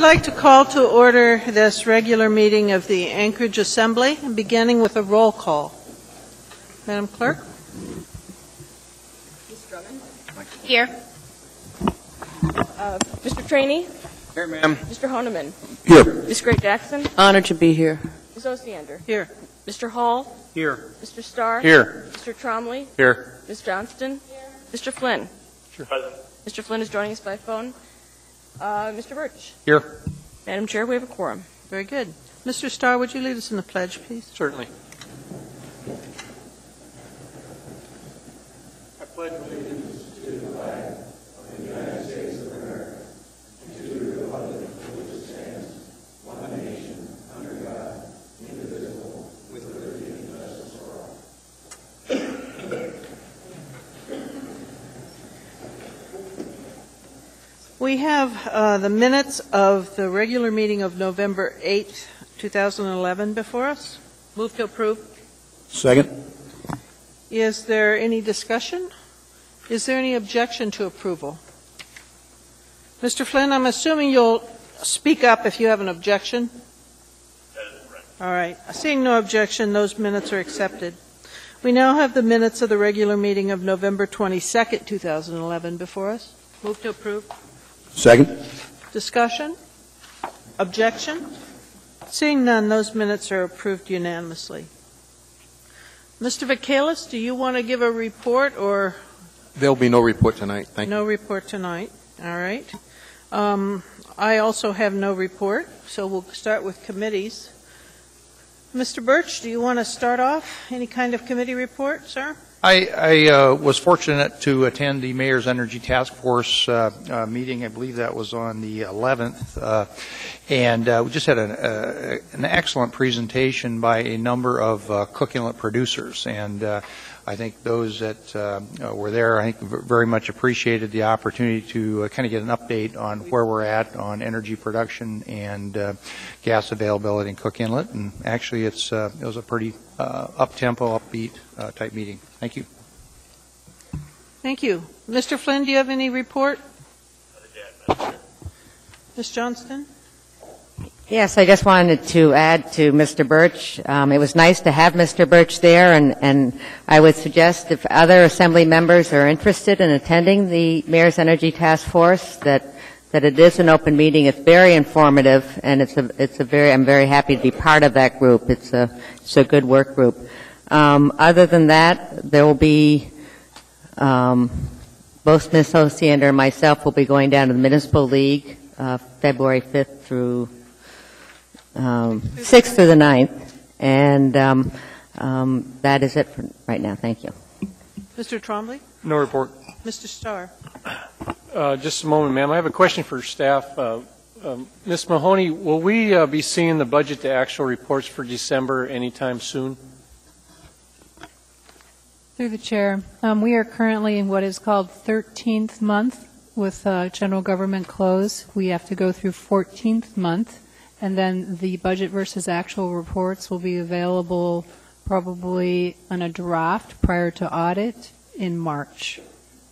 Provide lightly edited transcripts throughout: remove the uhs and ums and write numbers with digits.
like to call to order this regular meeting of the Anchorage Assembly, beginning with a roll call. Madam Clerk? Ms. Drummond? Here. Mr. Trainee? Here, ma'am. Mr. Honeman? Here. Ms. Gray-Jackson? Honored to be here. Ms. Ossiander? Here. Mr. Hall? Here. Mr. Starr? Here. Mr. Trombley? Here. Ms. Johnston? Here. Mr. Flynn? Sure. Mr. Flynn is joining us by phone. Mr. Birch? Here. Madam Chair, we have a quorum. Very good. Mr. Starr, would you lead us in the pledge, please? Certainly. I pledge allegiance to the flag of the United States of America and to the republic for which it stands, one nation, under God, indivisible, with liberty and justice for all. We have the minutes of the regular meeting of November 8th, 2011 before us. Move to approve. Second. Is there any discussion? Is there any objection to approval? Mr. Flynn, I'm assuming you'll speak up if you have an objection. That is correct. All right. Seeing no objection, those minutes are accepted. We now have the minutes of the regular meeting of November 22nd, 2011 before us. Move to approve. Second. Discussion? Objection? Seeing none, those minutes are approved unanimously. Mr. Vacalis, do you want to give a report or? There'll be no report tonight. Thank you. No report tonight. All right. I also have no report, so we'll start with committees. Mr. Birch, do you want to start off? Any kind of committee report, sir? I was fortunate to attend the Mayor's Energy Task Force meeting. I believe that was on the 11th. And we just had an excellent presentation by a number of cook inlet producers. And I think those that were there, I think, very much appreciated the opportunity to kind of get an update on where we're at on energy production and gas availability in Cook Inlet. And actually, it was a pretty up-tempo, upbeat type meeting. Thank you. Thank you. Mr. Flynn, do you have any report? Ms. Johnston? Yes, I just wanted to add to Mr. Birch. It was nice to have Mr. Birch there, and I would suggest if other Assembly members are interested in attending the Mayor's Energy Task Force, that it is an open meeting. It's very informative, and I'm very happy to be part of that group. It's a good work group. Other than that, there will be both Ms. Ossiander and myself will be going down to the Municipal League February 5th through 6th through the 9th, and that is it for right now. Thank you. Mr. Trombley? No report. Mr. Starr? Just a moment, ma'am. I have a question for staff. Ms. Mahoney, will we be seeing the budget to actual reports for December anytime soon? Through the chair, we are currently in what is called 13th month with general government close. We have to go through 14th month, and then the budget versus actual reports will be available probably on a draft prior to audit in March,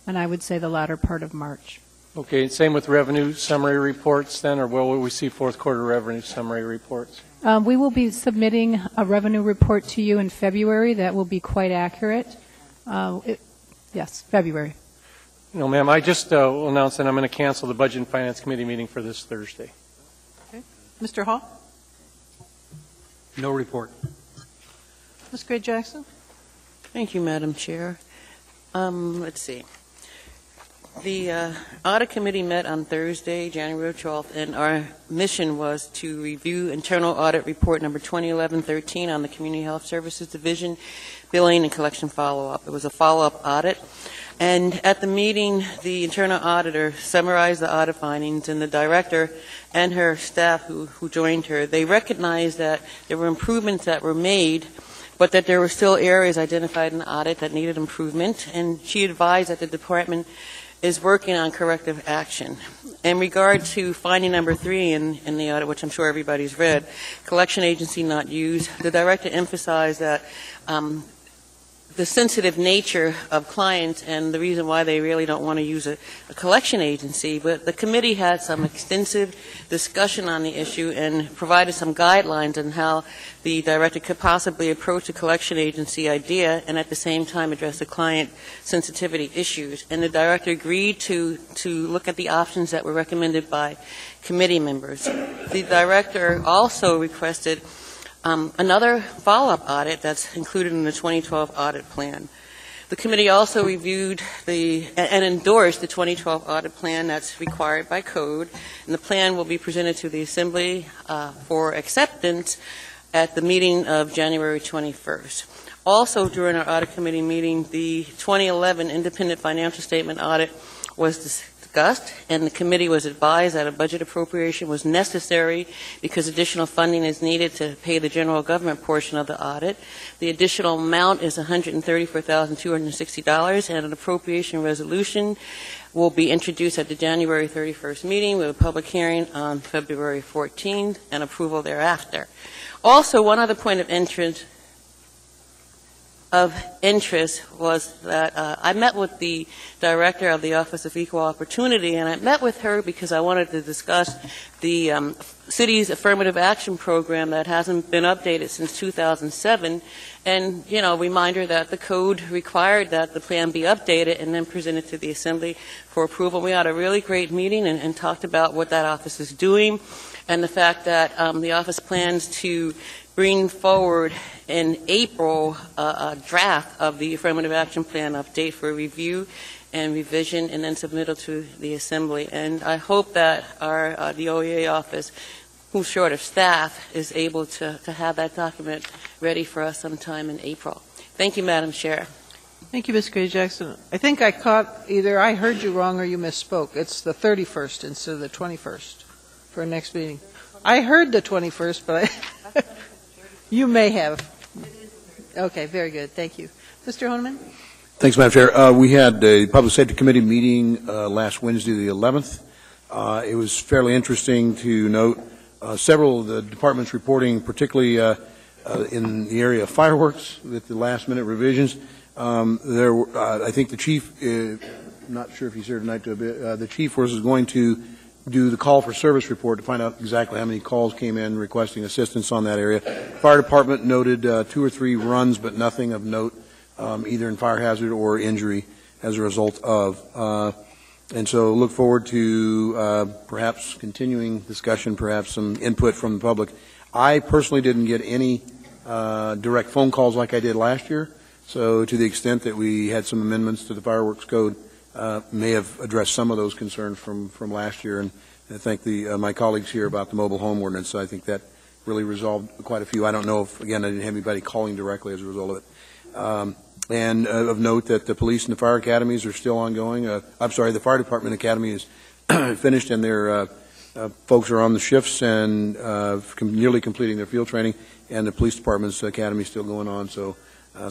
and I would say the latter part of March. Okay, same with revenue summary reports then, or will we see fourth quarter revenue summary reports? We will be submitting a revenue report to you in February that will be quite accurate. Yes, February. No, ma'am, I just will announce that I'm going to cancel the Budget and Finance Committee meeting for this Thursday. Okay. Mr. Hall? No report. Ms. Gray-Jackson? Thank you, Madam Chair. Let's see. The Audit Committee met on Thursday, January 12th, and our mission was to review Internal Audit Report number 2011-13 on the Community Health Services Division, billing and collection follow-up. It was a follow-up audit. And at the meeting, the internal auditor summarized the audit findings, and the director and her staff who joined her, they recognized that there were improvements that were made, but that there were still areas identified in the audit that needed improvement, and she advised that the department is working on corrective action. In regard to finding number 3 in the audit, which I'm sure everybody's read, collection agency not used, the director emphasized that the sensitive nature of clients and the reason why they really don't want to use a collection agency. But the committee had some extensive discussion on the issue and provided some guidelines on how the director could possibly approach the collection agency idea and at the same time address the client sensitivity issues. And the director agreed to look at the options that were recommended by committee members. The director also requested another follow-up audit that's included in the 2012 audit plan. The committee also reviewed and endorsed the 2012 audit plan that's required by code, and the plan will be presented to the Assembly for acceptance at the meeting of January 21st. Also, during our audit committee meeting, the 2011 independent financial statement audit was discussed, and the committee was advised that a budget appropriation was necessary because additional funding is needed to pay the general government portion of the audit. The additional amount is $134,260, and an appropriation resolution will be introduced at the January 31st meeting with a public hearing on February 14th and approval thereafter. Also, one other point of interest was that I met with the director of the Office of Equal Opportunity, and I met with her because I wanted to discuss the city's affirmative action program that hasn't been updated since 2007, and, remind her that the code required that the plan be updated and then presented to the Assembly for approval. We had a really great meeting and talked about what that office is doing and the fact that the office plans to bring forward in April a draft of the affirmative action plan update for review and revision and then submittal to the Assembly. And I hope that the OEA office, who's short of staff, is able to have that document ready for us sometime in April. Thank you, Madam Chair. Thank you, Ms. Gray-Jackson. I think I caught either I heard you wrong or you misspoke. It's the 31st instead of the 21st for our next meeting. I heard the 21st, but you may have. Okay, very good. Thank you. Mr. Honeman? Thanks, Madam Chair. We had a Public Safety Committee meeting last Wednesday, the 11th. It was fairly interesting to note several of the departments reporting, particularly in the area of fireworks, with the last-minute revisions. I think the chief, not sure if he's here tonight, the chief was going to do the call for service report to find out exactly how many calls came in requesting assistance on that area. Fire department noted 2 or 3 runs, but nothing of note, either in fire hazard or injury as a result of. And so look forward to perhaps continuing discussion, perhaps some input from the public. I personally didn't get any direct phone calls like I did last year, so to the extent that we had some amendments to the fireworks code, may have addressed some of those concerns from last year, and I thank my colleagues here about the mobile home ordinance. So I think that really resolved quite a few. I don't know if, again, I didn't have anybody calling directly as a result of it. And of note that the police and the fire academies are still ongoing. I'm sorry, the fire department academy is finished, and their folks are on the shifts and nearly completing their field training, and the police department's academy is still going on. So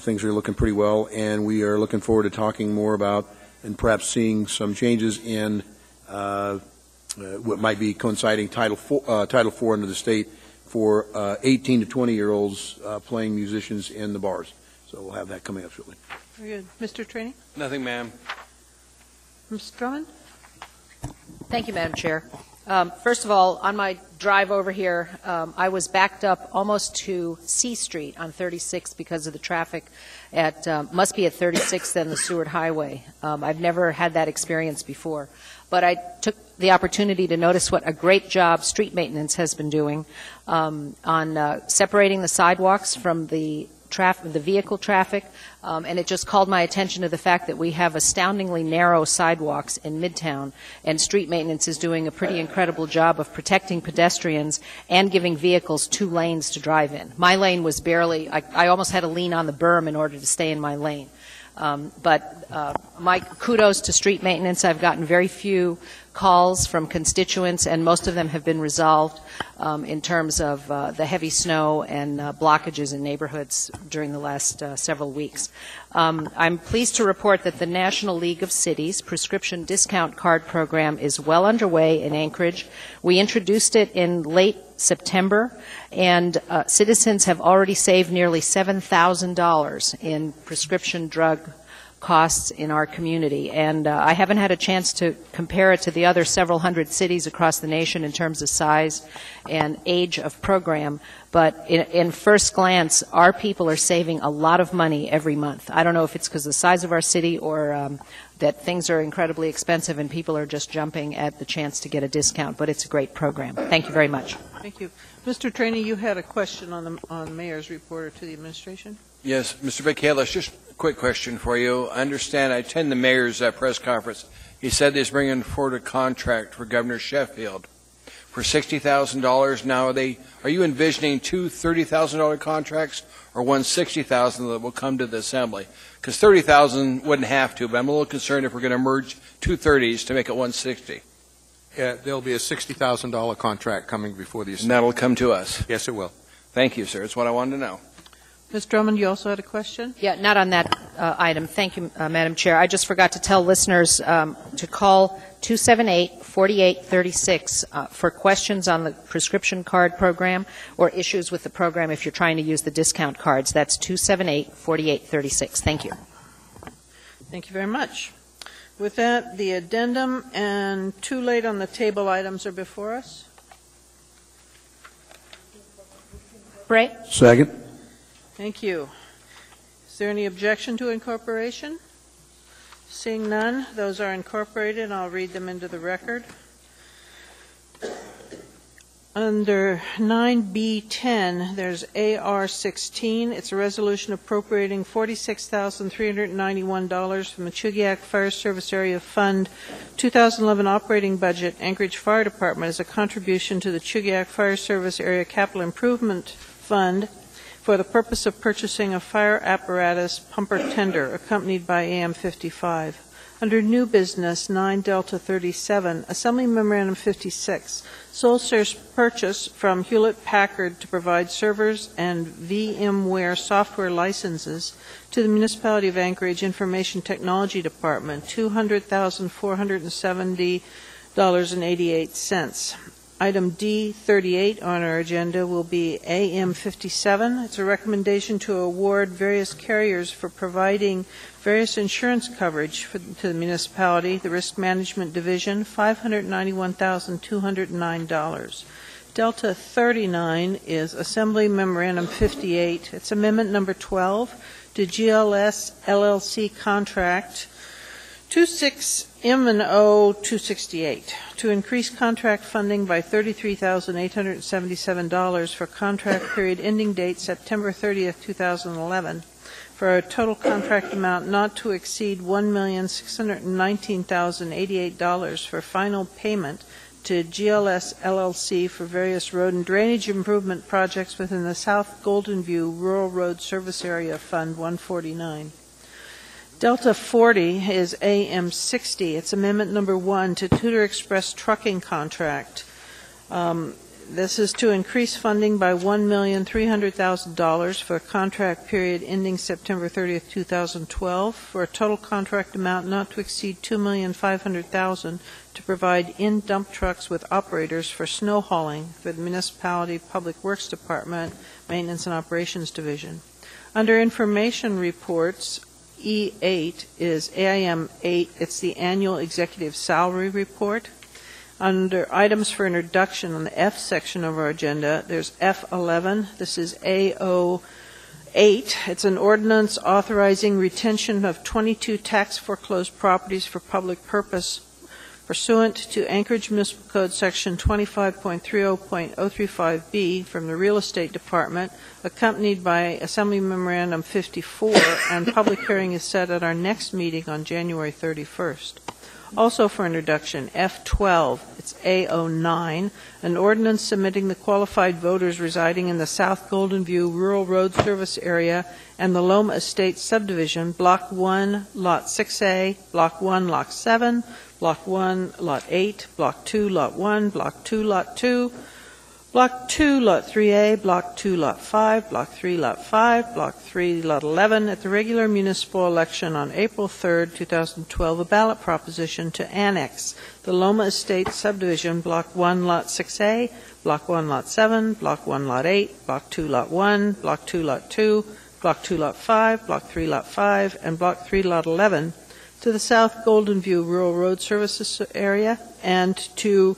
things are looking pretty well, and we are looking forward to talking more about and perhaps seeing some changes in what might be coinciding Title IV under the state for 18 to 20-year-olds playing musicians in the bars. So we'll have that coming up shortly. Very good. Mr. Trainee? Nothing, ma'am. Mr. Drummond? Thank you, Madam Chair. First of all, on my drive over here, I was backed up almost to C Street on 36 because of the traffic must be at 36th and the Seward Highway. I've never had that experience before. But I took the opportunity to notice what a great job street maintenance has been doing on separating the sidewalks from the vehicle traffic, and it just called my attention to the fact that we have astoundingly narrow sidewalks in Midtown, and street maintenance is doing a pretty incredible job of protecting pedestrians and giving vehicles 2 lanes to drive in. My lane was barely, I almost had to lean on the berm in order to stay in my lane. But my kudos to street maintenance. I've gotten very few calls from constituents, and most of them have been resolved in terms of the heavy snow and blockages in neighborhoods during the last several weeks. I'm pleased to report that the National League of Cities prescription discount card program is well underway in Anchorage. We introduced it in late September, and citizens have already saved nearly $7,000 in prescription drug costs in our community. And I haven't had a chance to compare it to the other several hundred cities across the nation in terms of size and age of program, but in first glance, our people are saving a lot of money every month. I don't know if it's because of the size of our city or that things are incredibly expensive and people are just jumping at the chance to get a discount, but it's a great program. Thank you very much. Thank you. Mr. Trainee, you had a question on the Mayor's report or to the administration? Yes, Mr. Michaelis, just a quick question for you. I understand, I attend the mayor's press conference. He said he's bringing forward a contract for Governor Sheffield for $60,000. Now, are you envisioning two $30,000 contracts or one $60,000 that will come to the Assembly? Because $30,000 wouldn't have to, but I'm a little concerned if we're going to merge two $30s to make it $160,000. Yeah, there'll be a $60,000 contract coming before the Assembly. And that'll come to us. Yes, it will. Thank you, sir. That's what I wanted to know. Ms. Drummond, you also had a question? Yeah, not on that item. Thank you, Madam Chair. I just forgot to tell listeners to call 278-4836 for questions on the prescription card program or issues with the program if you're trying to use the discount cards. That's 278-4836. Thank you. Thank you very much. With that, the addendum and two late on the table items are before us. Bray? Second. Thank you. Is there any objection to incorporation? Seeing none, those are incorporated, and I'll read them into the record. Under 9B10, there's AR16. It's a resolution appropriating $46,391 from the Chugiak Fire Service Area Fund 2011 operating budget, Anchorage Fire Department, as a contribution to the Chugiak Fire Service Area Capital Improvement Fund for the purpose of purchasing a fire apparatus pumper tender, accompanied by AM 55. Under new business, 9 Delta 37, Assembly Memorandum 56, sole source purchase from Hewlett-Packard to provide servers and VMware software licenses to the Municipality of Anchorage Information Technology Department, $200,470.88. Item D38 on our agenda will be AM 57. It's a recommendation to award various carriers for providing various insurance coverage to the municipality, the Risk Management Division, $591,209. Delta 39 is Assembly Memorandum 58. It's Amendment Number 12 to GLS LLC Contract 26M&O 268 to increase contract funding by $33,877 for contract period ending date September 30th, 2011, for a total contract amount not to exceed $1,619,088 for final payment to GLS LLC for various road and drainage improvement projects within the South Golden View Rural Road Service Area Fund 149. Delta 40 is AM 60. It's Amendment Number 1 to Tudor Express Trucking Contract. This is to increase funding by $1,300,000 for a contract period ending September 30th, 2012, for a total contract amount not to exceed $2,500,000 to provide in-dump trucks with operators for snow hauling for the Municipality Public Works Department, Maintenance and Operations Division. Under Information Reports, E8 is AIM 8. It's the Annual Executive Salary Report. Under Items for Introduction on the F section of our agenda, there's F11. This is AO8. It's an ordinance authorizing retention of 22 tax foreclosed properties for public purpose pursuant to Anchorage Municipal Code Section 25.30.035B from the Real Estate Department, accompanied by Assembly Memorandum 54, and public hearing is set at our next meeting on January 31st. Also for introduction, F12, it's A09, an ordinance submitting the qualified voters residing in the South Golden View Rural Road Service Area and the Loma Estates Subdivision, Block 1, Lot 6A, Block 1, Lot 7, Block 1, Lot 8, Block 2, Lot 1, Block 2, Lot 2, Block 2, Lot 3A, Block 2, Lot 5, Block 3, Lot 5, Block 3, Lot 11, at the regular municipal election on April 3, 2012, a ballot proposition to annex the Loma Estates subdivision, Block 1, Lot 6A, Block 1, Lot 7, Block 1, Lot 8, Block 2, Lot 1, Block 2, Lot 2, Block 2, Lot 5, Block 3, Lot 5, and Block 3, Lot 11 to the South Golden View Rural Road Services area and to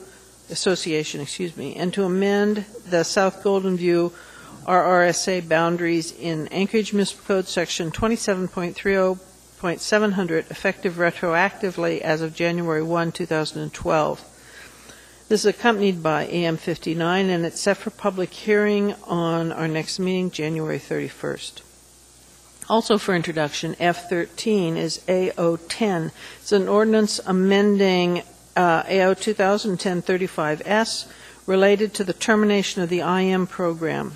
Association, and to amend the South Golden View RRSA boundaries in Anchorage Municipal Code Section 27.30.700, effective retroactively as of January 1, 2012. This is accompanied by AM 59, and it's set for public hearing on our next meeting, January 31st. Also for introduction, F13 is AO10. It's an ordinance amending AO 2010-35S related to the termination of the IM program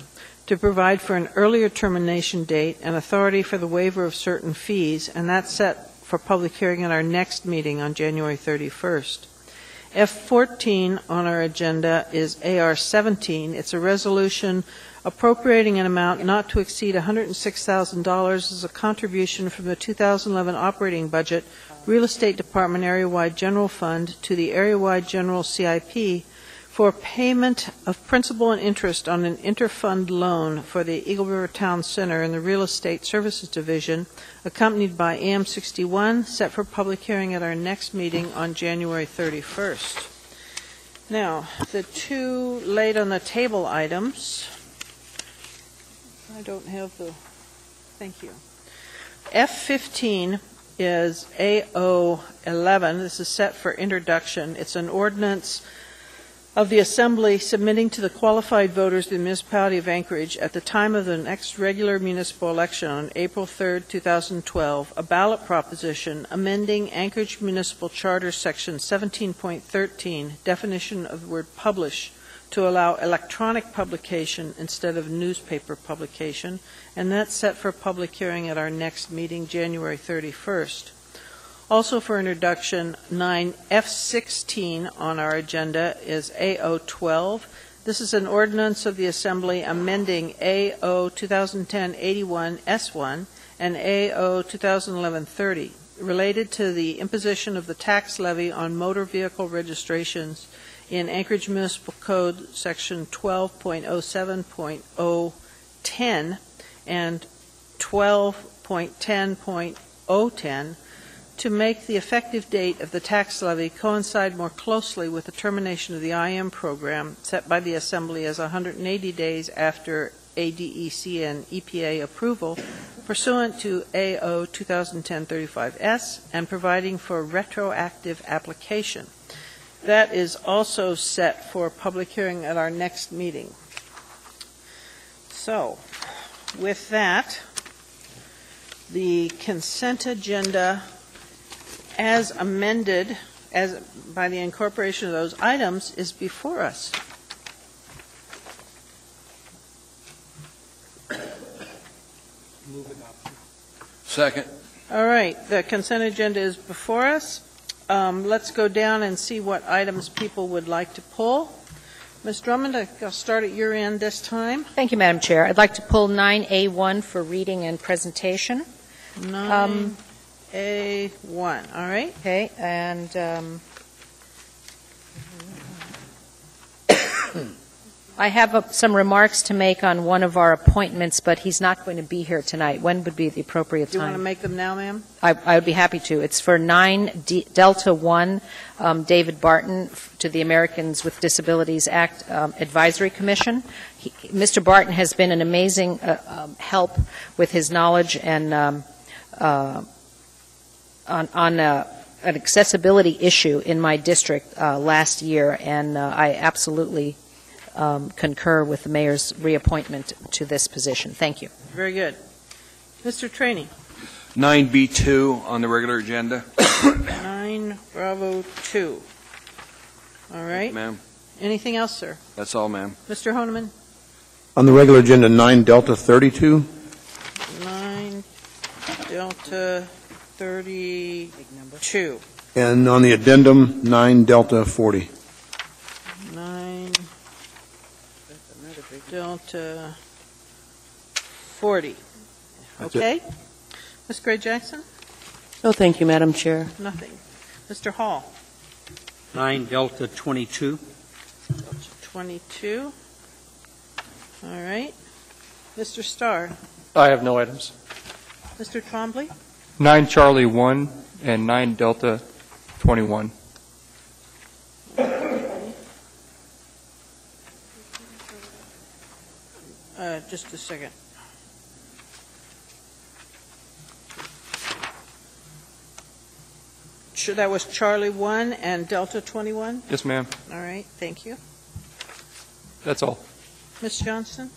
to provide for an earlier termination date and authority for the waiver of certain fees, and that's set for public hearing at our next meeting on January 31st. F14 on our agenda is AR17. It's a resolution appropriating an amount not to exceed $106,000 as a contribution from the 2011 operating budget Real Estate Department Area-Wide General Fund to the Area-Wide General CIP for payment of principal and interest on an interfund loan for the Eagle River Town Center in the Real Estate Services Division, accompanied by AM 61, set for public hearing at our next meeting on January 31st. Now, the two laid on the table items, I don't have the, thank you. F15 is AO11. This is set for introduction. It's an ordinance of the Assembly submitting to the qualified voters of the municipality of Anchorage at the time of the next regular municipal election on April 3, 2012, a ballot proposition amending Anchorage Municipal Charter Section 17.13, definition of the word publish, to allow electronic publication instead of newspaper publication, and that's set for public hearing at our next meeting, January 31st. Also for introduction, 9F16 on our agenda is AO12. This is an ordinance of the Assembly amending AO 2010-81 and AO 2011-30, related to the imposition of the tax levy on motor vehicle registrations in Anchorage Municipal Code Section 12.07.010 and 12.10.010 to make the effective date of the tax levy coincide more closely with the termination of the IM program set by the Assembly as 180 days after ADEC and EPA approval pursuant to AO 2010-35S and providing for retroactive application. That is also set for public hearing at our next meeting. So, with that, the consent agenda as amended by the incorporation of those items is before us. Second. All right, the consent agenda is before us. Let's go down and see what items people would like to pull. Ms. Drummond, I'll start at your end this time. Thank you, Madam Chair. I'd like to pull 9A1 for reading and presentation. 9A1, all right. Okay, and I have some remarks to make on one of our appointments, but he's not going to be here tonight. When would be the appropriate time? Do you want to make them now, ma'am? I would be happy to. It's for 9 Delta 1, David Barton, to the Americans with Disabilities Act Advisory Commission. Mr. Barton has been an amazing help with his knowledge and on an accessibility issue in my district last year, and I absolutely concur with the mayor's reappointment to this position. Thank you. Very good. Mr. Trainey. 9B2 on the regular agenda. 9 Bravo 2. All right. Ma'am. Anything else, sir? That's all, ma'am. Mr. Honeman. On the regular agenda, 9 Delta 32. 9 Delta 32. And on the addendum, 9 Delta 40. 9 Delta 40. That's Okay? Ms. Gray Jackson? No, thank you, Madam Chair. Nothing. Mr. Hall? 9 Delta 22. Delta 22. All right. Mr. Starr? I have no items. Mr. Trombley? 9 Charlie 1 and 9 Delta 21. Just a second. That was Charlie 1 and Delta 21? Yes, ma'am. All right, thank you. That's all. Ms. Johnston?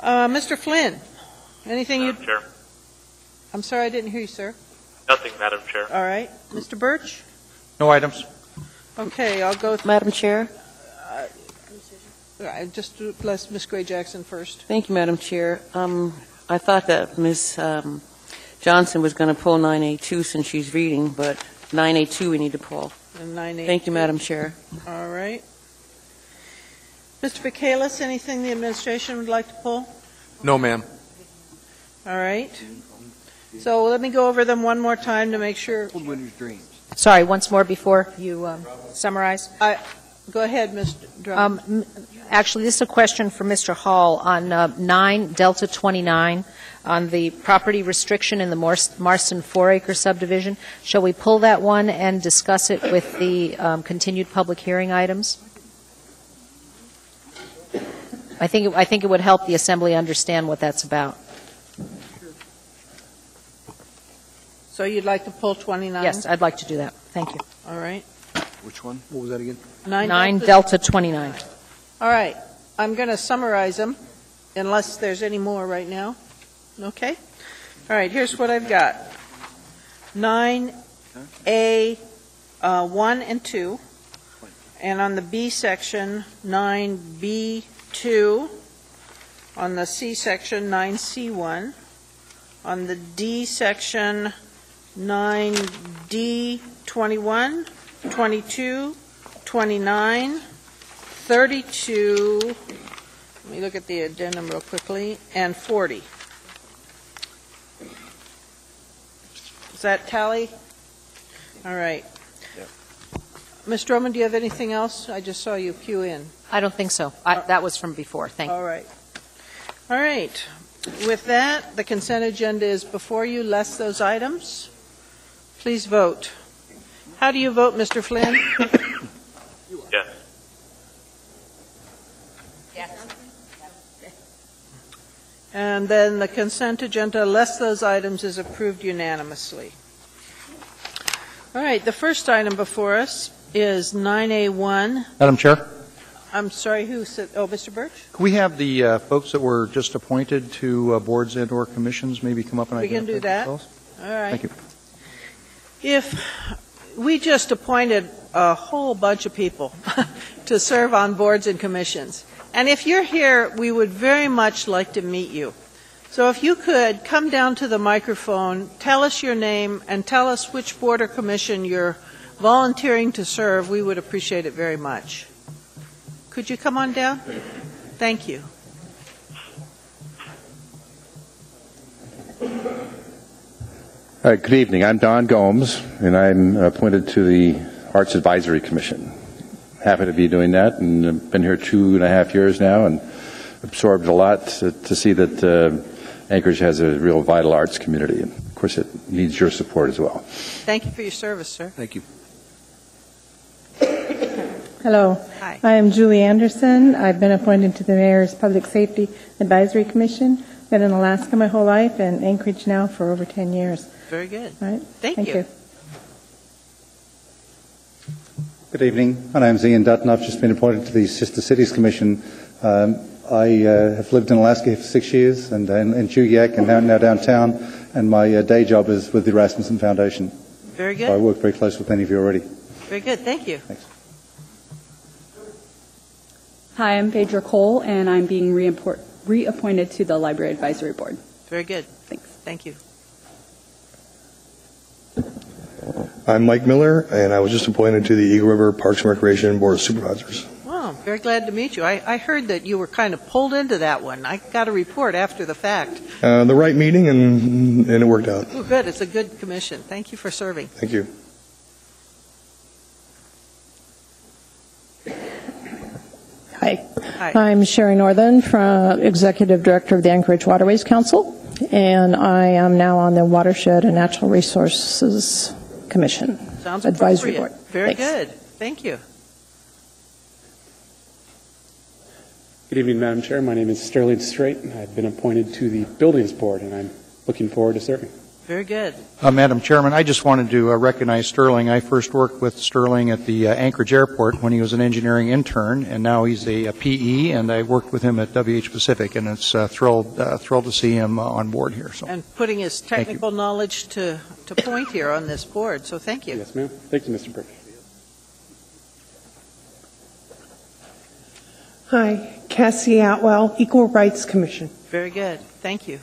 Mr. Flynn, anything you... Madam Chair. I'm sorry, I didn't hear you, sir. Nothing, Madam Chair. All right. Mr. Birch? No items. Okay, I'll go... Madam Chair. Just bless Ms. Gray Jackson first. Thank you, Madam Chair. I thought that Ms. Johnson was going to pull 9A2 since she's reading, but 9A2 we need to pull. And 9A2. Thank you, Madam Chair. All right. Mr. Michaelis, anything the administration would like to pull? No, ma'am. All right. So let me go over them one more time to make sure. Winter's Dreams. Sorry, once more before you summarize. Go ahead, Mr. Drummond. Actually, this is a question for Mr. Hall on 9 Delta 29 on the property restriction in the Marston 4-acre subdivision. Shall we pull that one and discuss it with the continued public hearing items? I think it would help the Assembly understand what that's about. So you'd like to pull 29? Yes, I'd like to do that. Thank you. All right. Which one? What was that again? 9 Delta 29. All right. I'm going to summarize them, unless there's any more right now. Okay? All right, here's what I've got. 9A 1 and 2, and on the B section, 9B2, on the C section, 9C1, on the D section, 9D21, 22, 29, 32, let me look at the addendum real quickly, and 40. Does that tally? All right. Yep. Ms. Drummond, do you have anything else? I just saw you queue in. I don't think so. That was from before. Thank you. All right. All right. With that, the consent agenda is before you, less those items. Please vote. How do you vote, Mr. Flynn? Yes. And then the consent agenda, less those items, is approved unanimously. All right, the first item before us is 9A1. Madam Chair, I'm sorry, who said, oh, Mr. Birch? can we have the folks that were just appointed to boards and/or commissions maybe come up and We can identify do that. themselves? All right. Thank you. If we just appointed a whole bunch of people to serve on boards and commissions, and if you're here, we would very much like to meet you. So if you could come down to the microphone, tell us your name, and tell us which board or commission you're volunteering to serve, we would appreciate it very much. Could you come on down? Thank you. Good evening. I'm Don Gomes, and I'm appointed to the Arts Advisory Commission. Happy to be doing that, and I've been here 2.5 years now and absorbed a lot to see that Anchorage has a real vital arts community. And of course, it needs your support as well. Thank you for your service, sir. Thank you. Hello. Hi. I am Julie Anderson. I've been appointed to the Mayor's Public Safety Advisory Commission. Been in Alaska my whole life and Anchorage now for over 10 years. Very good. All right. Thank you. Good evening. My name is Ian Dutton. I've just been appointed to the Sister Cities Commission. I have lived in Alaska for 6 years and in Chugiak and now downtown, and my day job is with the Rasmussen Foundation. Very good. So I work very close with many of you already. Very good. Thank you. Thanks. Hi, I'm Phaedra Cole, and I'm being reappointed to the Library Advisory Board. Very good. Thanks. Thank you. I'm Mike Miller, and I was just appointed to the Eagle River Parks and Recreation Board of Supervisors. Wow, Very glad to meet you. I heard that you were kind of pulled into that one. I got a report after the fact. The right meeting, and it worked out. Oh, good. It's a good commission. Thank you for serving. Thank you. Hi. Hi. I'm Sherry Northern, Executive Director of the Anchorage Waterways Council, and I am now on the Watershed and Natural Resources Commission Sounds Advisory appropriate. Board. Very Thanks. good. Thank you. Good evening, Madam Chair. My name is Sterling Strait, and I've been appointed to the Buildings Board, and I'm looking forward to serving. Very good. Madam Chairman, I just wanted to recognize Sterling. I first worked with Sterling at the Anchorage Airport when he was an engineering intern, and now he's a PE, and I worked with him at WH Pacific, and it's thrilled to see him on board here. So. And putting his technical knowledge to point here on this board, so thank you. Yes, ma'am. Thank you, Mr. Birch. Hi, Cassie Atwell, Equal Rights Commission. Very good. Thank you.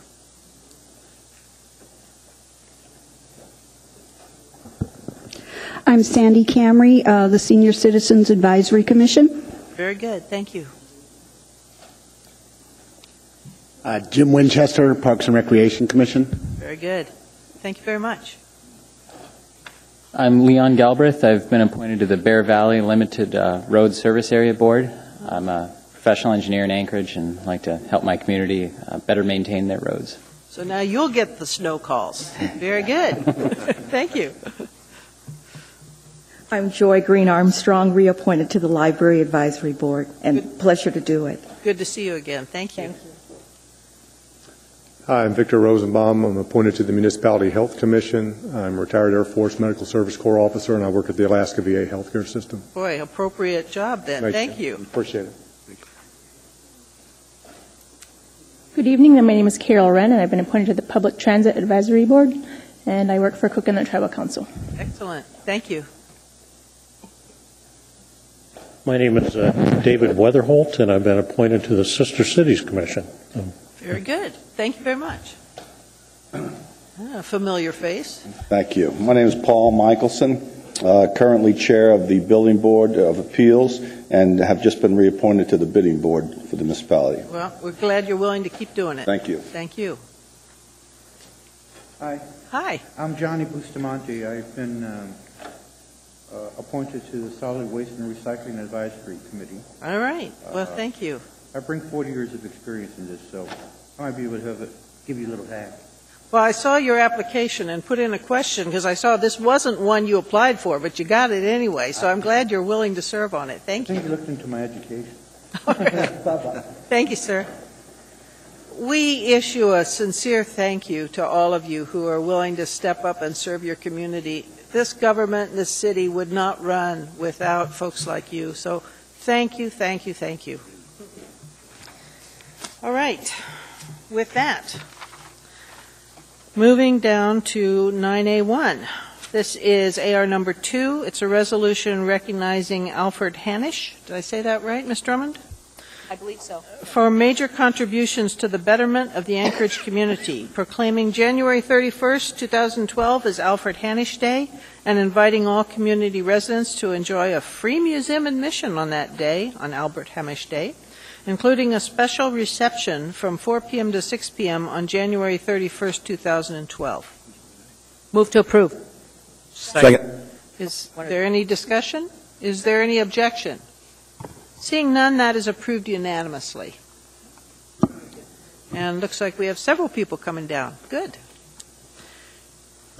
I'm Sandy Camry, the Senior Citizens Advisory Commission. Very good. Thank you. Jim Winchester, Parks and Recreation Commission. Very good. Thank you very much. I'm Leon Galbraith. I've been appointed to the Bear Valley Limited Road Service Area Board. I'm a professional engineer in Anchorage and like to help my community better maintain their roads. So now you'll get the snow calls. Very good. Thank you. I'm Joy Green Armstrong, reappointed to the Library Advisory Board, and pleasure to do it. Good to see you again. Thank you. Hi, I'm Victor Rosenbaum. I'm appointed to the Municipality Health Commission. I'm a retired Air Force Medical Service Corps officer, and I work at the Alaska VA healthcare system. Boy, appropriate job then. Thank you. Appreciate it. Good evening. My name is Carol Wren, and I've been appointed to the Public Transit Advisory Board, and I work for Coconut Tribal Council. Excellent. Thank you. My name is David Weatherholt, and I've been appointed to the Sister Cities Commission. Very good. Thank you very much. Familiar face. Thank you. My name is Paul Michelson, currently chair of the Building Board of Appeals, and have just been reappointed to the Bidding Board for the municipality. Well, we're glad you're willing to keep doing it. Thank you. Thank you. Hi. Hi. I'm Johnny Bustamante. I've been appointed to the Solid Waste and Recycling Advisory Committee. All right. Well, thank you. I bring 40 years of experience in this, so I might be able to give you a little hack. Well, I saw your application and put in a question because I saw this wasn't one you applied for, but you got it anyway, so I'm glad you're willing to serve on it. Thank you. I think you looked into my education. Bye-bye. Thank you, sir. We issue a sincere thank you to all of you who are willing to step up and serve your community. This government and this city would not run without folks like you. So thank you, thank you, thank you. All right. With that, moving down to 9A1. This is AR number 2. It's a resolution recognizing Alfred Hanisch. Did I say that right, Ms. Drummond? I believe so. For major contributions to the betterment of the Anchorage community, proclaiming January 31st, 2012 as Alfred Hanisch Day, and inviting all community residents to enjoy a free museum admission on that day, on Albert Hanisch Day, including a special reception from 4 p.m. to 6 p.m. on January 31st, 2012. Move to approve. Second. Is there any discussion? Is there any objection? Seeing none, that is approved unanimously. And looks like we have several people coming down. Good.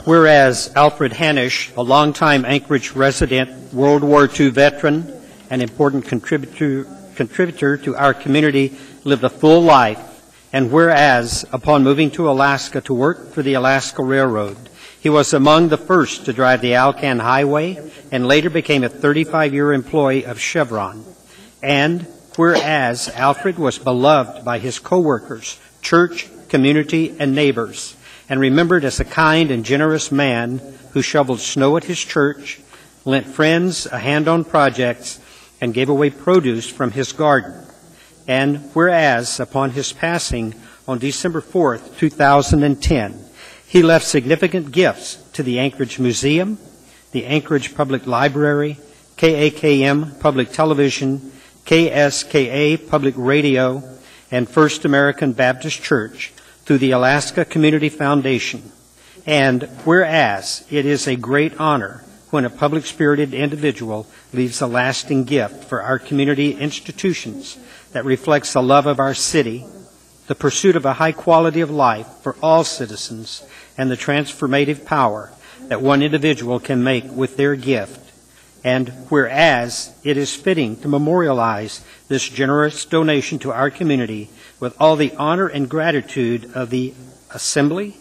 Whereas Alfred Hanisch, a longtime Anchorage resident, World War II veteran, an important contributor to our community, lived a full life, and whereas, upon moving to Alaska to work for the Alaska Railroad, he was among the first to drive the Alcan Highway and later became a 35-year employee of Chevron. And whereas Alfred was beloved by his co-workers, church, community, and neighbors, and remembered as a kind and generous man who shoveled snow at his church, lent friends a hand on projects, and gave away produce from his garden. And whereas, upon his passing on December 4th, 2010, he left significant gifts to the Anchorage Museum, the Anchorage Public Library, KAKM Public Television, KSKA Public Radio, and First American Baptist Church through the Alaska Community Foundation. And whereas it is a great honor when a public-spirited individual leaves a lasting gift for our community institutions that reflects the love of our city, the pursuit of a high quality of life for all citizens, and the transformative power that one individual can make with their gift. And whereas it is fitting to memorialize this generous donation to our community with all the honor and gratitude of the Assembly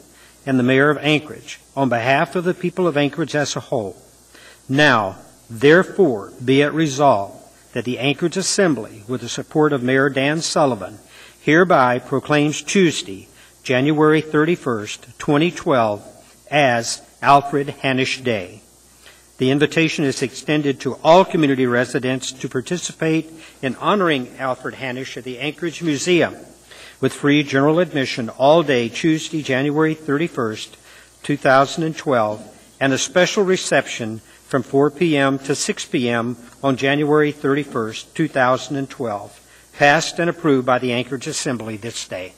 and the Mayor of Anchorage on behalf of the people of Anchorage as a whole. Now, therefore, be it resolved that the Anchorage Assembly, with the support of Mayor Dan Sullivan, hereby proclaims Tuesday, January 31st, 2012, as Alfred Hanisch Day. The invitation is extended to all community residents to participate in honoring Alfred Hanisch at the Anchorage Museum with free general admission all day Tuesday, January 31st, 2012, and a special reception from 4 p.m. to 6 p.m. on January 31st, 2012, passed and approved by the Anchorage Assembly this day.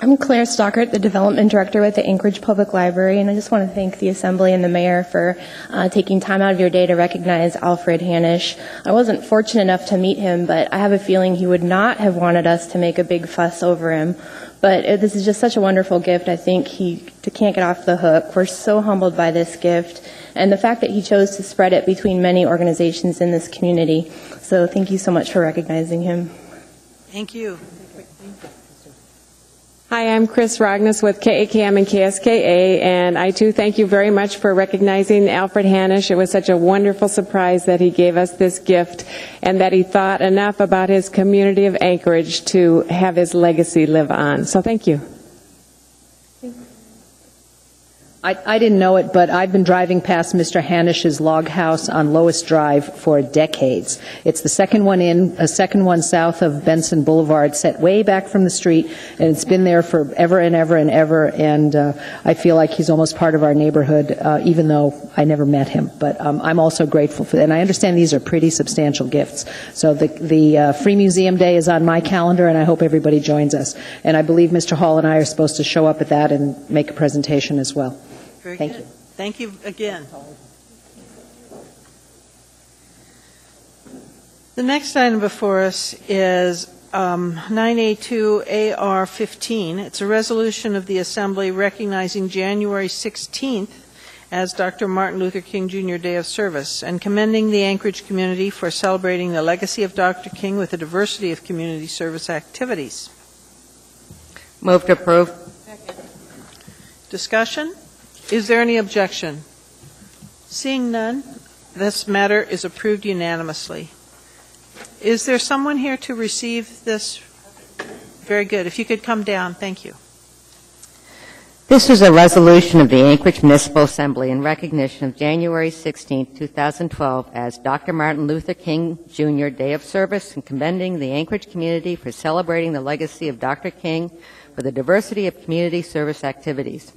I'm Claire Stockert, the Development Director with the Anchorage Public Library, and I just want to thank the Assembly and the Mayor for taking time out of your day to recognize Alfred Hanisch. I wasn't fortunate enough to meet him, but I have a feeling he would not have wanted us to make a big fuss over him. But this is just such a wonderful gift. I think he can't get off the hook. We're so humbled by this gift, and the fact that he chose to spread it between many organizations in this community. So thank you so much for recognizing him. Thank you. Hi, I'm Chris Rognes with KAKM and KSKA, and I too thank you very much for recognizing Alfred Hanisch. It was such a wonderful surprise that he gave us this gift and that he thought enough about his community of Anchorage to have his legacy live on. So thank you. I didn't know it, but I've been driving past Mr. Hanisch's log house on Lois Drive for decades. It's the second one a second one south of Benson Boulevard, set way back from the street, and it's been there for ever and ever and ever, and I feel like he's almost part of our neighborhood, even though I never met him. But I'm also grateful for that, and I understand these are pretty substantial gifts. So the Free Museum Day is on my calendar, and I hope everybody joins us. And I believe Mr. Hall and I are supposed to show up at that and make a presentation as well. Very Thank good. you. Thank you again. The next item before us is 9A2 AR15. It's a resolution of the Assembly recognizing January 16th as Dr. Martin Luther King Jr. Day of Service and commending the Anchorage community for celebrating the legacy of Dr. King with a diversity of community service activities. Move to approve. Discussion? Is there any objection? Seeing none, this matter is approved unanimously. Is there someone here to receive this? Very good. If you could come down, thank you. This is a resolution of the Anchorage Municipal Assembly in recognition of January 16, 2012 as Dr. Martin Luther King Jr. Day of Service and commending the Anchorage community for celebrating the legacy of Dr. King for the diversity of community service activities.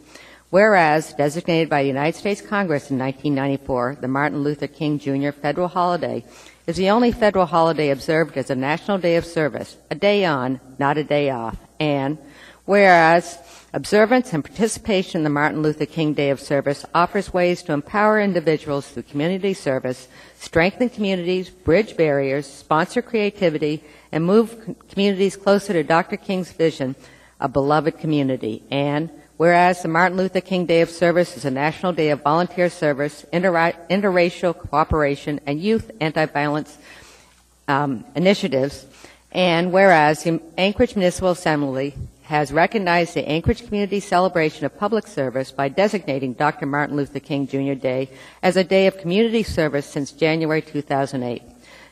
Whereas, designated by the United States Congress in 1994, the Martin Luther King Jr. federal holiday is the only federal holiday observed as a national day of service, a day on, not a day off. And whereas, observance and participation in the Martin Luther King Day of Service offers ways to empower individuals through community service, strengthen communities, bridge barriers, sponsor creativity, and move communities closer to Dr. King's vision, a beloved community. And whereas the Martin Luther King Day of Service is a national day of volunteer service, interracial cooperation, and youth anti-violence initiatives, and whereas the Anchorage Municipal Assembly has recognized the Anchorage Community Celebration of Public Service by designating Dr. Martin Luther King Jr. Day as a day of community service since January 2008.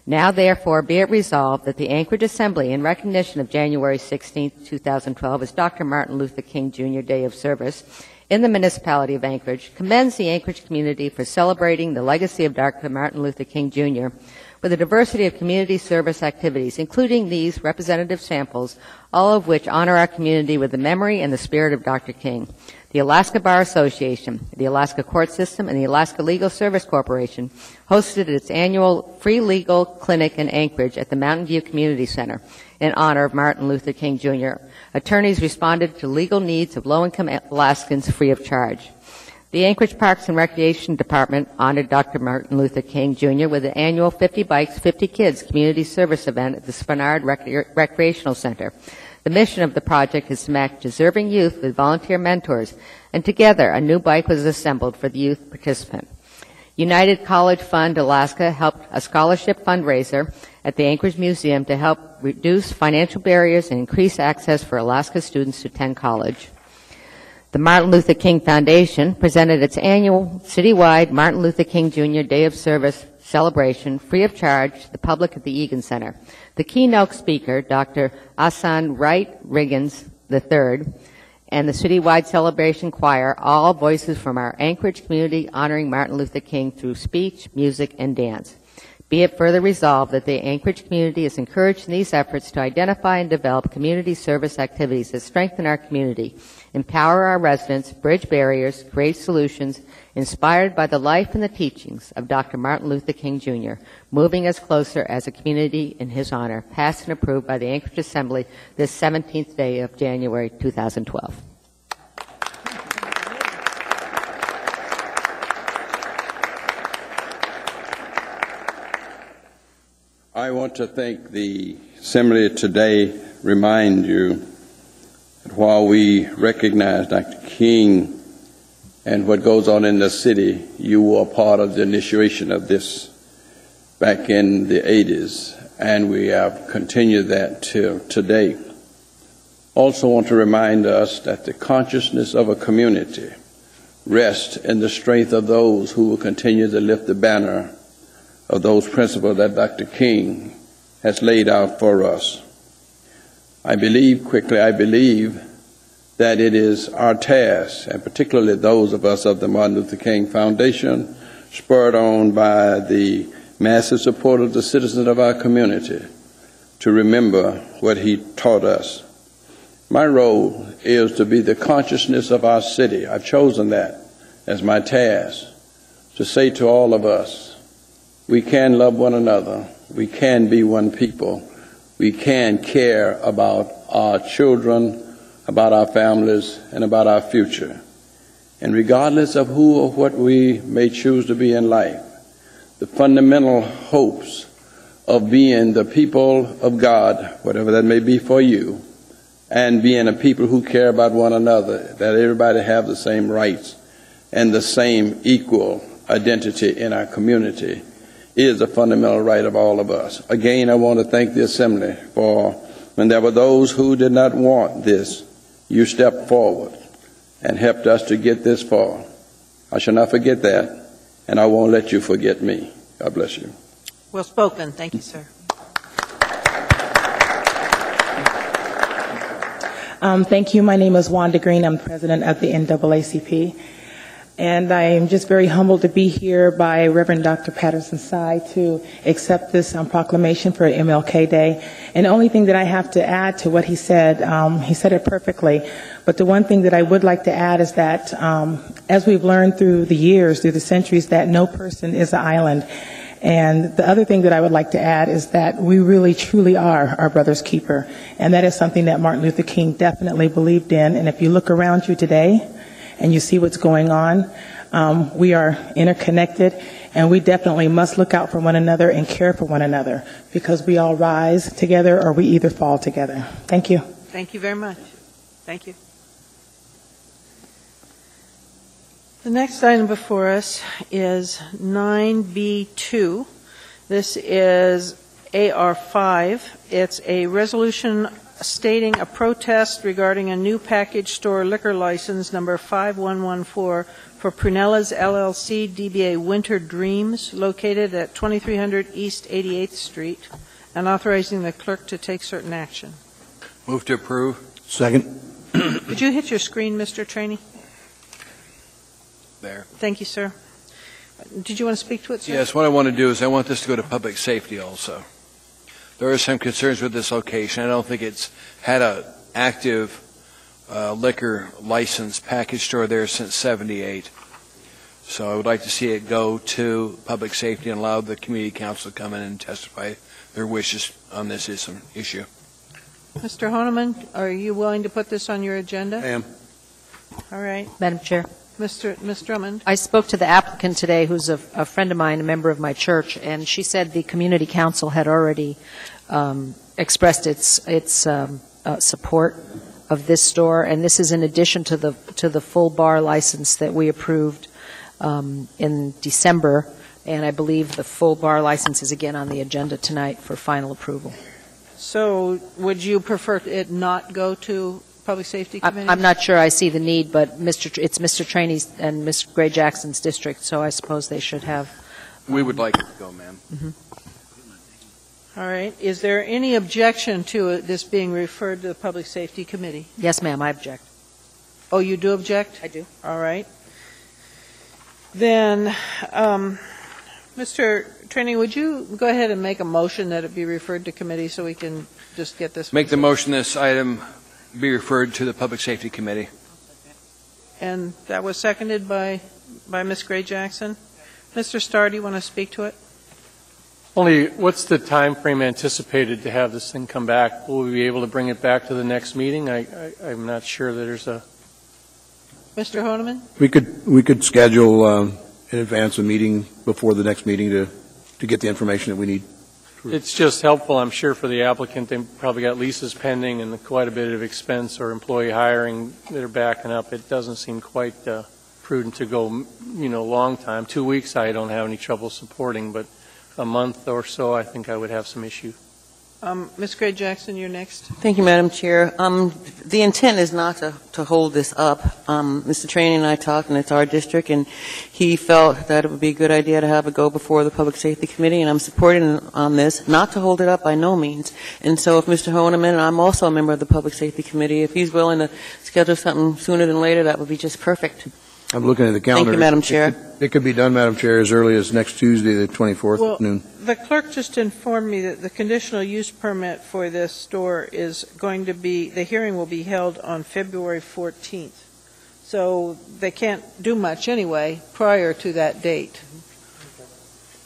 Now, therefore, be it resolved that the Anchorage Assembly, in recognition of January 16, 2012, as Dr. Martin Luther King Jr. Day of Service in the municipality of Anchorage, commends the Anchorage community for celebrating the legacy of Dr. Martin Luther King Jr. with a diversity of community service activities, including these representative samples, all of which honor our community with the memory and the spirit of Dr. King. The Alaska Bar Association, the Alaska Court System, and the Alaska Legal Service Corporation hosted its annual free legal clinic in Anchorage at the Mountain View Community Center in honor of Martin Luther King Jr. Attorneys responded to legal needs of low-income Alaskans free of charge. The Anchorage Parks and Recreation Department honored Dr. Martin Luther King Jr. with an annual 50 Bikes, 50 Kids community service event at the Spenard Recreational Center. The mission of the project is to match deserving youth with volunteer mentors, and together a new bike was assembled for the youth participant. United College Fund Alaska helped a scholarship fundraiser at the Anchorage Museum to help reduce financial barriers and increase access for Alaska students to attend college. The Martin Luther King Foundation presented its annual citywide Martin Luther King Jr. Day of Service celebration free of charge to the public at the Egan Center. The keynote speaker, Dr. Asan Wright Riggins III, and the citywide celebration choir, all voices from our Anchorage community honoring Martin Luther King through speech, music, and dance. Be it further resolved that the Anchorage community is encouraged in these efforts to identify and develop community service activities that strengthen our community, empower our residents, bridge barriers, create solutions, inspired by the life and the teachings of Dr. Martin Luther King Jr., moving us closer as a community in his honor, passed and approved by the Anchorage Assembly this 17th day of January 2012. I want to thank the Assembly today, remind you that while we recognize Dr. King and what goes on in the city, you were a part of the initiation of this back in the 80s, and we have continued that till today. Also want to remind us that the consciousness of a community rests in the strength of those who will continue to lift the banner of those principles that Dr. King has laid out for us. I believe that it is our task, and particularly those of us of the Martin Luther King Foundation, spurred on by the massive support of the citizens of our community, to remember what he taught us. My role is to be the consciousness of our city. I've chosen that as my task, to say to all of us, we can love one another, we can be one people, we can care about our children, about our families, and about our future. And regardless of who or what we may choose to be in life, the fundamental hopes of being the people of God, whatever that may be for you, and being a people who care about one another, that everybody have the same rights and the same equal identity in our community, is a fundamental right of all of us. Again, I want to thank the Assembly for when there were those who did not want this, you stepped forward and helped us to get this far. I shall not forget that, and I won't let you forget me. God bless you. Well spoken. Thank you, sir. Thank you. My name is Wanda Green. I'm president of the NAACP. And I am just very humbled to be here by Reverend Dr. Patterson's side to accept this proclamation for MLK Day. And the only thing that I have to add to what he said it perfectly. But the one thing that I would like to add is that as we've learned through the years, through the centuries, that no person is an island. And the other thing that I would like to add is that we really truly are our brother's keeper. And that is something that Martin Luther King definitely believed in. And if you look around you today, and you see what's going on, we are interconnected, and we definitely must look out for one another and care for one another, because we all rise together or we either fall together. Thank you. Thank you very much. Thank you. The next item before us is 9B2. This is AR5. It's a resolution stating a protest regarding a new package store liquor license number 5114 for Prunella's LLC, DBA Winter Dreams, located at 2300 East 88th Street, and authorizing the clerk to take certain action. Move to approve. Second. Could you hit your screen, Mr. Trainee? There. Thank you, sir. Did you want to speak to it, sir? Yes, what I want to do is I want this to go to public safety also. There are some concerns with this location. I don't think it's had an active liquor license package store there since '78. So I would like to see it go to public safety and allow the community council to come in and testify their wishes on this issue. Mr. Honeman, are you willing to put this on your agenda? I am. All right. Madam Chair. Ms. Drummond. I spoke to the applicant today, who's a friend of mine, a member of my church, and she said the community council had already expressed its support of this store, and this is in addition to the full bar license that we approved in December, and I believe the full bar license is again on the agenda tonight for final approval. So would you prefer it not go to Public Safety Committee? I'm not sure I see the need, but it's Mr. Trainey's and Ms. Gray Jackson's district, so I suppose they should have. We would like it to go, ma'am. All right. Is there any objection to this being referred to the Public Safety Committee? Yes, ma'am, I object. Oh, you do object? I do. All right. Then, Mr. Trainey, would you go ahead and make a motion that it be referred to committee so we can just get this? Make the motion this item be referred to the Public Safety Committee. And that was seconded by Ms. Gray Jackson. Mr. Starr, do you want to speak to it? Only, what's the time frame anticipated to have this thing come back? Will we be able to bring it back to the next meeting? I'm not sure that there's a... Mr. Honeman? We could schedule in advance a meeting before the next meeting to get the information that we need. It's just helpful, I'm sure, for the applicant. They probably got leases pending and quite a bit of expense or employee hiring that are backing up. It doesn't seem quite prudent to go, long time. 2 weeks I don't have any trouble supporting, but a month or so I think I would have some issue. Ms. Gray Jackson, you're next. Thank you, Madam Chair. The intent is not to hold this up. Mr. Trainey and I talked, and it's our district, and he felt that it would be a good idea to have it go before the Public Safety Committee, and I'm supporting on this, not to hold it up by no means. And so if Mr. Honeman, and I'm also a member of the Public Safety Committee, if he's willing to schedule something sooner than later, that would be just perfect. I'm looking at the calendar. Thank you, Madam Chair. It could be done, Madam Chair, as early as next Tuesday, the 24th at noon. The clerk just informed me that the conditional use permit for this store is going to be, the hearing will be held on February 14th. So they can't do much anyway prior to that date.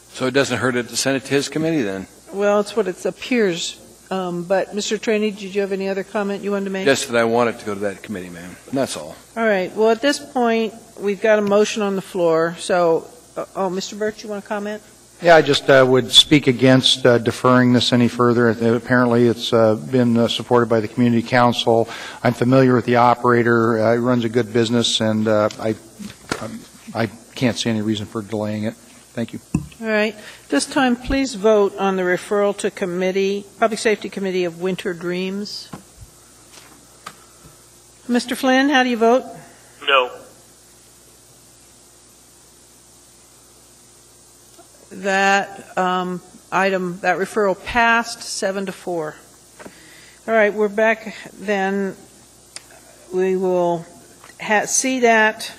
So it doesn't hurt it to send it to his committee then? Well, it's what it appears. But Mr. Trainey, did you have any other comment you wanted to make? Just that I want it to go to that committee, ma'am. That's all. All right. Well, at this point, we've got a motion on the floor. So, Mr. Birch, you want to comment? Yeah, I just would speak against deferring this any further. Apparently, it's been supported by the community council. I'm familiar with the operator. He runs a good business, and I can't see any reason for delaying it. Thank you. All right. This time, please vote on the referral to committee, Public Safety Committee of Winter Dreams. Mr. Flynn, how do you vote? No. That item, that referral passed 7-4. All right, we're back then. We will see that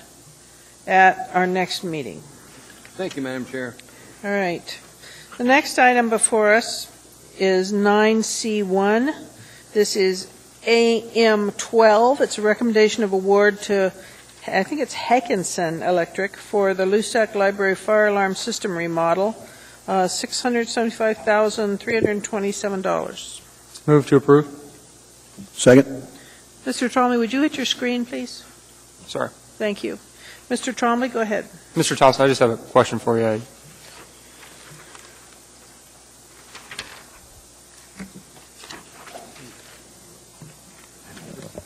at our next meeting. Thank you, Madam Chair. All right. The next item before us is 9C1. This is AM12. It's a recommendation of award to, I think it's Heckinson Electric, for the Lusac Library Fire Alarm System remodel, $675,327. Move to approve. Second. Mr. Trombley, would you hit your screen, please? Sorry. Thank you. Mr. Trombley, go ahead. Mr. Thompson, I just have a question for you.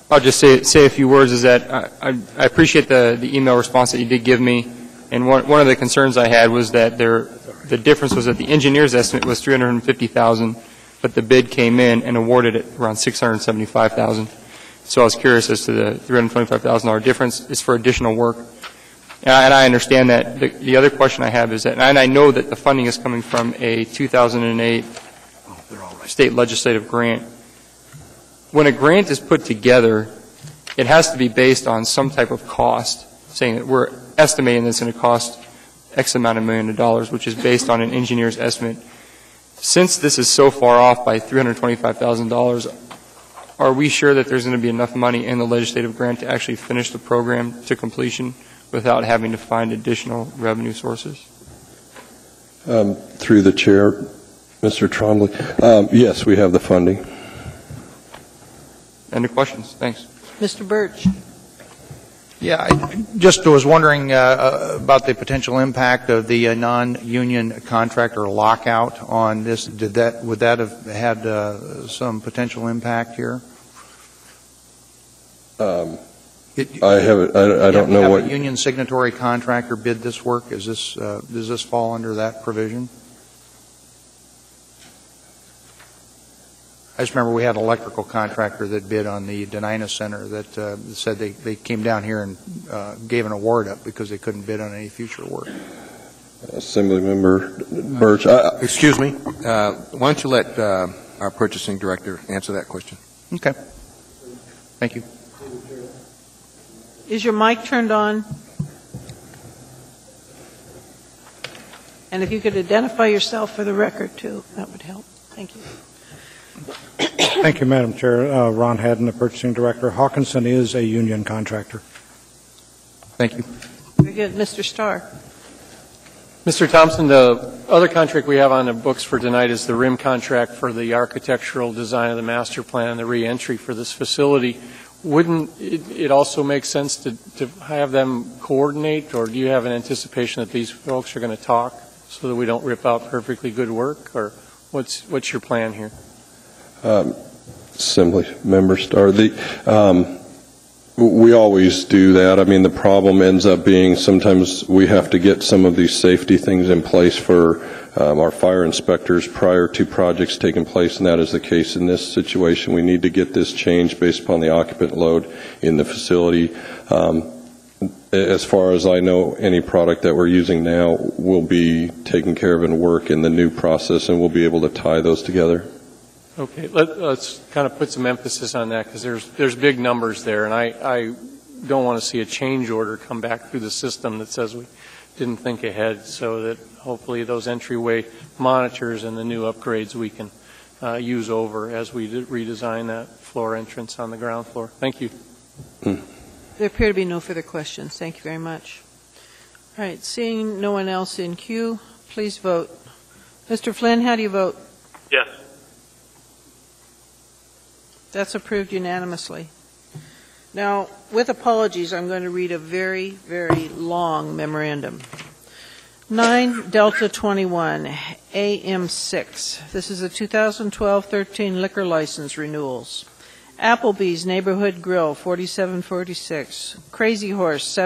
I'll just say a few words. Is that I appreciate the email response that you did give me, and one of the concerns I had was that the difference was that the engineer's estimate was $350,000, but the bid came in and awarded it around $675,000. So I was curious as to the $325,000 difference is for additional work. And I understand that. The other question I have is that, and I know that the funding is coming from a 2008 state legislative grant. When a grant is put together, it has to be based on some type of cost, saying that we're estimating this in a cost X amount of million of dollars, which is based on an engineer's estimate. Since this is so far off by $325,000, are we sure that there's going to be enough money in the legislative grant to actually finish the program to completion without having to find additional revenue sources? Through the chair, Mr. Trombley, yes, we have the funding. End of questions. Thanks. Mr. Birch. Yeah, I just was wondering about the potential impact of the non-union contractor lockout on this. Would that have had some potential impact here? I don't know what. A union signatory contractor bid this work. Does this fall under that provision? I just remember we had an electrical contractor that bid on the Denina Center that said they came down here and gave an award up because they couldn't bid on any future work. Assemblymember Birch. Excuse me. Why don't you let our purchasing director answer that question? Okay. Thank you. Is your mic turned on? And if you could identify yourself for the record, too, that would help. Thank you. Thank you, Madam Chair. Ron Haddon, the purchasing director. Hawkinson is a union contractor. Thank you. Very good. Mr. Starr. Mr. Thompson, the other contract we have on the books for tonight is the RIM contract for the architectural design of the master plan, the re-entry for this facility. Wouldn't it also make sense to have them coordinate, or do you have an anticipation that these folks are going to talk so that we don't rip out perfectly good work, or what's your plan here? Assemblymember Starr. We always do that. I mean, the problem ends up being sometimes we have to get some of these safety things in place for our fire inspectors prior to projects taking place, and that is the case in this situation. We need to get this changed based upon the occupant load in the facility. As far as I know, any product that we're using now will be taken care of and work in the new process, and we'll be able to tie those together. Okay, let's kind of put some emphasis on that, because there's big numbers there, and I don't want to see a change order come back through the system that says we didn't think ahead, so that hopefully those entryway monitors and the new upgrades we can use over as we redesign that floor entrance on the ground floor. Thank you. There appear to be no further questions. Thank you very much. All right, seeing no one else in queue, please vote. Mr. Flynn, how do you vote? Yes. That's approved unanimously. Now, with apologies, I'm going to read a very, very long memorandum. 9 Delta 21, AM6. This is a 2012-13 liquor license renewals. Applebee's Neighborhood Grill, 4746. Crazy Horse,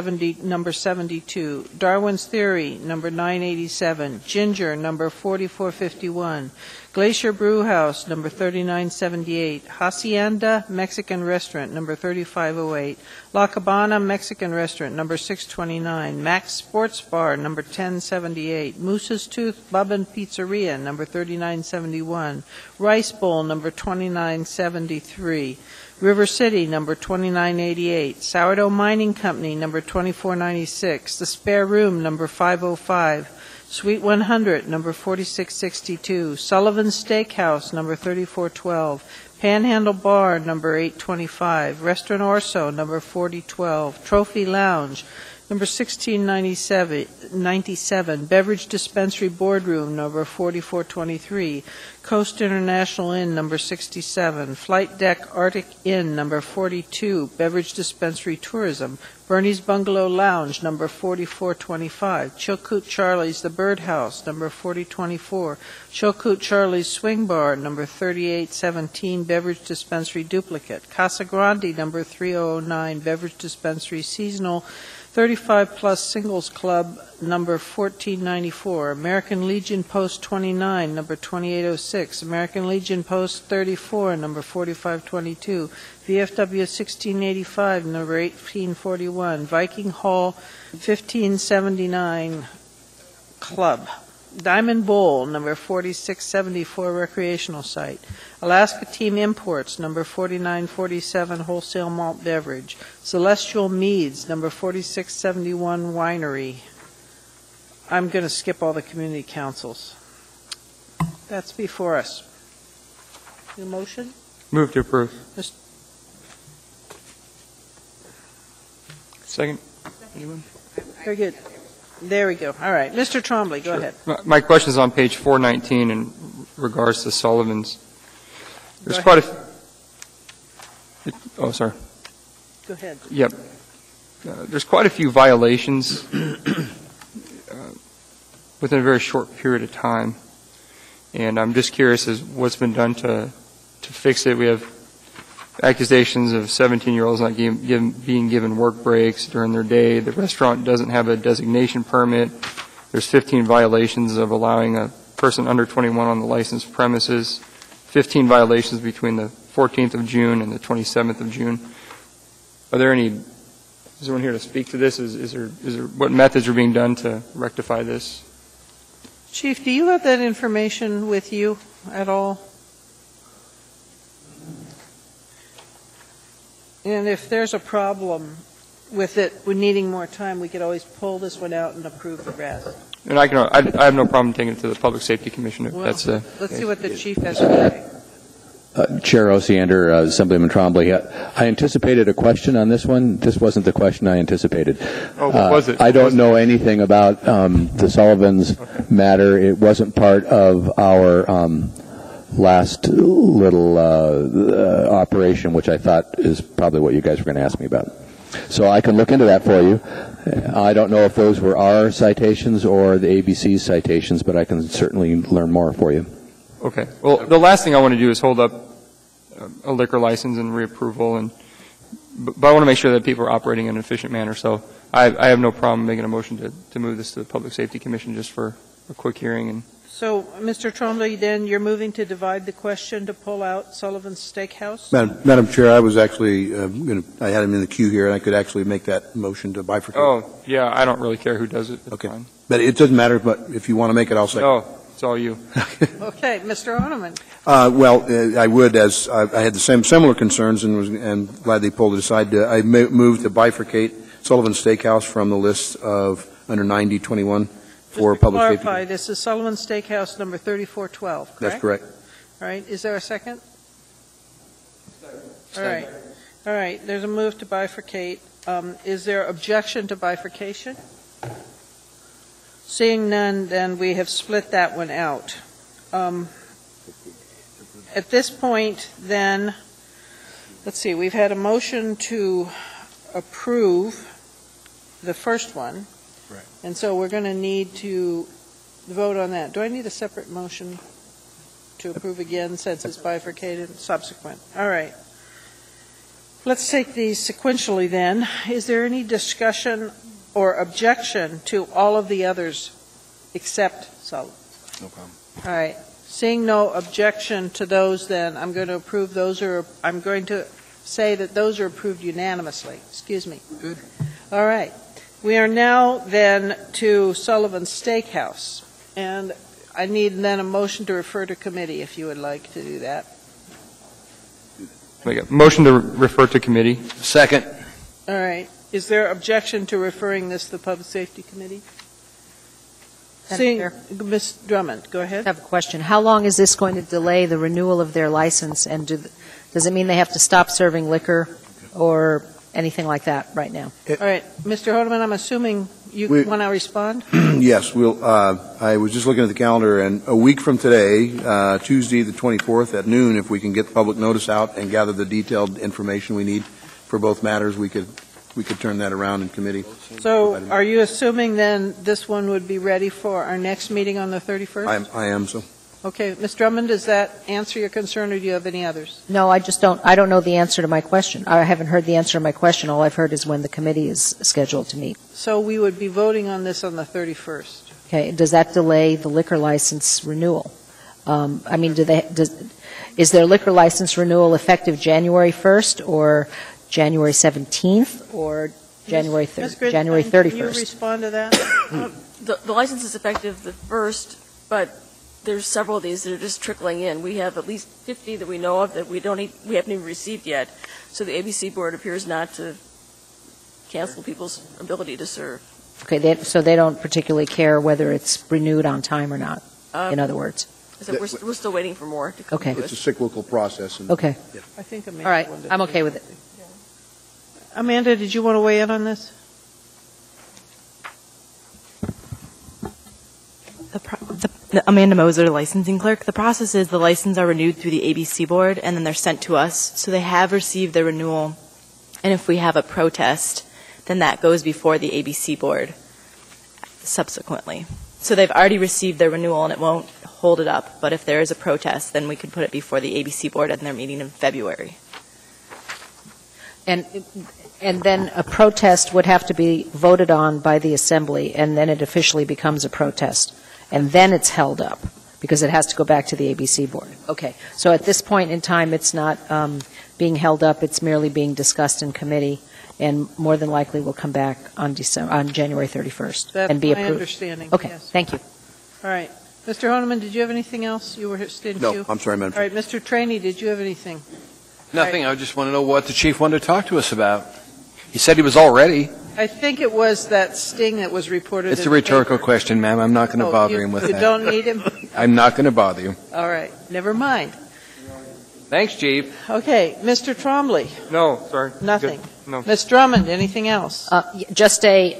number 72. Darwin's Theory, number 987. Ginger, number 4451. Glacier Brew House, number 3978. Hacienda Mexican Restaurant, number 3508. La Cabana Mexican Restaurant, number 629. Max Sports Bar, number 1078. Moose's Tooth Bub and Pizzeria, number 3971. Rice Bowl, number 2973. River City, number 2988. Sourdough Mining Company, number 2496. The Spare Room, number 505. Suite 100, number 4662. Sullivan's Steakhouse, number 3412. Panhandle Bar, number 825. Restaurant Orso, number 4012. Trophy Lounge, number 1697. Beverage Dispensary Boardroom, number 4423. Coast International Inn, number 67. Flight Deck Arctic Inn, number 42. Beverage Dispensary Tourism. Bernie's Bungalow Lounge, number 4425. Chilkoot Charlie's The Birdhouse, number 4024. Chilkoot Charlie's Swing Bar, number 3817. Beverage Dispensary Duplicate. Casa Grande, number 3009. Beverage Dispensary Seasonal 35-plus Singles Club, number 1494. American Legion Post 29, number 2806. American Legion Post 34, number 4522. VFW 1685, number 1841. Viking Hall 1579 Club. Diamond Bowl, number 4674 Recreational Site. Alaska Team Imports, number 4947 Wholesale Malt Beverage. Celestial Meads, number 4671 Winery. I'm going to skip all the community councils. That's before us. Your motion? Move to approve. Second. Anyone? Very good. There we go. All right. Mr. Trombley, go ahead. My question is on page 419 in regards to Sullivan's. There's quite a... Oh, sorry. Go ahead. Yep. There's quite a few violations within a very short period of time. And I'm just curious as what's been done to fix it. We have accusations of 17-year-olds not being given work breaks during their day. The restaurant doesn't have a designation permit. There's 15 violations of allowing a person under 21 on the licensed premises. 15 violations between the 14th of June and the 27th of June. Are there any? Is anyone here to speak to this? Is there what methods are being done to rectify this? Chief, do you have that information with you at all? And if there's a problem with it, we're needing more time, we could always pull this one out and approve the rest. And I have no problem taking it to the Public Safety Commission if that's let's see what the chief has to say. Chair Ossiander, Assemblyman Trombley, I anticipated a question on this one. This wasn't the question I anticipated. Oh, what was it? I don't know anything about the Sullivan's matter. It wasn't part of our last little operation, which I thought is probably what you guys were going to ask me about. So I can look into that for you. I don't know if those were our citations or the ABC's citations, but I can certainly learn more for you. Okay. Well, the last thing I want to do is hold up a liquor license and reapproval, but I want to make sure that people are operating in an efficient manner. So I have no problem making a motion to move this to the Public Safety Commission just for a quick hearing. And so, Mr. Trombley, then you're moving to divide the question to pull out Sullivan's Steakhouse? Madam Chair, I was actually I had him in the queue here, and I could actually make that motion to bifurcate. Oh, yeah, I don't really care who does it. It's okay. Fine. But it doesn't matter, but if you want to make it, I'll second. No, it's all you. Okay, Mr. Oneman. Well, I would, as I had the similar concerns and glad they pulled it aside. I moved to bifurcate Sullivan's Steakhouse from the list of under 9021 for public safety. Clarify, this is Sullivan's Steakhouse number 3412, correct? That's correct. All right, is there a second? All right. All right, there's a move to bifurcate. Is there objection to bifurcation? Seeing none, then we have split that one out. At this point, then, let's see, we've had a motion to approve the first one. Right. And so we're going to need to vote on that. Do I need a separate motion to approve again since it's bifurcated and subsequent? All right. Let's take these sequentially then. Is there any discussion or objection to all of the others except Sullivan? No problem. All right. Seeing no objection to those, then I'm going to approve those, or I'm going to say that those are approved unanimously. Excuse me. Good. All right. We are now then to Sullivan's Steakhouse, and I need then a motion to refer to committee if you would like to do that. Motion to refer to committee. Second. All right. Is there objection to referring this to the Public Safety Committee? Seeing Ms. Drummond, go ahead. I have a question. How long is this going to delay the renewal of their license, and does it mean they have to stop serving liquor or anything like that right now? All right. Mr. Hodeman, I'm assuming you want to respond? Yes. I was just looking at the calendar, and a week from today, Tuesday the 24th at noon, if we can get the public notice out and gather the detailed information we need for both matters, we could turn that around in committee. So are you assuming then this one would be ready for our next meeting on the 31st? I am so. Okay. Ms. Drummond, does that answer your concern, or do you have any others? No, I don't know the answer to my question. I haven't heard the answer to my question. All I've heard is when the committee is scheduled to meet. So we would be voting on this on the 31st. Okay. Does that delay the liquor license renewal? I mean, is their liquor license renewal effective January 1st or January 17th or January 31st? Can you respond to that? The license is effective the 1st, but there's several of these that are just trickling in. We have at least 50 that we know of that we haven't even received yet. So the ABC board appears not to cancel people's ability to serve. Okay, so they don't particularly care whether it's renewed on time or not, in other words? So we're still waiting for more to come. Okay. It's a cyclical process. Okay. Yeah. I think Amanda All right, wanted I'm to- okay with it. Amanda, did you want to weigh in on this? Amanda Moser, licensing clerk. The process is the license are renewed through the ABC board, and then they're sent to us. So they have received their renewal, and if we have a protest, then that goes before the ABC board subsequently. So they've already received their renewal, and it won't hold it up. But if there is a protest, then we could put it before the ABC board at their meeting in February. And then a protest would have to be voted on by the assembly, and then it officially becomes a protest. And then it's held up, because it has to go back to the ABC board. Okay, so at this point in time, it's not being held up, it's merely being discussed in committee, and more than likely will come back on January 31st That's and be my approved. understanding, Okay, yes. thank you. All right. Mr. Honeman, did you have anything else? You were staying No, queue? I'm sorry, Madam All right, Mr. Trainee, did you have anything? Nothing. I just want to know what the chief wanted to talk to us about. He said he was all ready. I think it was that sting that was reported. It's in a the rhetorical paper. question, ma'am. I'm not going to bother him with You that. don't need him? I'm not going to bother you. All right, never mind. Thanks, Chief. Okay, Mr. Trombley, No, sorry. nothing. Good. No. Ms. Drummond, anything else? Just a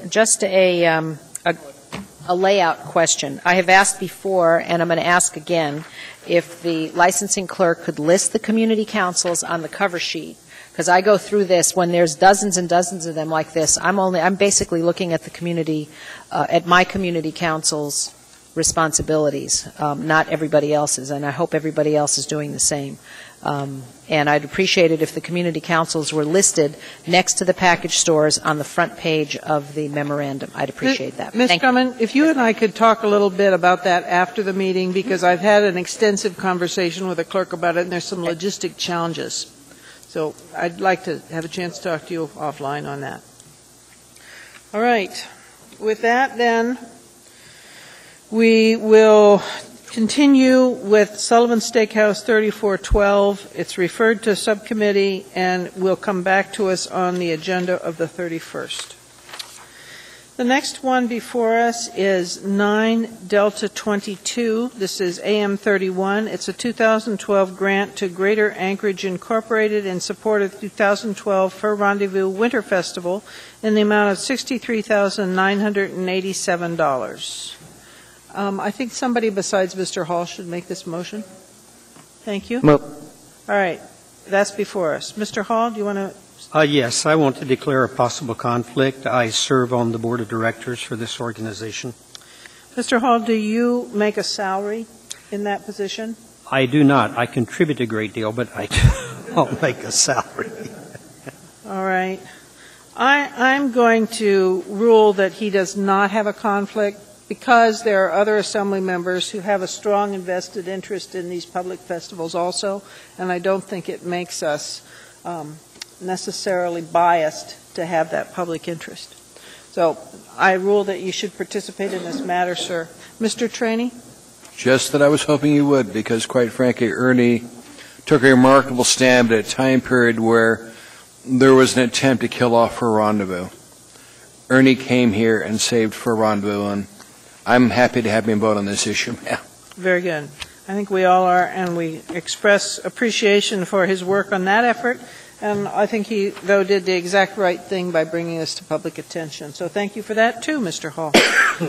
layout question. I have asked before, and I'm going to ask again, if the licensing clerk could list the community councils on the cover sheet, because I go through this when there's dozens and dozens of them like this. I'm basically looking at the community, at my community council's responsibilities, not everybody else's, and I hope everybody else is doing the same. And I'd appreciate it if the community councils were listed next to the package stores on the front page of the memorandum. I'd appreciate that. Ms. Thank you. Drummond, if you and I could talk a little bit about that after the meeting, because I've had an extensive conversation with the clerk about it, and there's some logistic challenges. So I'd like to have a chance to talk to you offline on that. All right. With that, then, we will continue with Sullivan Steakhouse 3412. It's referred to subcommittee and will come back to us on the agenda of the 31st. The next one before us is 9 Delta 22. This is AM 31. It's a 2012 grant to Greater Anchorage Incorporated in support of the 2012 Fur Rendezvous Winter Festival in the amount of $63,987. I think somebody besides Mr. Hall should make this motion. Thank you. Well, all right. That's before us. Mr. Hall, do you want to? Yes, I want to declare a possible conflict. I serve on the board of directors for this organization. Mr. Hall, do you make a salary in that position? I do not. I contribute a great deal, but I don't make a salary. All right. I'm going to rule that he does not have a conflict because there are other assembly members who have a strong invested interest in these public festivals also, and I don't think it makes us necessarily biased to have that public interest. So I rule that you should participate in this matter, sir. Mr. Trainee? Just that I was hoping you would, because quite frankly, Ernie took a remarkable stand at a time period where there was an attempt to kill off Fur Rendezvous. Ernie came here and saved Fur Rendezvous, and I'm happy to have him vote on this issue, ma'am. Very good. I think we all are, and we express appreciation for his work on that effort. And I think he, though, did the exact right thing by bringing this to public attention. So thank you for that, too, Mr. Hall.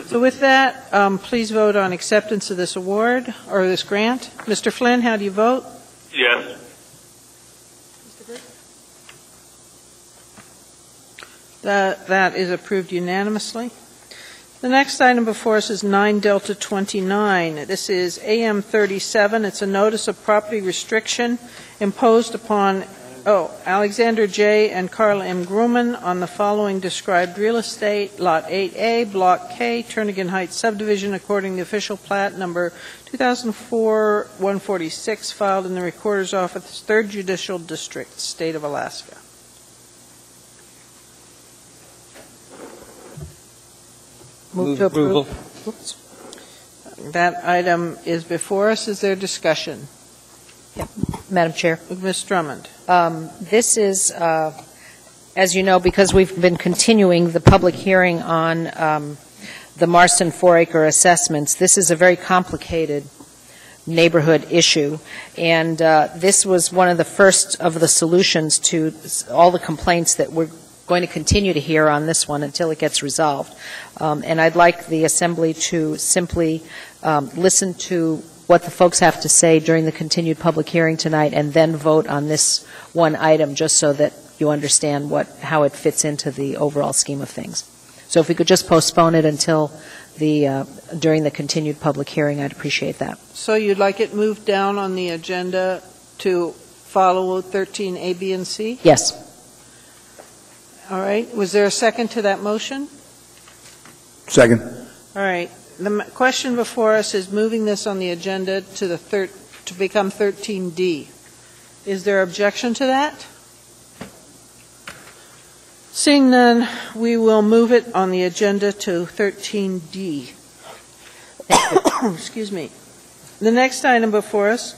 So with that, please vote on acceptance of this award, or this grant. Mr. Flynn, how do you vote? Yes. That is approved unanimously. The next item before us is 9 Delta 29. This is AM 37. It's a notice of property restriction imposed upon Alexander J. and Carl M. Grumman on the following described real estate, Lot 8A, Block K, Turnagain Heights subdivision, according to the official plat number 2004-146, filed in the Recorder's Office, 3rd Judicial District, State of Alaska. Move to approve. Oops. That item is before us. Is there discussion? Madam Chair. Ms. Drummond. This is as you know, because we've been continuing the public hearing on the Marston 4-acre assessments, this is a very complicated neighborhood issue, and this was one of the first of the solutions to all the complaints that we're going to continue to hear on this one until it gets resolved. And I'd like the Assembly to simply listen to what the folks have to say during the continued public hearing tonight and then vote on this one item, just so that you understand how it fits into the overall scheme of things. So if we could just postpone it until during the continued public hearing, I'd appreciate that. So you'd like it moved down on the agenda to follow 13A, B, and C? Yes. All right. Was there a second to that motion? Second. All right. The question before us is moving this on the agenda to become 13D. Is there objection to that? Seeing none, we will move it on the agenda to 13D. Excuse me. The next item before us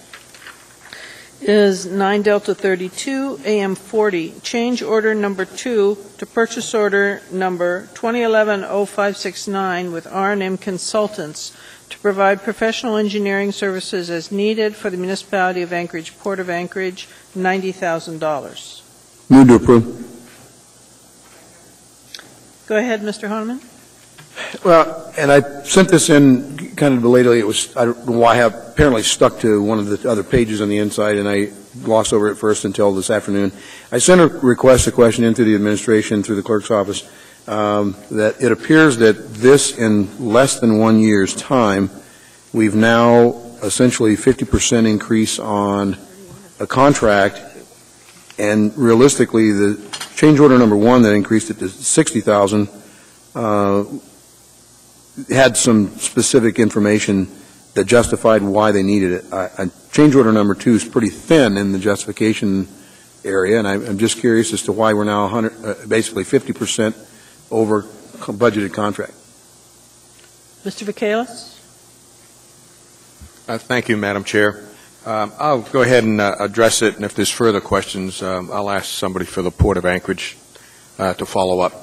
is 9 Delta 32 AM 40, change order number 2 to purchase order number 2011-0569 with R&M Consultants to provide professional engineering services as needed for the municipality of Anchorage, Port of Anchorage, $90,000. Move to approve. Go ahead, Mr. Honeman. Well, and I sent this in kind of belatedly. I don't know why I have apparently stuck to one of the other pages on the inside, and I glossed over it first until this afternoon. I sent a question into the administration through the clerk's office that it appears that this, in less than 1 year's time, we've now essentially 50% increase on a contract, and realistically, the change order number 1 that increased it to $60,000 had some specific information that justified why they needed it. Change order number 2 is pretty thin in the justification area, and I'm just curious as to why we're now basically 50% over budgeted contract. Mr. Vacalis? Thank you, Madam Chair. I'll go ahead and address it, and if there's further questions, I'll ask somebody for the Port of Anchorage to follow up.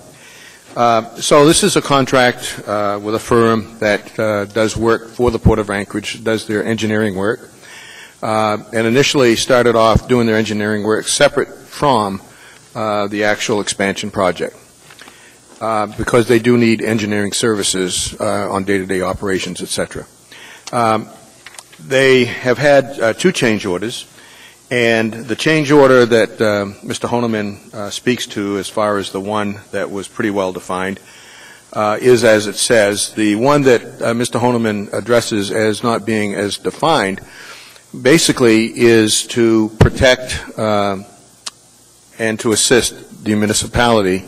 So this is a contract with a firm that does work for the Port of Anchorage, does their engineering work, and initially started off doing their engineering work separate from the actual expansion project, because they do need engineering services on day-to-day operations, etc. They have had 2 change orders, and the change order that Mr. Honeman speaks to, as far as the one that was pretty well defined, is as it says. The one that Mr. Honeman addresses as not being as defined basically is to protect and to assist the municipality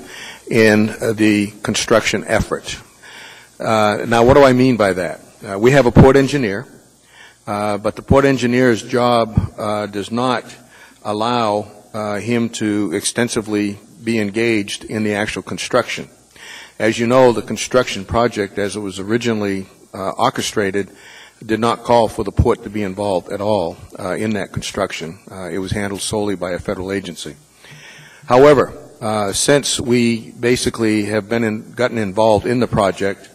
in the construction effort. Now, what do I mean by that? We have a port engineer. But the port engineer's job does not allow him to extensively be engaged in the actual construction. As you know, the construction project, as it was originally orchestrated, did not call for the port to be involved at all in that construction. It was handled solely by a federal agency. However, since we basically have gotten involved in the project,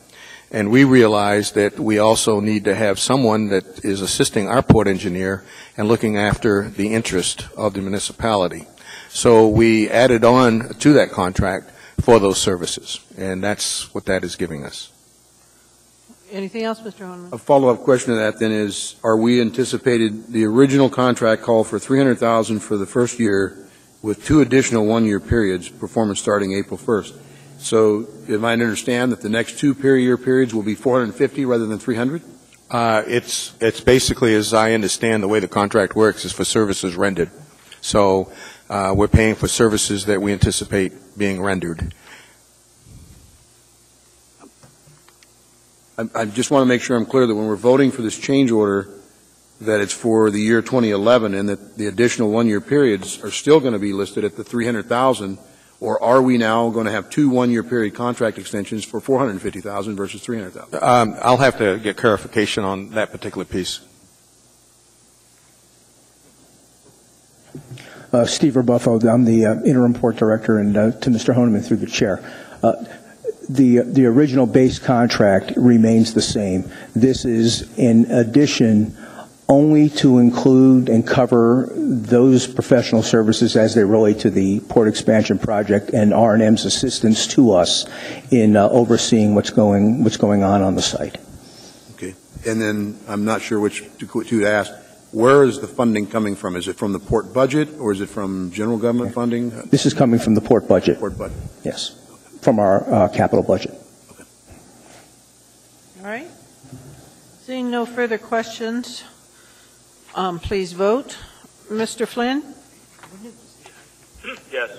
and we realized that we also need to have someone that is assisting our port engineer and looking after the interest of the municipality. So we added on to that contract for those services, and that's what that is giving us. Anything else, Mr. Honeman? A follow-up question to that then is, are we anticipated, the original contract called for $300,000 for the first year with 2 additional 1-year periods, performance starting April 1st. So, am I to understand that the next 2 year periods will be $450 rather than $300? It's basically, as I understand, the way the contract works is for services rendered. So, we're paying for services that we anticipate being rendered. I just want to make sure I'm clear that when we're voting for this change order, that it's for the year 2011, and that the additional 1-year periods are still going to be listed at the $300,000. Or are we now going to have 2 1-year period contract extensions for $450,000 versus $300,000? I'll have to get clarification on that particular piece. Steve Rebuffo. I'm the interim port director, and to Mr. Honeman through the chair. The original base contract remains the same. This is in addition only to include and cover those professional services as they relate to the port expansion project and R&M's assistance to us in overseeing what's going on the site. Okay. And then I'm not sure which to ask. Where is the funding coming from? Is it from the port budget or is it from general government funding? This is coming from the port budget. Port budget. Yes. From our capital budget. Okay. All right. Seeing no further questions, please vote. Mr. Flynn? Yes.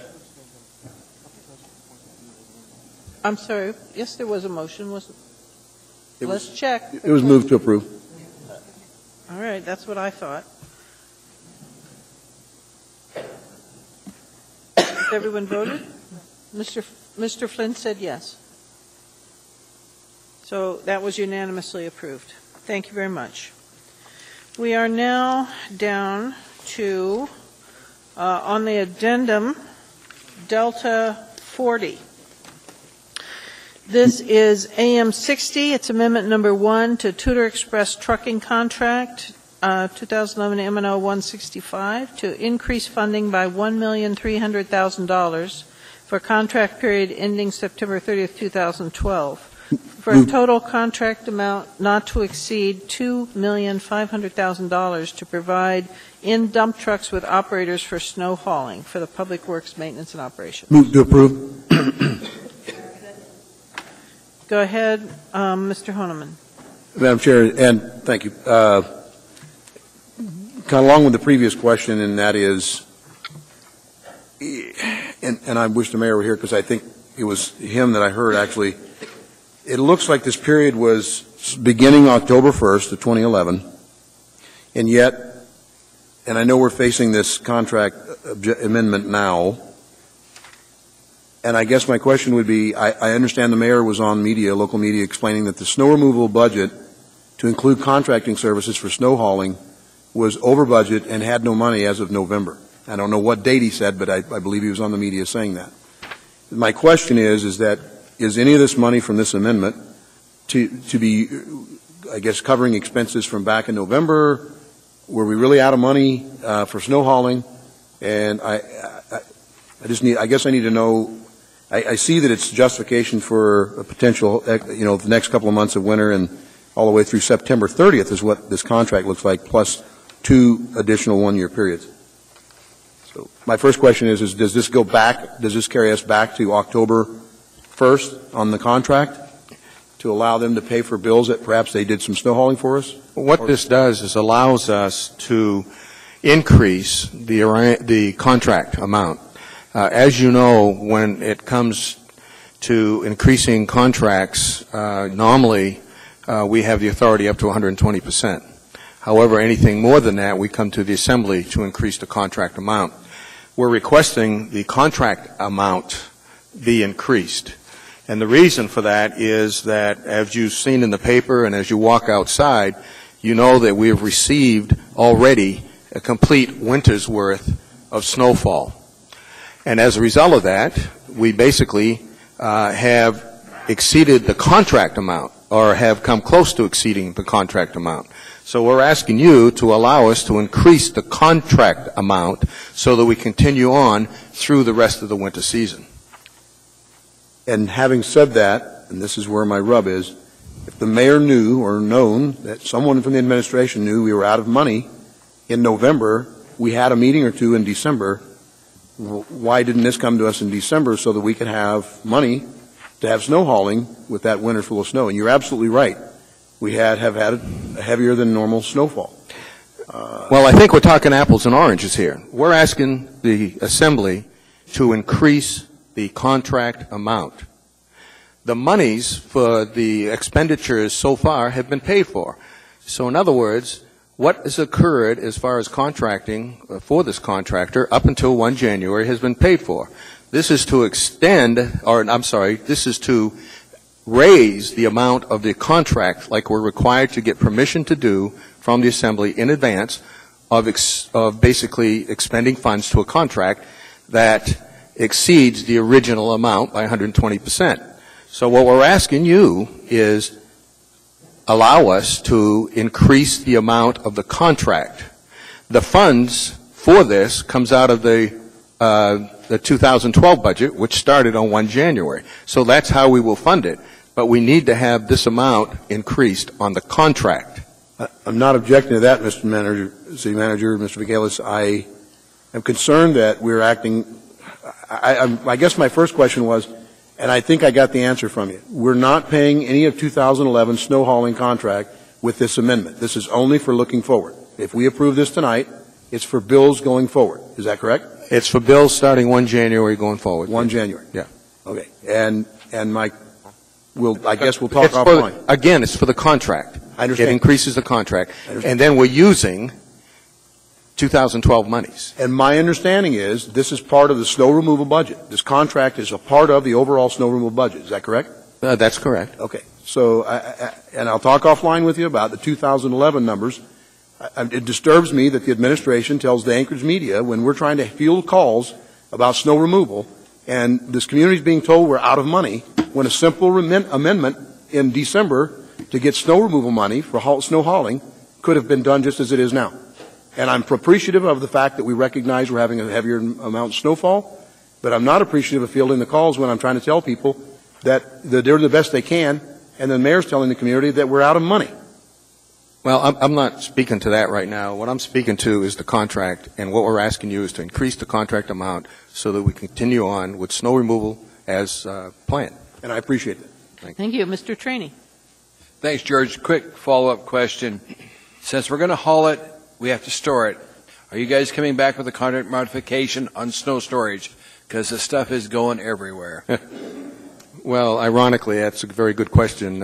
I'm sorry. Yes, there was a motion. Let's check. It was moved to approve. All right. That's what I thought. Has everyone voted? Mr. Flynn said yes. So that was unanimously approved. Thank you very much. We are now down to, on the addendum, Delta 40. This is AM 60. It's amendment number 1 to Tudor Express Trucking Contract, 2011 M&O 165, to increase funding by $1,300,000 for contract period ending September 30th, 2012. For a total contract amount not to exceed $2,500,000 to provide in-dump trucks with operators for snow hauling for the Public Works Maintenance and Operations. Move to approve. Go ahead, Mr. Honeman. Madam Chair, and thank you. Kind of along with the previous question, and that is, and I wish the mayor were here because I think it was him that I heard actually. It looks like this period was beginning October 1st of 2011, and yet, and I know we're facing this contract amendment now, and I guess my question would be, I understand the mayor was on media, local media, explaining that the snow removal budget to include contracting services for snow hauling was over budget and had no money as of November. I don't know what date he said, but I believe he was on the media saying that. My question is that, is any of this money from this amendment to be, I guess, covering expenses from back in November? Were we really out of money for snow hauling? And I guess I need to know, I see that it's justification for a potential, the next couple of months of winter and all the way through September 30th is what this contract looks like, plus 2 additional one-year periods. So my first question is does this carry us back to October 1st on the contract to allow them to pay for bills that perhaps they did some snow hauling for us? What this does is allows us to increase the contract amount. As you know, when it comes to increasing contracts, normally we have the authority up to 120%. However, anything more than that, we come to the Assembly to increase the contract amount. We're requesting the contract amount be increased. And the reason for that is that, as you've seen in the paper and as you walk outside, you know that we have received already a complete winter's worth of snowfall. And as a result of that, we basically have exceeded the contract amount, or have come close to exceeding the contract amount. So we're asking you to allow us to increase the contract amount so that we continue on through the rest of the winter season. And having said that, and this is where my rub is, if the mayor knew or known that someone from the administration knew we were out of money in November, we had a meeting or 2 in December, why didn't this come to us in December so that we could have money to have snow hauling with that winter full of snow? And you're absolutely right. We have had a heavier than normal snowfall. Well, I think we're talking apples and oranges here. We're asking the Assembly to increase the contract amount. The monies for the expenditures so far have been paid for. So in other words, what has occurred as far as contracting for this contractor up until 1 January has been paid for. This is to this is to raise the amount of the contract like we're required to get permission to do from the Assembly in advance of basically expending funds to a contract that exceeds the original amount by 120%. So what we're asking you is allow us to increase the amount of the contract. The funds for this comes out of the 2012 budget, which started on 1 January. So that's how we will fund it. But we need to have this amount increased on the contract. I'm not objecting to that, Mr. Manager, City Manager, Mr. Michaelis. I am concerned that we're acting. I guess my first question was, and I think I got the answer from you. We're not paying any of 2011 snow hauling contract with this amendment. This is only for looking forward. If we approve this tonight, it's for bills going forward. Is that correct? It's for bills starting 1 January going forward. 1 January. Yeah. Okay. And I guess we'll talk offline. Again, it's for the contract. I understand. It increases the contract. And then we're using 2012 monies. And my understanding is this is part of the snow removal budget. This contract is a part of the overall snow removal budget. Is that correct? That's correct. Okay. So, and I'll talk offline with you about the 2011 numbers. It disturbs me that the administration tells the Anchorage media when we're trying to field calls about snow removal and this community is being told we're out of money when a simple amendment in December to get snow removal money for snow hauling could have been done just as it is now. And I'm appreciative of the fact that we recognize we're having a heavier amount of snowfall, but I'm not appreciative of fielding the calls when I'm trying to tell people that they're doing the best they can, and the mayor's telling the community that we're out of money. Well, I'm not speaking to that right now. What I'm speaking to is the contract, and what we're asking you is to increase the contract amount so that we continue on with snow removal as planned. And I appreciate that. Thank you. Mr. Trainee. Thanks, George. Quick follow-up question. Since we're going to haul it, we have to store it. Are you guys coming back with a contract modification on snow storage? Because the stuff is going everywhere. Well, ironically, that's a very good question,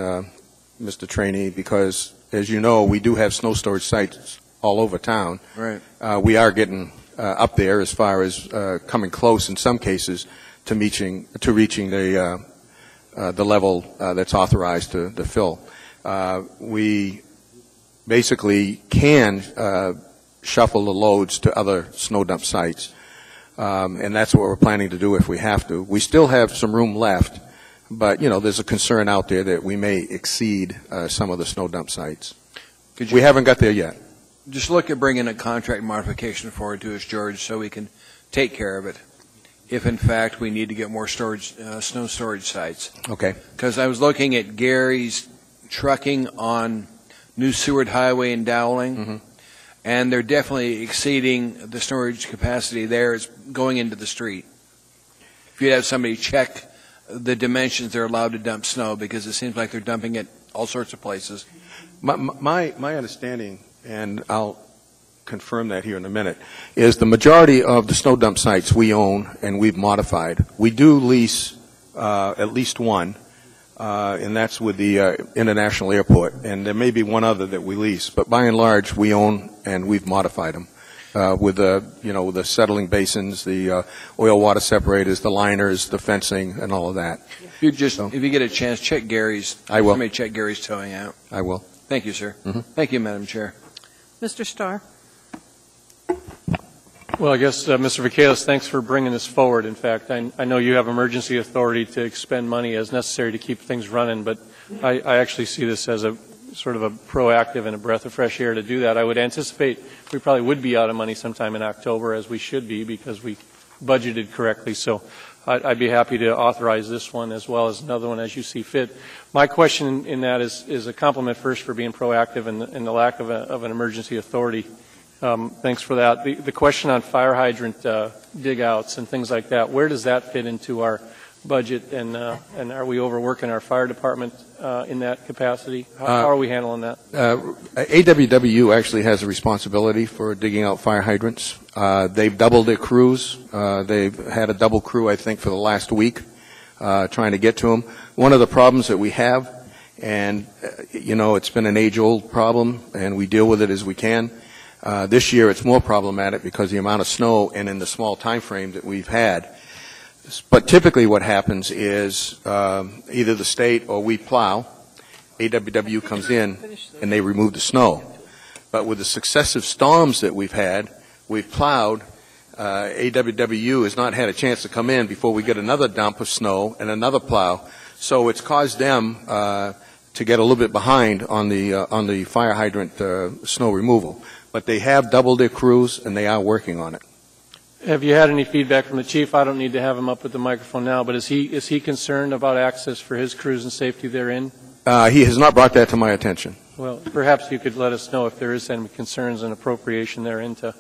Mr. Trainee, because, as you know, we do have snow storage sites all over town. Right. We are getting up there as far as coming close in some cases to reaching the level that's authorized to fill. We basically can shuffle the loads to other snow dump sites, and that's what we're planning to do if we have to. We still have some room left, but, you know, there's a concern out there that we may exceed some of the snow dump sites. We haven't got there yet. Just look at bringing a contract modification forward to us, George, so we can take care of it if, in fact, we need to get more storage, snow storage sites. Okay. Because I was looking at Gary's trucking on New Seward Highway in Dowling, and they're definitely exceeding the storage capacity there. It's going into the street. If you'd have somebody check the dimensions they're allowed to dump snow, because it seems like they're dumping it all sorts of places. My understanding, and I'll confirm that here in a minute, is the majority of the snow dump sites we own and we've modified. We do lease at least one, and that's with the International Airport, and there may be one other that we lease, but by and large we own and we've modified them with the settling basins, the oil water separators, the liners, the fencing, and all of that. If you get a chance, check Gary's. I will. Somebody check Gary's towing out. I will. Thank you, sir. Thank you, Madam Chair. Mr. Starr. Well, I guess, Mr. Michaelis, thanks for bringing this forward. In fact, I know you have emergency authority to expend money as necessary to keep things running, but I actually see this as a sort of a proactive and a breath of fresh air to do that. I would anticipate we probably would be out of money sometime in October, as we should be, because we budgeted correctly. So I'd be happy to authorize this one as well as another one as you see fit. My question in that is a compliment first for being proactive and the lack of an emergency authority. Thanks for that. The question on fire hydrant dig outs and things like that, where does that fit into our budget, and are we overworking our fire department in that capacity? How are we handling that? AWW actually has a responsibility for digging out fire hydrants. They've doubled their crews. They've had a double crew, I think, for the last week trying to get to them. One of the problems that we have, and it's been an age-old problem, and we deal with it as we can. This year it's more problematic because of the amount of snow and in the small time frame that we've had. But typically what happens is either the state or we plow, AWW comes in and they remove the snow. But with the successive storms that we've had, we've plowed. AWWU has not had a chance to come in before we get another dump of snow and another plow. So it's caused them to get a little bit behind on the fire hydrant snow removal. But they have doubled their crews, and they are working on it. Have you had any feedback from the chief? I don't need to have him up at the microphone now, but is he concerned about access for his crews and safety therein? He has not brought that to my attention. Well, perhaps you could let us know if there is any concerns and appropriation therein to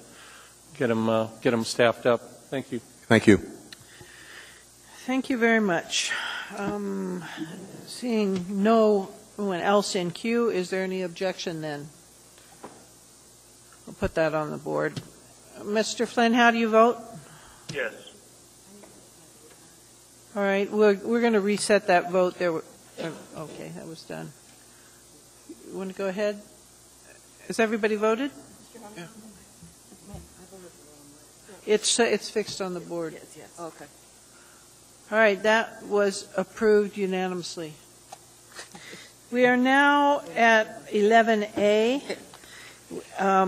get them staffed up. Thank you. Thank you. Thank you very much. Seeing no one else in queue, is there any objection then? I'll put that on the board. Mr. Flynn, how do you vote? Yes. All right, we're going to reset that vote. Okay, that was done. You want to go ahead? Has everybody voted? Yeah. It's fixed on the board. Yes. Okay. All right, that was approved unanimously. We are now at 11A.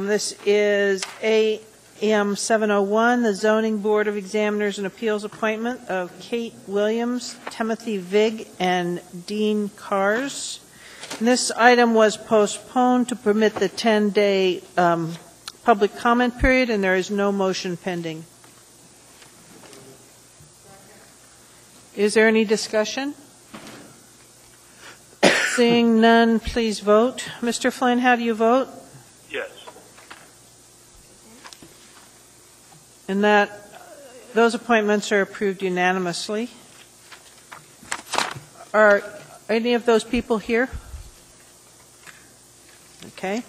This is AM 701, the Zoning Board of Examiners and Appeals appointment of Kate Williams, Timothy Vig, and Dean Kars. And this item was postponed to permit the 10-day public comment period, and there is no motion pending. Is there any discussion? Seeing none, please vote. Mr. Flynn, how do you vote? Yes. And those appointments are approved unanimously. Are any of those people here? Okay.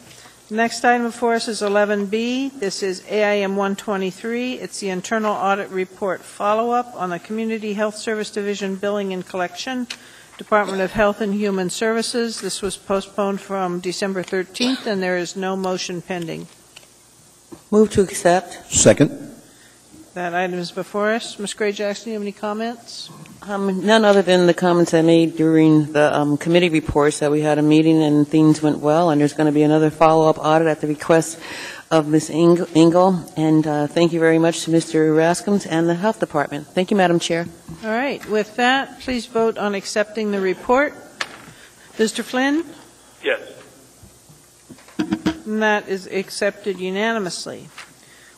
Next item before us is 11B. This is AIM 123. It's the internal audit report follow-up on the Community Health Service Division Billing and Collection, Department of Health and Human Services. This was postponed from December 13th, and there is no motion pending. Move to accept. Second. That item is before us. Ms. Gray-Jackson, do you have any comments? None other than the comments I made during the committee reports that we had a meeting and things went well, and there's going to be another follow-up audit at the request of Ms. Engel. And thank you very much to Mr. Raskins and the Health Department. Thank you, Madam Chair. All right. With that, please vote on accepting the report. Mr. Flynn? Yes. And that is accepted unanimously.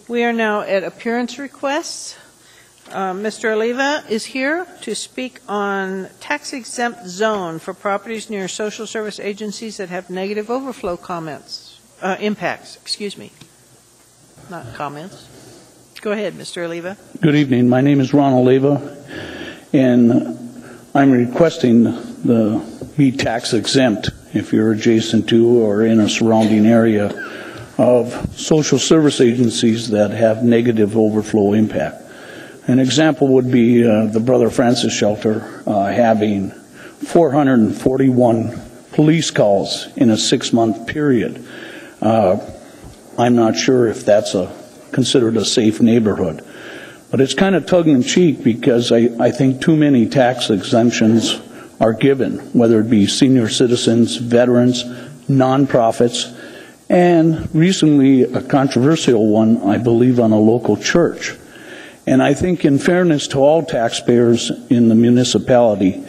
We are now at appearance requests. Mr. Oliva is here to speak on tax-exempt zone for properties near social service agencies that have negative overflow impacts, excuse me. Not comments. Go ahead, Mr. Oliva. Good evening. My name is Ron Oliva, and I'm requesting the be tax-exempt if you're adjacent to or in a surrounding area of social service agencies that have negative overflow impact. An example would be the Brother Francis Shelter having 441 police calls in a 6-month period. I'm not sure if that's considered a safe neighborhood. But it's kind of tongue-in-cheek because I think too many tax exemptions are given, whether it be senior citizens, veterans, nonprofits, and recently a controversial one, I believe, on a local church. And I think in fairness to all taxpayers in the municipality,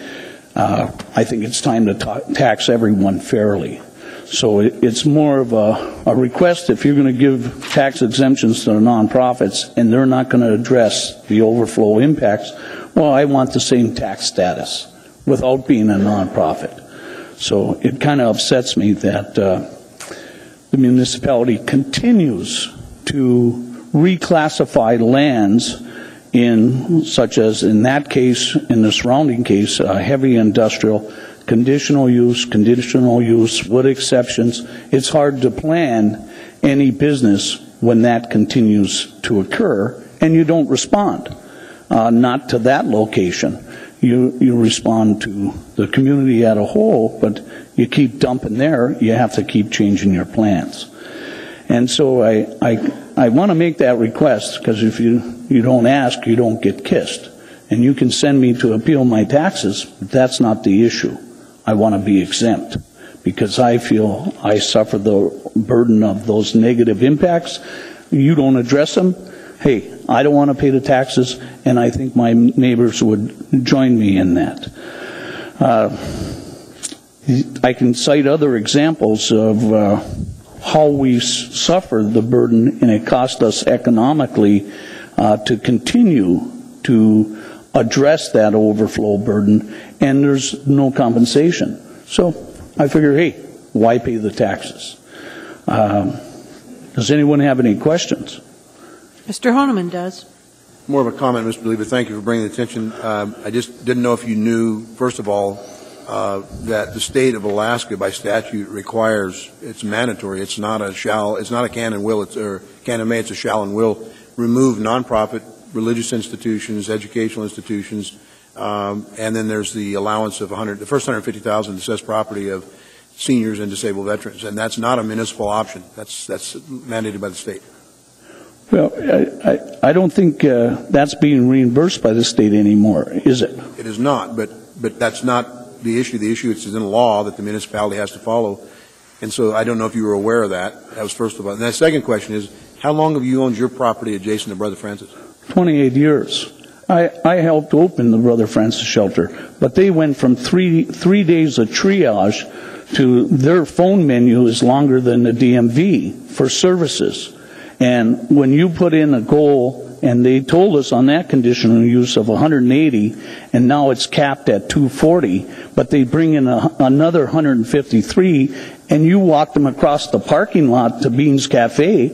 I think it's time to tax everyone fairly. So it's more of a request if you're going to give tax exemptions to the nonprofits and they're not going to address the overflow impacts, well, I want the same tax status without being a nonprofit. So it kind of upsets me that the municipality continues to reclassify lands such as in that case, in the surrounding case, heavy industrial, conditional use with exceptions. It's hard to plan any business when that continues to occur and you don't respond, not to that location. You respond to the community as a whole, but you keep dumping there, you have to keep changing your plans. And so I want to make that request because if you don't ask, you don't get kissed. And you can send me to appeal my taxes, but that's not the issue. I want to be exempt because I feel I suffer the burden of those negative impacts. You don't address them. Hey, I don't want to pay the taxes, and I think my neighbors would join me in that. I can cite other examples of how we suffer the burden, and it costs us economically to continue to address that overflow burden, and there's no compensation. So I figure, hey, why pay the taxes? Does anyone have any questions? Mr. Honeman does. More of a comment, Mr. Believer. Thank you for bringing the attention. I just didn't know if you knew, first of all, that the state of Alaska by statute requires, it's mandatory, it's not a shall, it's not a can and will, or can and may, it's a shall and will, remove nonprofit religious institutions, educational institutions, and then there's the allowance of the first $150,000 assessed property of seniors and disabled veterans, and that's not a municipal option. That's mandated by the state. Well, I don't think that's being reimbursed by the state anymore, is it? It is not, but that's not the issue. The issue is in law that the municipality has to follow, and so I don't know if you were aware of that. That was first of all. And the second question is, how long have you owned your property adjacent to Brother Francis? 28 years. I helped open the Brother Francis shelter, but they went from three days of triage to their phone menu is longer than the DMV for services. And when you put in a goal, and they told us on that conditional use of 180, and now it's capped at 240, but they bring in another 153, and you walk them across the parking lot to Beans Cafe,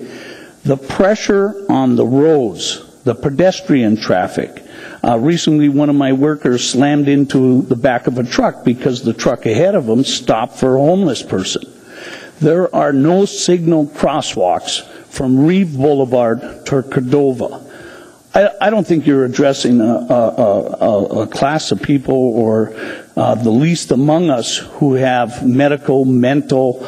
the pressure on the roads, the pedestrian traffic. Recently, one of my workers slammed into the back of a truck because the truck ahead of him stopped for a homeless person. There are no signal crosswalks from Reeve Boulevard to Cordova. I don't think you're addressing a class of people or the least among us who have medical, mental,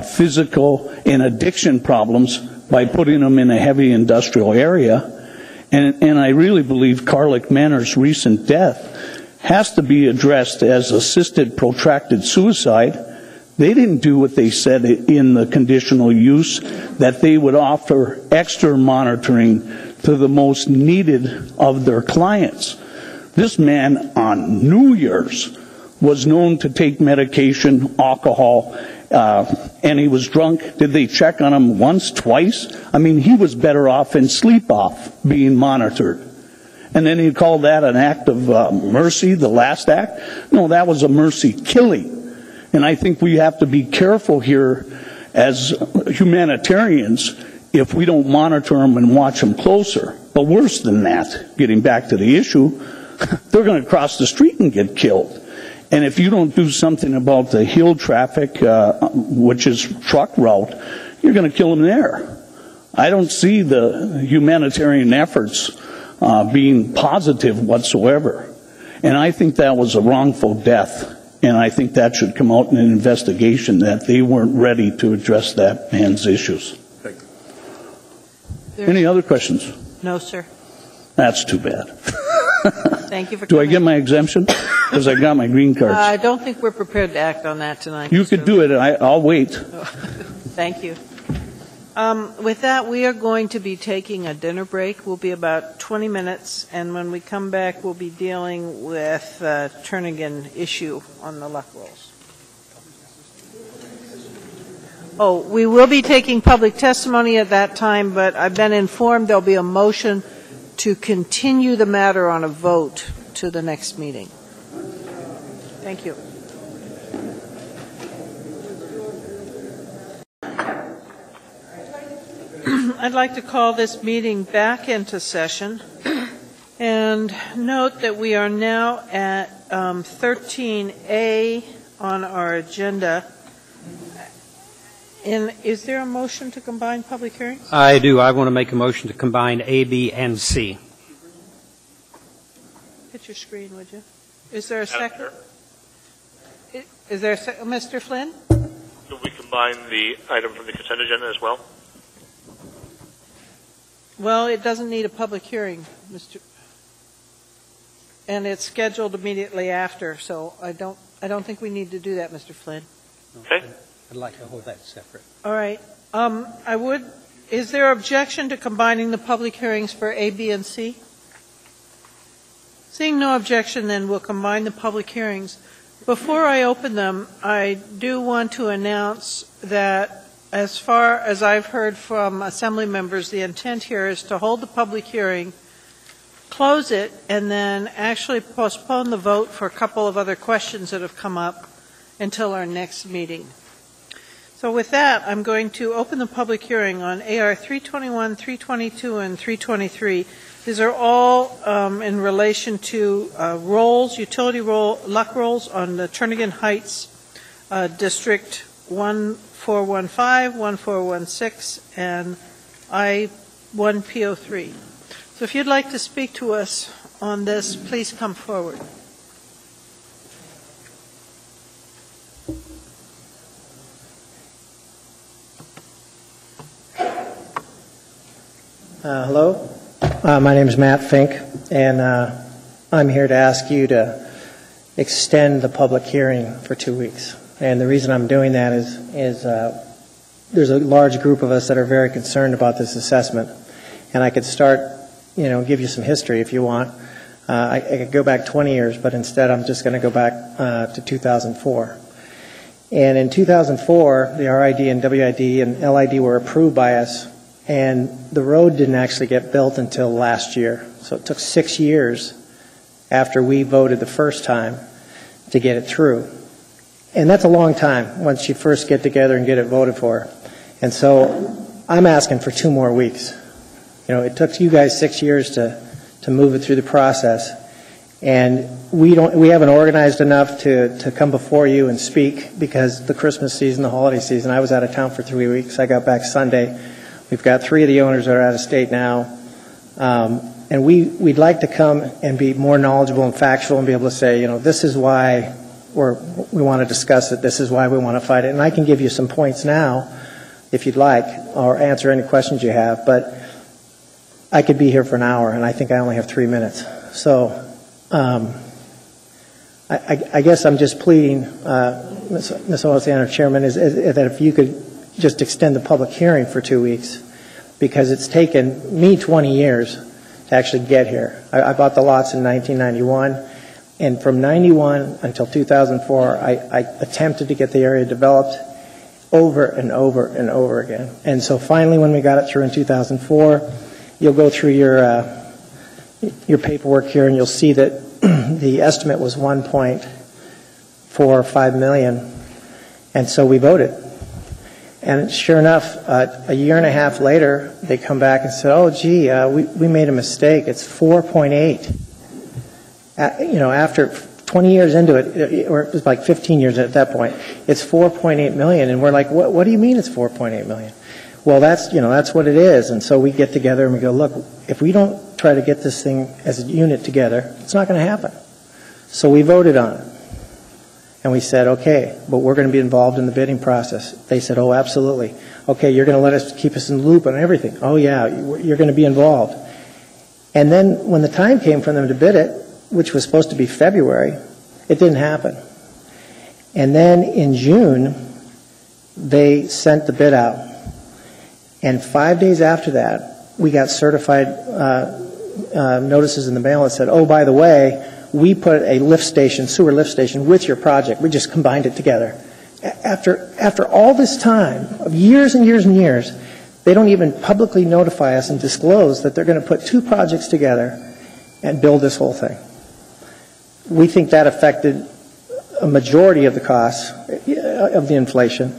physical, and addiction problems by putting them in a heavy industrial area. And I really believe Carlick Manor's recent death has to be addressed as assisted protracted suicide. They didn't do what they said in the conditional use, that they would offer extra monitoring to the most needed of their clients. This man on New Year's was known to take medication, alcohol, and he was drunk. Did they check on him once, twice? I mean, he was better off in sleep off being monitored. And then he called that an act of mercy, the last act? No, that was a mercy killing. And I think we have to be careful here as humanitarians if we don't monitor them and watch them closer. But worse than that, getting back to the issue, they're going to cross the street and get killed. And if you don't do something about the hill traffic, which is truck route, you're going to kill them there. I don't see the humanitarian efforts being positive whatsoever. And I think that was a wrongful death. And I think that should come out in an investigation that they weren't ready to address that man's issues. Any other questions? No, sir. That's too bad. Thank you for Do coming. I get my exemption? Because I got my green cards. I don't think we're prepared to act on that tonight. You could do it. I'll wait. Thank you. With that, we are going to be taking a dinner break. We'll be about 20 minutes, and when we come back, we'll be dealing with the Turnagain issue on the luck rolls. Oh, we will be taking public testimony at that time, but I've been informed there'll be a motion to continue the matter on a vote to the next meeting. Thank you. I'd like to call this meeting back into session and note that we are now at 13A on our agenda. And is there a motion to combine public hearings? I do. I want to make a motion to combine A, B, and C. Hit your screen, would you? Is there a second? Is there a Mr. Flynn? Do we combine the item from the consent agenda as well? Well, it doesn't need a public hearing, Mr. And it's scheduled immediately after, so I don't think we need to do that, Mr. Flynn. Okay. I'd like to hold that separate. All right. Is there objection to combining the public hearings for A, B, and C? Seeing no objection, then we'll combine the public hearings. Before I open them, I do want to announce that as far as I've heard from Assembly members, the intent here is to hold the public hearing, close it, and then actually postpone the vote for a couple of other questions that have come up until our next meeting. So with that, I'm going to open the public hearing on AR 321, 322, and 323. These are all in relation to rolls, utility luck rolls on the Turnagain Heights District 1415, 1416, and I-1P03. So if you'd like to speak to us on this, please come forward. Hello, my name is Matt Fink, and I'm here to ask you to extend the public hearing for 2 weeks. And the reason I'm doing that is there's a large group of us that are very concerned about this assessment. And I could start, give you some history if you want. I could go back 20 years, but instead I'm just going to go back to 2004. And in 2004, the RID and WID and LID were approved by us, and the road didn't actually get built until last year. So it took 6 years after we voted the first time to get it through. And that's a long time once you first get together and get it voted for. And so I'm asking for 2 more weeks. It took you guys 6 years to move it through the process. And we haven't organized enough to come before you and speak because the Christmas season, the holiday season, I was out of town for 3 weeks. I got back Sunday. We've got 3 of the owners that are out of state now. And we'd like to come and be more knowledgeable and factual and be able to say, this is why we want to discuss it, this is why we want to fight it. And I can give you some points now, if you'd like, or answer any questions you have. But I could be here for an hour, and I think I only have 3 minutes. So I guess I'm just pleading, Ms. Ossiander, Chairman, is that if you could just extend the public hearing for 2 weeks, because it's taken me 20 years to actually get here. I bought the lots in 1991, and from 91 until 2004, I attempted to get the area developed over and over and over again. And so finally, when we got it through in 2004, you'll go through your paperwork here, and you'll see that the estimate was $1.45 million, and so we voted. And sure enough, a year and a half later, they come back and said, "Oh, gee, we made a mistake. It's 4.8." After 20 years into it, or it was like 15 years at that point, it's 4.8 million, and we're like, "What do you mean it's 4.8 million?" Well, that's what it is. And so we get together and we go, "Look, if we don't try to get this thing as a unit together, it's not going to happen." So we voted on it. And we said, okay, but we're going to be involved in the bidding process. They said, oh, absolutely. Okay, you're going to let us keep us in the loop on everything. Oh, yeah, you're going to be involved. And then when the time came for them to bid it, which was supposed to be February, it didn't happen. And then in June, they sent the bid out. And 5 days after that, we got certified notices in the mail that said, oh, by the way, we put a sewer lift station with your project. We just combined it together. After all this time of years and years and years, they don't even publicly notify us and disclose that they're going to put 2 projects together and build this whole thing. We think that affected a majority of the costs of the inflation,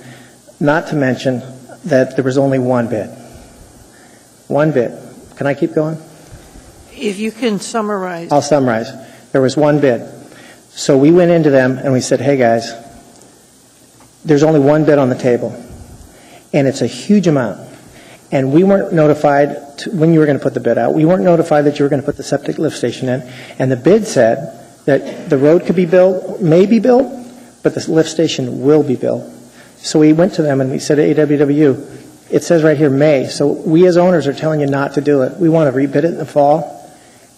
not to mention that there was only one bid. One bid. Can I keep going? If you can summarize. I'll summarize. There was one bid. So we went into them and we said, hey guys, there's only one bid on the table, and it's a huge amount. And we weren't notified when you were going to put the bid out. We weren't notified that you were going to put the septic lift station in. And the bid said that the road could be built, may be built, but the lift station will be built. So we went to them and we said, AWW, it says right here May. So we as owners are telling you not to do it. We want to rebid it in the fall,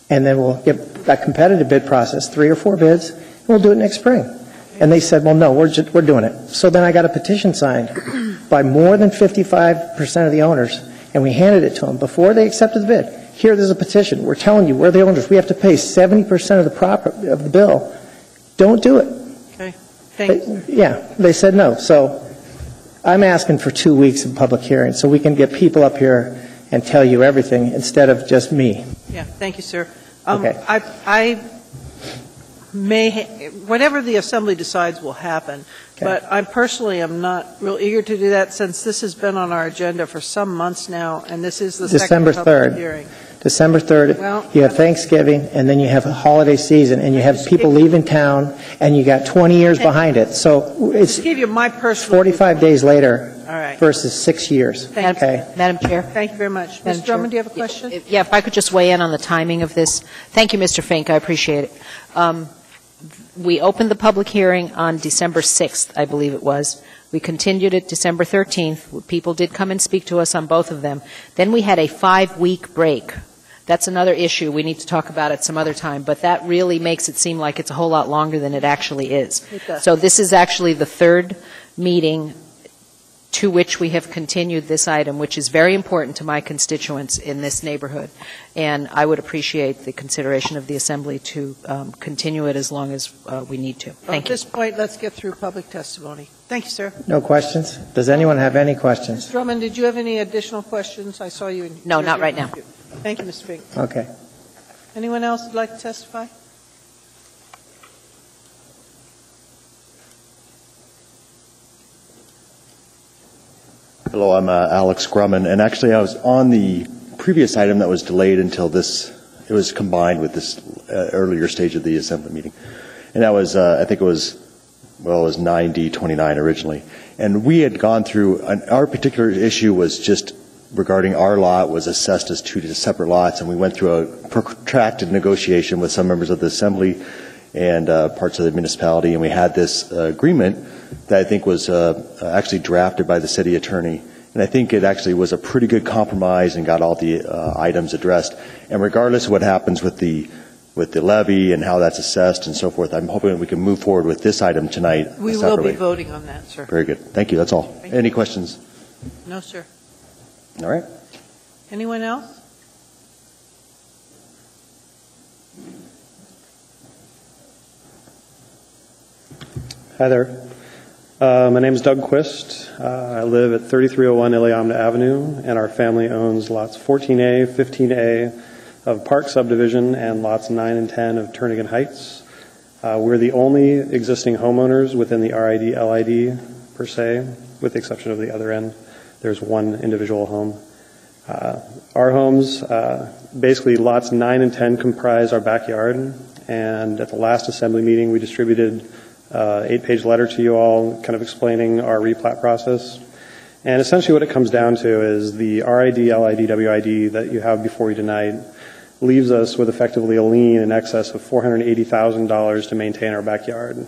and then we'll get a competitive bid process, 3 or 4 bids, and we'll do it next spring. And they said, well, no, we're doing it. So then I got a petition signed by more than 55% of the owners, and we handed it to them before they accepted the bid. Here, there's a petition. We're telling you, we're the owners. We have to pay 70% of the bill. Don't do it. Okay. Thanks. Yeah, they said no. So I'm asking for 2 weeks of public hearing so we can get people up here and tell you everything instead of just me. Yeah, thank you, sir. Okay. I may, whatever the Assembly decides will happen, Okay. but I personally am not real eager to do that since this has been on our agenda for some months now, and this is the December second public 3rd. hearing. December 3rd, Well, you have Thanksgiving, and then you have a holiday season, and you have people leaving town, and you got 20 years behind it. So it's Just give you my personal 45 days later All right. versus 6 years. Okay. Madam Chair. Thank you very much. Madam Ms. Drummond, do Chair. you have a question? Yeah, if I could just weigh in on the timing of this. Thank you, Mr. Fink. I appreciate it. We opened the public hearing on December 6th, I believe it was. We continued it December 13th. People did come and speak to us on both of them. Then we had a 5-week break. That's another issue we need to talk about at some other time, but that really makes it seem like it's a whole lot longer than it actually is. It does. So this is actually the third meeting to which we have continued this item, which is very important to my constituents in this neighborhood. And I would appreciate the consideration of the Assembly to continue it as long as we need to. Thank At you. this point, let's get through public testimony. Thank you, sir. No questions? Does anyone have any questions? Ms. Drummond, did you have any additional questions? I saw you in. No, not right now. Thank you, Ms. Fink. Okay. Anyone else would like to testify? Hello, I'm Alex Grumman, and actually I was on the previous item that was delayed until this, it was combined with this earlier stage of the Assembly meeting. And that was, I think it was 9D29 originally. And we had gone through, our particular issue was just regarding our lot was assessed as 2 separate lots, and we went through a protracted negotiation with some members of the Assembly and parts of the municipality, and we had this agreement that I think was actually drafted by the city attorney. And I think it actually was a pretty good compromise and got all the items addressed. And regardless of what happens with the levy and how that's assessed and so forth, I'm hoping we can move forward with this item tonight We will separately. be voting on that, sir. Very good. Thank you. That's all. Any questions? No, sir. All right. Anyone else? Hi there. My name is Doug Quist. I live at 3301 Iliamna Avenue, and our family owns lots 14A, 15A of Park Subdivision and lots 9 and 10 of Turnagain Heights. We're the only existing homeowners within the RID-LID per se, with the exception of the other end. There's one individual home. Our homes, basically lots 9 and 10 comprise our backyard, and at the last Assembly meeting we distributed 8-page letter to you all kind of explaining our replat process. And essentially what it comes down to is the RID, LID, WID that you have before you tonight leaves us with effectively a lien in excess of $480,000 to maintain our backyard.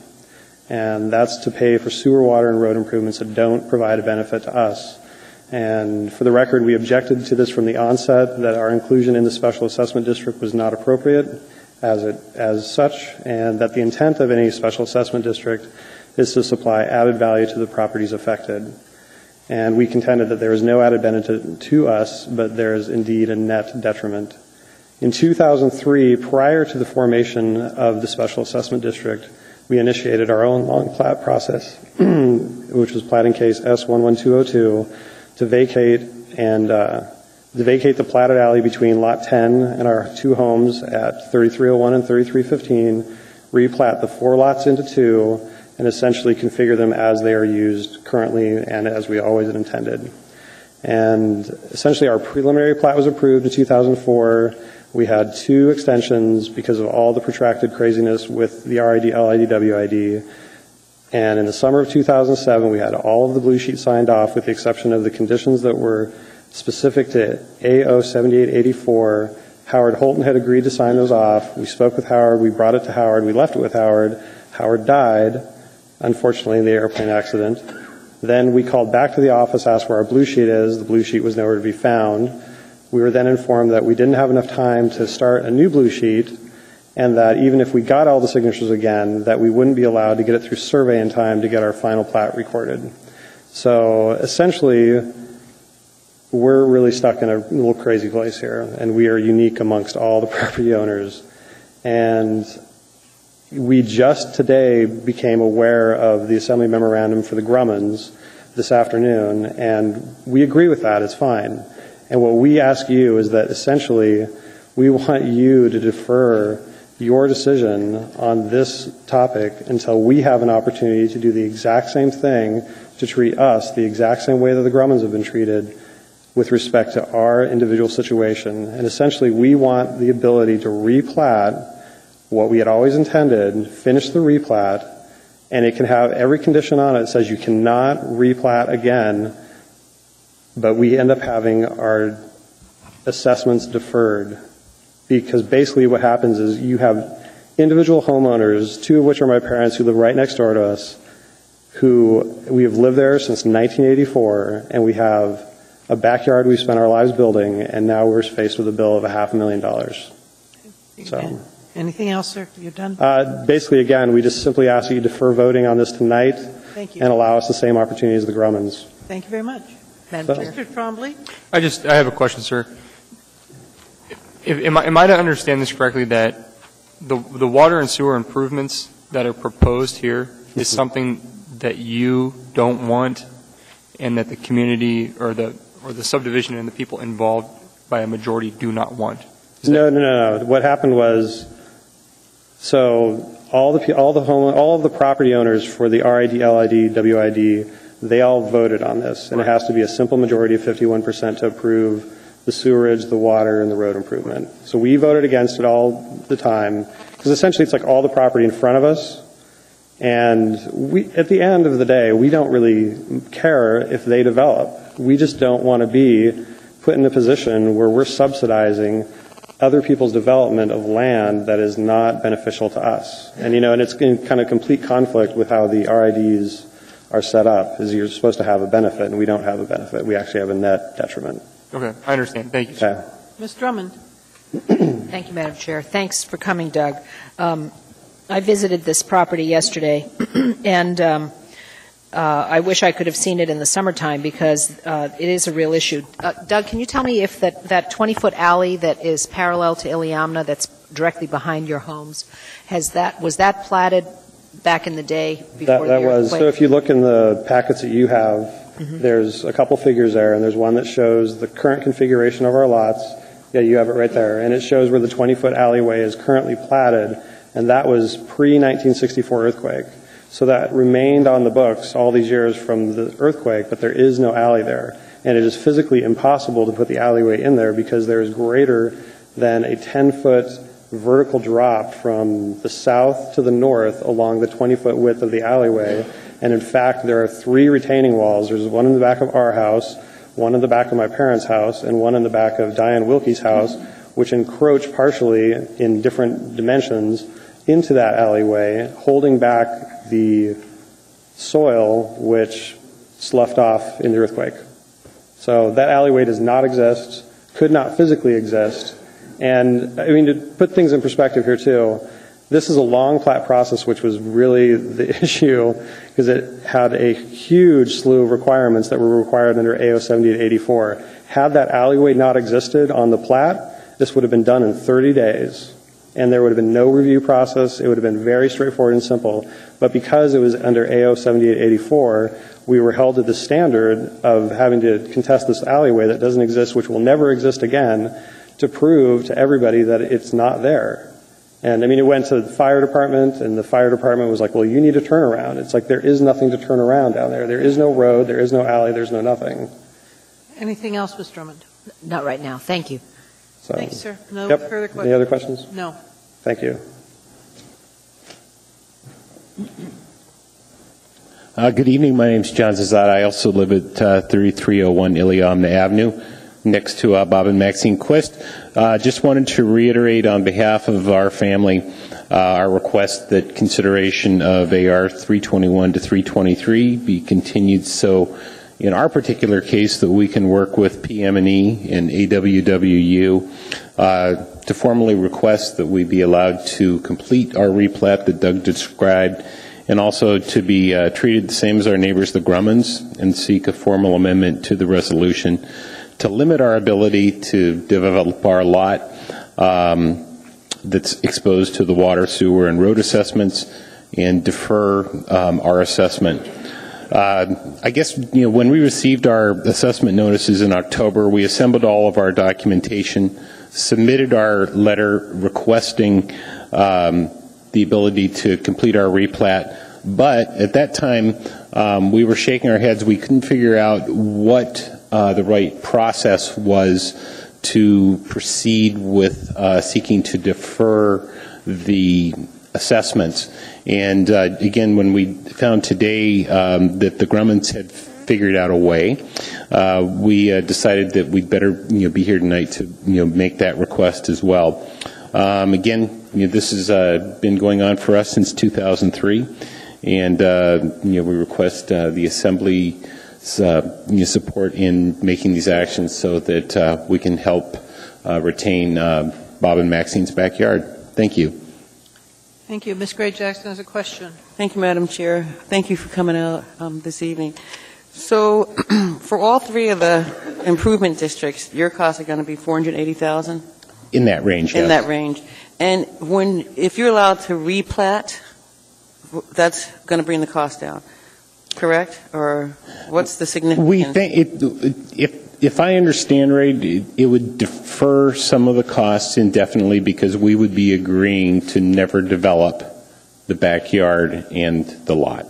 And that's to pay for sewer, water, and road improvements that don't provide a benefit to us. And for the record, we objected to this from the onset, that our inclusion in the special assessment district was not appropriate as such, and that the intent of any special assessment district is to supply added value to the properties affected. And we contended that there is no added benefit to us, but there is indeed a net detriment. In 2003, prior to the formation of the special assessment district, we initiated our own long plat process, which was platting case S11202, to vacate the platted alley between Lot 10 and our 2 homes at 3301 and 3315, replat the 4 lots into 2, and essentially configure them as they are used currently and as we always had intended. And essentially our preliminary plat was approved in 2004. We had 2 extensions because of all the protracted craziness with the RID, LID, WID. And in the summer of 2007, we had all of the blue sheets signed off with the exception of the conditions that were specific to AO 7884. Howard Holton had agreed to sign those off. We spoke with Howard. We brought it to Howard. We left it with Howard. Howard died, unfortunately, in the airplane accident. Then we called back to the office, asked where our blue sheet is. The blue sheet was nowhere to be found. We were then informed that we didn't have enough time to start a new blue sheet, and that even if we got all the signatures again, that we wouldn't be allowed to get it through survey in time to get our final plat recorded. So essentially, we're really stuck in a little crazy place here, and we are unique amongst all the property owners. And we just today became aware of the Assembly Memorandum for the Drummonds this afternoon, and we agree with that. It's fine. And what we ask you is that essentially we want you to defer your decision on this topic until we have an opportunity to do the exact same thing, to treat us the exact same way that the Drummonds have been treated with respect to our individual situation. And essentially we want the ability to replat what we had always intended, finish the replat, and it can have every condition on it that says you cannot replat again, but we end up having our assessments deferred. Because basically what happens is you have individual homeowners, two of which are my parents who live right next door to us, who we have lived there since 1984, and we have a backyard we spent our lives building, and now we're faced with a bill of $500,000. So. Anything else, sir? You're done? Basically, again, we just simply ask that you defer voting on this tonight. Thank you. And allow us the same opportunity as the Drummonds. Thank you very much. Madam Chair. Mr. Trombley? I have a question, sir. Am I to understand this correctly, that the water and sewer improvements that are proposed here is something that you don't want, and that the community or the subdivision and the people involved by a majority do not want? No. What happened was, so all of the property owners for the RID, LID, WID, they all voted on this, and it has to be a simple majority of 51% to approve the sewerage, the water, and the road improvement. So we voted against it all the time, because essentially it's like all the property in front of us, and at the end of the day, we don't really care if they develop. We just don't want to be put in a position where we're subsidizing other people's development of land that is not beneficial to us. And and it's in kind of complete conflict with how the RIDs are set up, is you're supposed to have a benefit, and we don't have a benefit. We actually have a net detriment. Okay, I understand. Thank you. Okay. Ms. Drummond? Thank you, Madam Chair. Thanks for coming, Doug. I visited this property yesterday, and I wish I could have seen it in the summertime, because it is a real issue. Doug, can you tell me if that 20-foot alley that is parallel to Iliamna, that's directly behind your homes, was that platted back in the day before the earthquake? So if you look in the packets that you have, there's a couple figures there, and there's one that shows the current configuration of our lots. Yeah, you have it right there. And it shows where the 20-foot alleyway is currently platted, and that was pre-1964 earthquake. So that remained on the books all these years from the earthquake, but there is no alley there. And it is physically impossible to put the alleyway in there, because there is greater than a 10-foot vertical drop from the south to the north along the 20-foot width of the alleyway. And in fact, there are 3 retaining walls. There's one in the back of our house, one in the back of my parents' house, and one in the back of Diane Wilkie's house, which encroach partially in different dimensions into that alleyway, holding back the soil which sloughed off in the earthquake. So that alleyway does not exist, could not physically exist. And I mean, to put things in perspective here too, this is a long plat process, which was really the issue, because it had a huge slew of requirements that were required under AO 70 to 84. Had that alleyway not existed on the plat, this would have been done in 30 days. And there would have been no review process. It would have been very straightforward and simple. But because it was under AO 7884, we were held to the standard of having to contest this alleyway that doesn't exist, which will never exist again, to prove to everybody that it's not there. And I mean, it went to the fire department, and the fire department was like, well, you need to turn around. It's like, there is nothing to turn around down there. There is no road, there is no alley, there's no nothing. Anything else, Ms. Drummond? Not right now. Thank you. So, Thank you, sir. No yep. further questions? Any other questions? No. Thank you. Good evening. My name is John Zazada. I also live at 3301 Iliamna Avenue, next to Bob and Maxine Quist. Just wanted to reiterate on behalf of our family our request that consideration of AR 321 to 323 be continued, so in our particular case that we can work with PM&E and AWWU to formally request that we be allowed to complete our replat that Doug described, and also to be treated the same as our neighbors, the Drummonds, and seek a formal amendment to the resolution to limit our ability to develop our lot that's exposed to the water, sewer, and road assessments, and defer our assessment. I guess, when we received our assessment notices in October, we assembled all of our documentation, submitted our letter requesting the ability to complete our replat, but at that time we were shaking our heads. We couldn't figure out what the right process was to proceed with seeking to defer the assessments. And again, when we found today that the Drummonds had figured out a way, we decided that we'd better be here tonight to make that request as well. Again, this has been going on for us since 2003, and we request the Assembly's support in making these actions so that we can help retain Bob and Maxine's backyard. Thank you. Thank you. Ms. Gray-Jackson has a question. Thank you, Madam Chair. Thank you for coming out this evening. So for all three of the improvement districts, your costs are going to be $480,000? In that range, yes. In that range. And if you're allowed to replat, that's going to bring the cost down, correct? Or what's the significance? We think if I understand right, it would defer some of the costs indefinitely because we would be agreeing to never develop the backyard and the lot.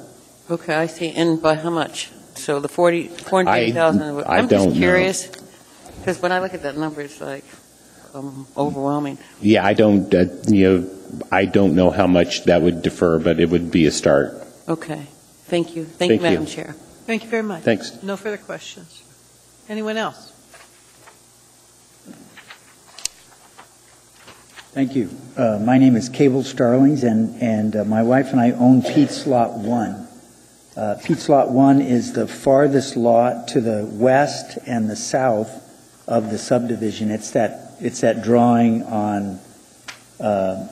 Okay, I see. And by how much? So the $480,000. I I'm don't just curious because when I look at that number, it's like overwhelming. Yeah, I don't know how much that would defer, but it would be a start. Okay. Thank you. Thank you, Madam Chair. Thank you very much. Thanks. No further questions. Anyone else? Thank you. My name is Cable Starlings, and my wife and I own Pete's Lot 1. Pete's Lot 1 is the farthest lot to the west and the south of the subdivision. It's that drawing on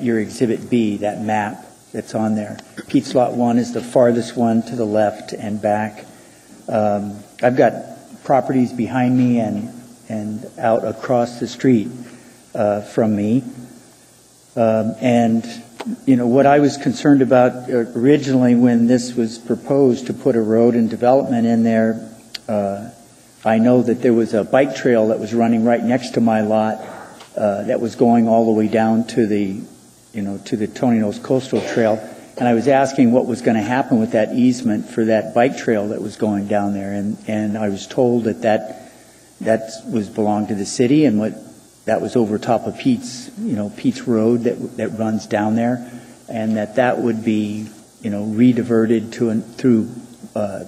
your Exhibit B, that map that's on there. Pete's Lot 1 is the farthest one to the left and back. I've got properties behind me and out across the street from me. And what I was concerned about originally when this was proposed to put a road and development in there, I know that there was a bike trail that was running right next to my lot that was going all the way down to the Tony Nose Coastal Trail. And I was asking what was going to happen with that easement for that bike trail that was going down there. And I was told that was belonged to the city and that was over top of Pete's Road that runs down there, and that would be, rediverted through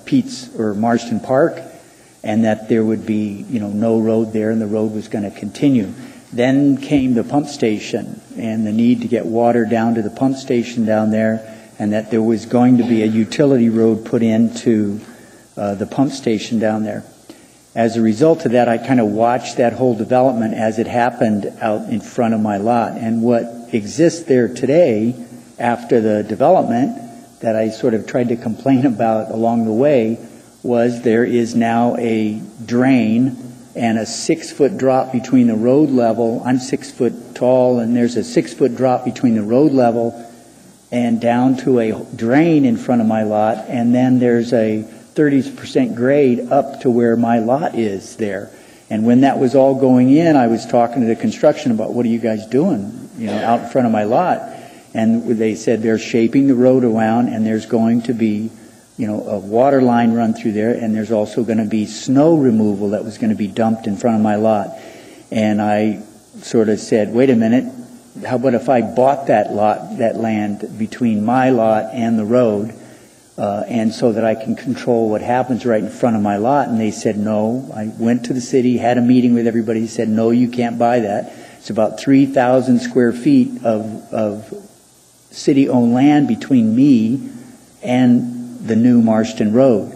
Pete's or Marston Park, and that there would be, no road there, and the road was going to continue. Then came the pump station and the need to get water down to the pump station down there, and that there was going to be a utility road put into the pump station down there. As a result of that, I kind of watched that whole development as it happened out in front of my lot. And what exists there today after the development that I sort of tried to complain about along the way was there is now a drain and a 6-foot drop between the road level. I'm 6 foot tall, and there's a 6-foot drop between the road level and down to a drain in front of my lot, and then there's a 30% grade up to where my lot is there. And when that was all going in, I was talking to the construction about, what are you guys doing, out in front of my lot? And they said they're shaping the road around, and there's going to be, a water line run through there, and there's also going to be snow removal that was going to be dumped in front of my lot. And I sort of said, wait a minute, how about if I bought that land between my lot and the road, and so that I can control what happens right in front of my lot? And they said no. I went to the city, had a meeting with everybody, said no, you can't buy that. It's about 3,000 square feet of city-owned land between me and the new Marston Road.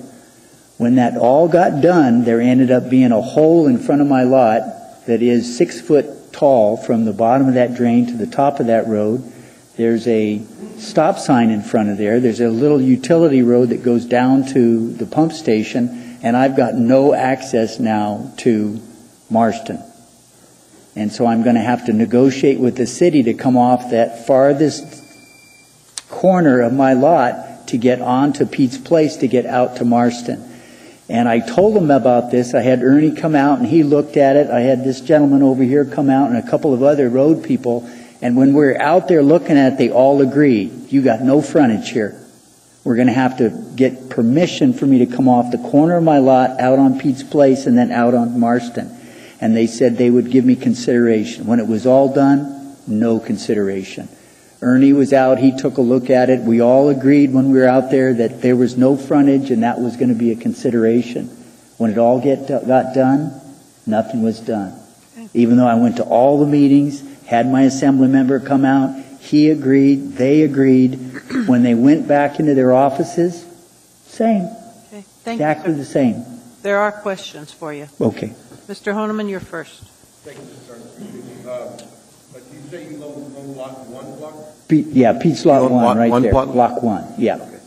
When that all got done, there ended up being a hole in front of my lot that is 6 foot tall from the bottom of that drain to the top of that road. There's a stop sign in front of there. There's a little utility road that goes down to the pump station, and I've got no access now to Marston. And so I'm going to have to negotiate with the city to come off that farthest corner of my lot to get onto Pete's Place to get out to Marston. And I told them about this. I had Ernie come out and he looked at it. I had this gentleman over here come out and a couple of other road people. And when we were out there looking at it, they all agreed, you got no frontage here. We're going to have to get permission for me to come off the corner of my lot out on Pete's Place and then out on Marston. And they said they would give me consideration. When it was all done, no consideration. Ernie was out. He took a look at it. We all agreed when we were out there that there was no frontage and that was going to be a consideration. When it all got done, nothing was done. Even though I went to all the meetings, had my assembly member come out, he agreed, they agreed. When they went back into their offices, same. Okay. Thank exactly you, the same. There are questions for you. Okay. Mr. Honeman, you're first. Thank you, Mr. Sergeant. But you say you own lot 1 block? Pete's lot 1 right there. Block? Block 1, yeah. Okay.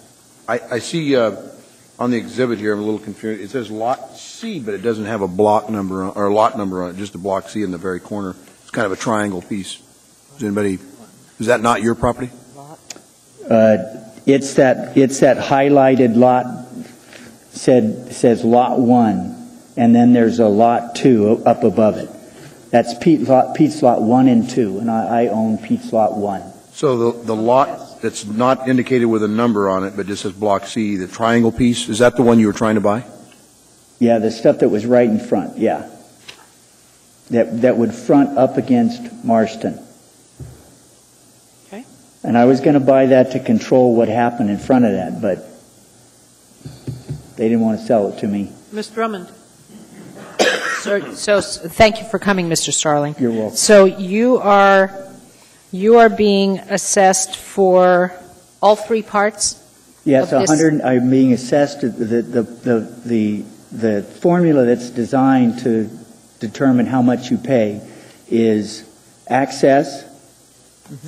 I see on the exhibit here, I'm a little confused. It says lot C, but it doesn't have a block number or a lot number on it, just a block C in the very corner. It's kind of a triangle piece. Is that not your property? It's that highlighted lot says lot 1, and then there's a lot 2 up above it. That's Pete's lot 1 and 2, and I own Pete's lot 1. So the lot that's not indicated with a number on it, but just says block C, the triangle piece, is that the one you were trying to buy? Yeah, the stuff that was right in front, yeah. That would front up against Marston. Okay. And I was going to buy that to control what happened in front of that, but they didn't want to sell it to me. Ms. Drummond. So thank you for coming, Mr. Starling. You're welcome. So you are being assessed for all 3 parts? Yes, 100. I'm being assessed the formula that's designed to determine how much you pay is access,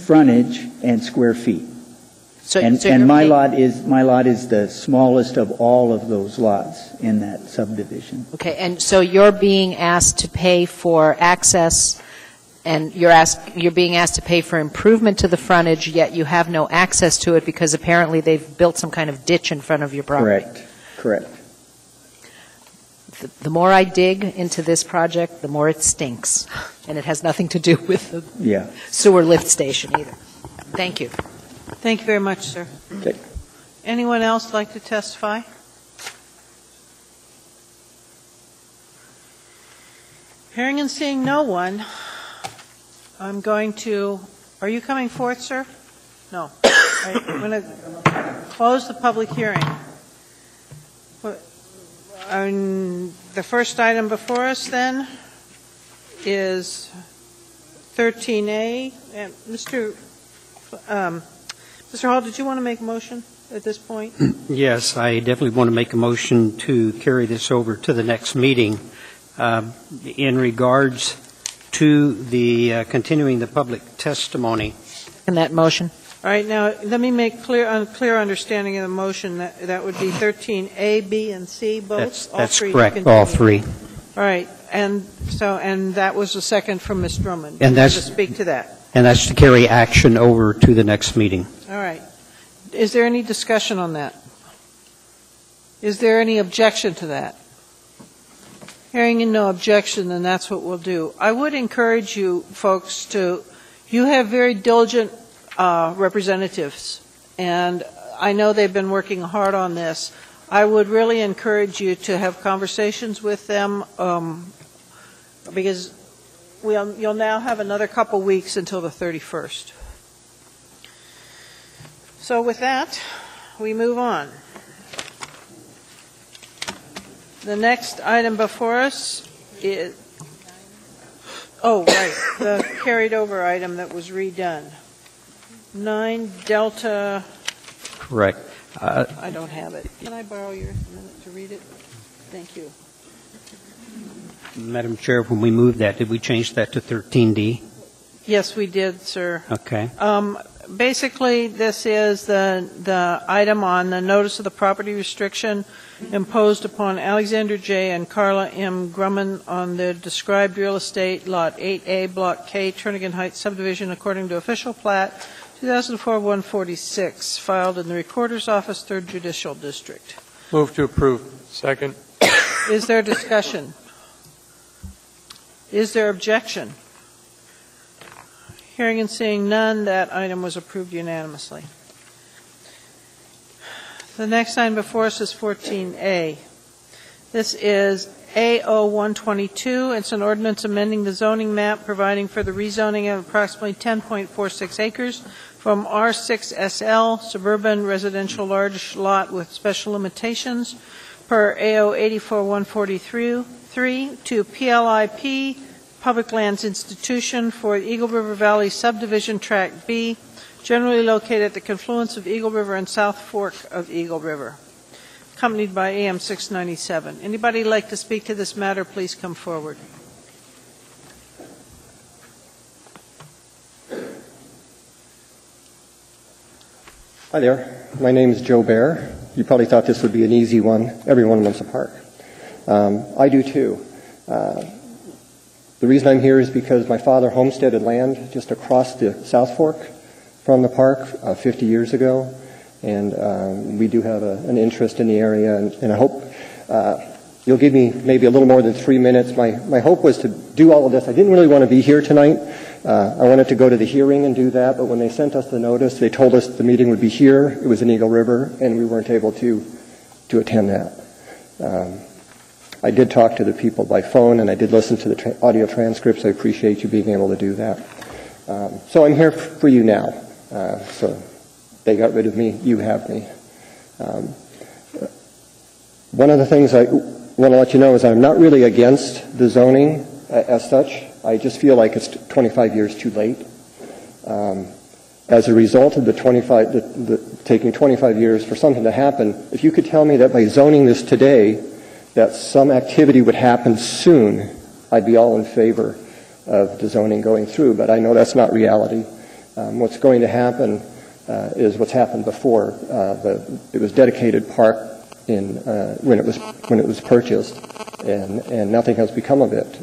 frontage, and square feet. So my lot is the smallest of all of those lots in that subdivision. Okay, and so you're being asked to pay for access, and you're being asked to pay for improvement to the frontage, yet you have no access to it because apparently they've built some kind of ditch in front of your property. Correct. The more I dig into this project, the more it stinks, and it has nothing to do with the sewer lift station either. Thank you. Thank you very much, sir. Okay. Anyone else like to testify? Hearing and seeing no one, I'm going to, are you coming forth, sir? No. I'm going to close the public hearing. The first item before us then is 13A. And Mr. Hall, did you want to make a motion at this point? Yes, I definitely want to make a motion to carry this over to the next meeting. In regards to the continuing the public testimony. In that motion. All right, now let me make clear understanding of the motion. That would be 13A, B, and C, both? That's correct, all 3. All right, and that was a second from Ms. Drummond. And that's to speak to that. And that's to carry action over to the next meeting. All right. Is there any discussion on that? Is there any objection to that? Hearing no objection, then that's what we'll do. I would encourage you folks you have very diligent representatives, and I know they've been working hard on this. I would really encourage you to have conversations with them because you'll now have another couple weeks until the 31st. So with that, we move on. The next item before us is, the carried over item that was redone. 9 Delta. Correct. I don't have it. Can I borrow yours a minute to read it? Thank you. Madam Chair, when we moved that, did we change that to 13D? Yes, we did, sir. Okay. Basically, this is the item on the notice of the property restriction imposed upon Alexander J. and Carla M. Drummond on the described real estate, Lot 8A, Block K, Turnagain Heights subdivision, according to official plat, 2004-146, filed in the Recorder's Office, 3rd Judicial District. Move to approve. Second. Is there discussion? Is there objection? Hearing and seeing none, that item was approved unanimously. The next item before us is 14A. This is AO-122. It's an ordinance amending the zoning map, providing for the rezoning of approximately 10.46 acres from R6SL, suburban residential large lot with special limitations, per AO 84-143, to PLIP, Public Lands Institution, for Eagle River Valley Subdivision Tract B, generally located at the confluence of Eagle River and South Fork of Eagle River, accompanied by AM 697. Anybody like to speak to this matter, please come forward. Hi there. My name is Joe Bear. You probably thought this would be an easy one. Everyone wants a park. I do too. The reason I'm here is because my father homesteaded land just across the South Fork from the park 50 years ago, and we do have an interest in the area, and I hope you'll give me maybe a little more than 3 minutes. My hope was to do all of this. I didn't really want to be here tonight. I wanted to go to the hearing and do that, but when they sent us the notice, they told us the meeting would be here. It was in Eagle River, and we weren't able to attend that. I did talk to the people by phone, and I did listen to the audio transcripts. I appreciate you being able to do that. So I'm here for you now. So they got rid of me. You have me. One of the things I want to let you know is I'm not really against the zoning as such. I just feel like it's 25 years too late. As a result of taking 25 years for something to happen, if you could tell me that by zoning this today, that some activity would happen soon, I'd be all in favor of the zoning going through, but I know that's not reality. What's going to happen is what's happened before. It was dedicated park when it was purchased, and nothing has become of it.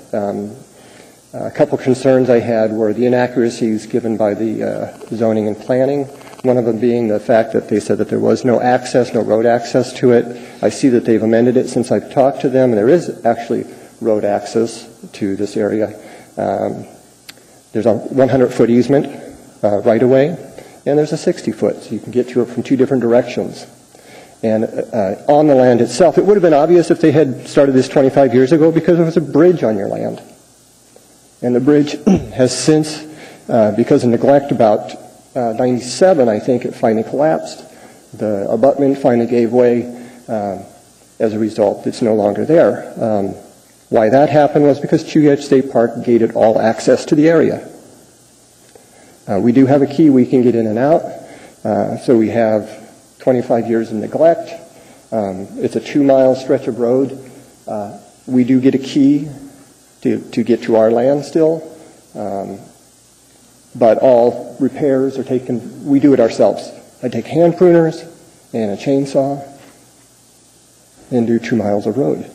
A couple concerns I had were the inaccuracies given by the zoning and planning, one of them being the fact that they said that there was no road access to it. I see that they've amended it since I've talked to them, and there is actually road access to this area. There's a 100-foot easement right away, and there's a 60-foot, so you can get to it from two different directions. And on the land itself, it would have been obvious if they had started this 25 years ago because there was a bridge on your land. And the bridge has since, because of neglect about 97, I think, it finally collapsed. The abutment finally gave way. As a result, it's no longer there. Why that happened was because Chugach State Park gated all access to the area. We do have a key we can get in and out. So we have 25 years of neglect. It's a 2-mile stretch of road. We do get a key to get to our land still, but all repairs are taken, we do it ourselves. I take hand pruners and a chainsaw and do 2 miles of road.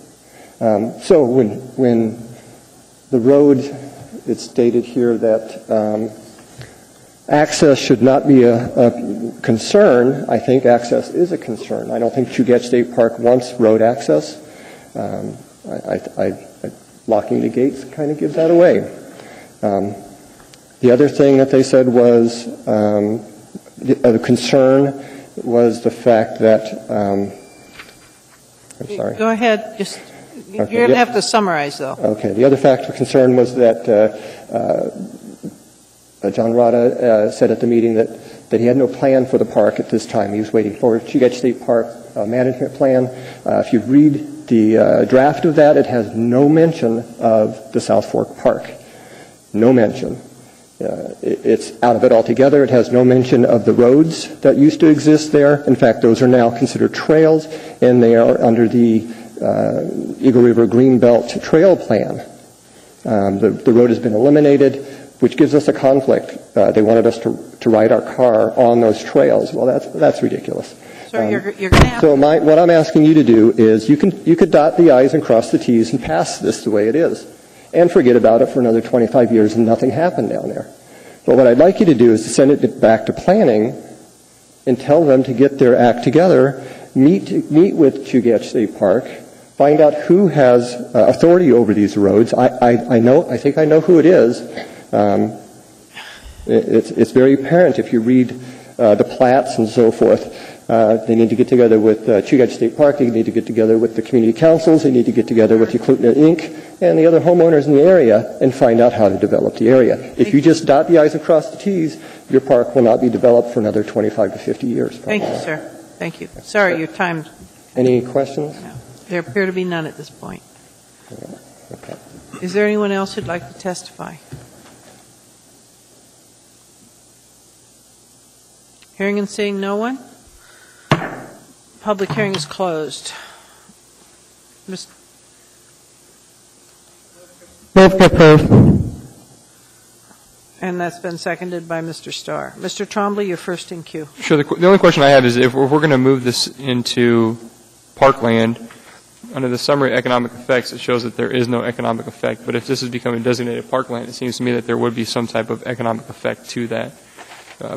So when the road, it's stated here that access should not be a concern, I think access is a concern. I don't think Chugach State Park wants road access. Locking the gates kind of gives that away. The other thing that they said was, the concern was the fact that, I'm sorry. Go ahead. Just, you're going to have to summarize, though. Okay. The other factor of concern was that John Rada said at the meeting that he had no plan for the park at this time. He was waiting for Chugach State Park management plan. If you read the draft of that, it has no mention of the South Fork Park. No mention. It's out of it altogether. It has no mention of the roads that used to exist there. In fact, those are now considered trails, and they are under the Eagle River Greenbelt Trail Plan. The road has been eliminated, which gives us a conflict. They wanted us to ride our car on those trails. Well, that's ridiculous. So you're going to have So what I'm asking you to do is you could dot the I's and cross the T's and pass this the way it is, and forget about it for another 25 years and nothing happened down there. But what I'd like you to do is to send it back to planning and tell them to get their act together, meet with Chugach State Park, find out who has authority over these roads. I think I know who it is. It's very apparent if you read the plats and so forth. They need to get together with Chugach State Park. They need to get together with the community councils. They need to get together with Eklutna Inc. and the other homeowners in the area and find out how to develop the area. If you just dot the I's and cross the T's, your park will not be developed for another 25 to 50 years. Probably. Thank you, sir. Thank you. Sorry, your time. Any questions? No. There appear to be none at this point. Okay. Is there anyone else who'd like to testify? Hearing and seeing no one? Public hearing is closed. Move to approve. And that's been seconded by Mr. Starr. Mr. Trombley, you're first in queue. Sure. The only question I have is if we're going to move this into parkland, under the summary economic effects, it shows that there is no economic effect. But if this is becoming designated parkland, it seems to me that there would be some type of economic effect to that.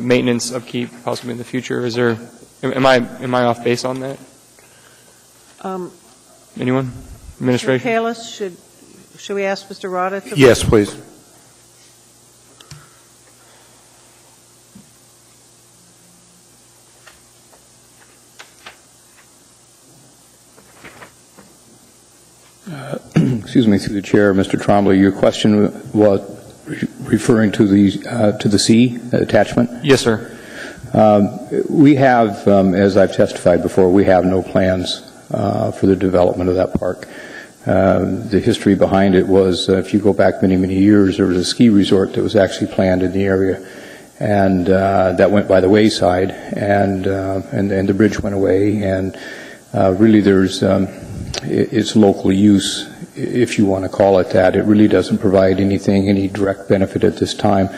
Maintenance, upkeep, possibly in the future. Is there? Am I off base on that? Anyone? Administration? Mr. Kalis, should we ask Mr. Rada to? Yes, please. Excuse me, through the chair, Mr. Trombley, your question was referring to the C attachment? Yes, sir. We have, as I've testified before, we have no plans for the development of that park. The history behind it was, if you go back many, many years, there was a ski resort that was actually planned in the area, and that went by the wayside, and the bridge went away, and really there's it's local use, if you want to call it that. It really doesn't provide any direct benefit at this time.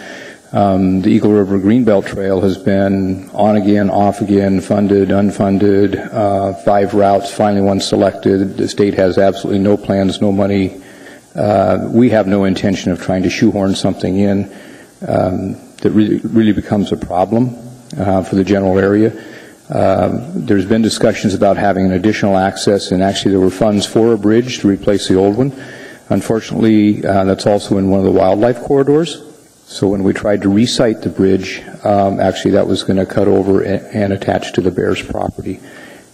The Eagle River Greenbelt Trail has been on again, off again, funded, unfunded, 5 routes, finally one selected. The state has absolutely no plans, no money. We have no intention of trying to shoehorn something in that really becomes a problem for the general area. There's been discussions about having an additional access, and actually there were funds for a bridge to replace the old one. Unfortunately, that's also in one of the wildlife corridors. So when we tried to recite the bridge, actually that was going to cut over and attach to the Bears property.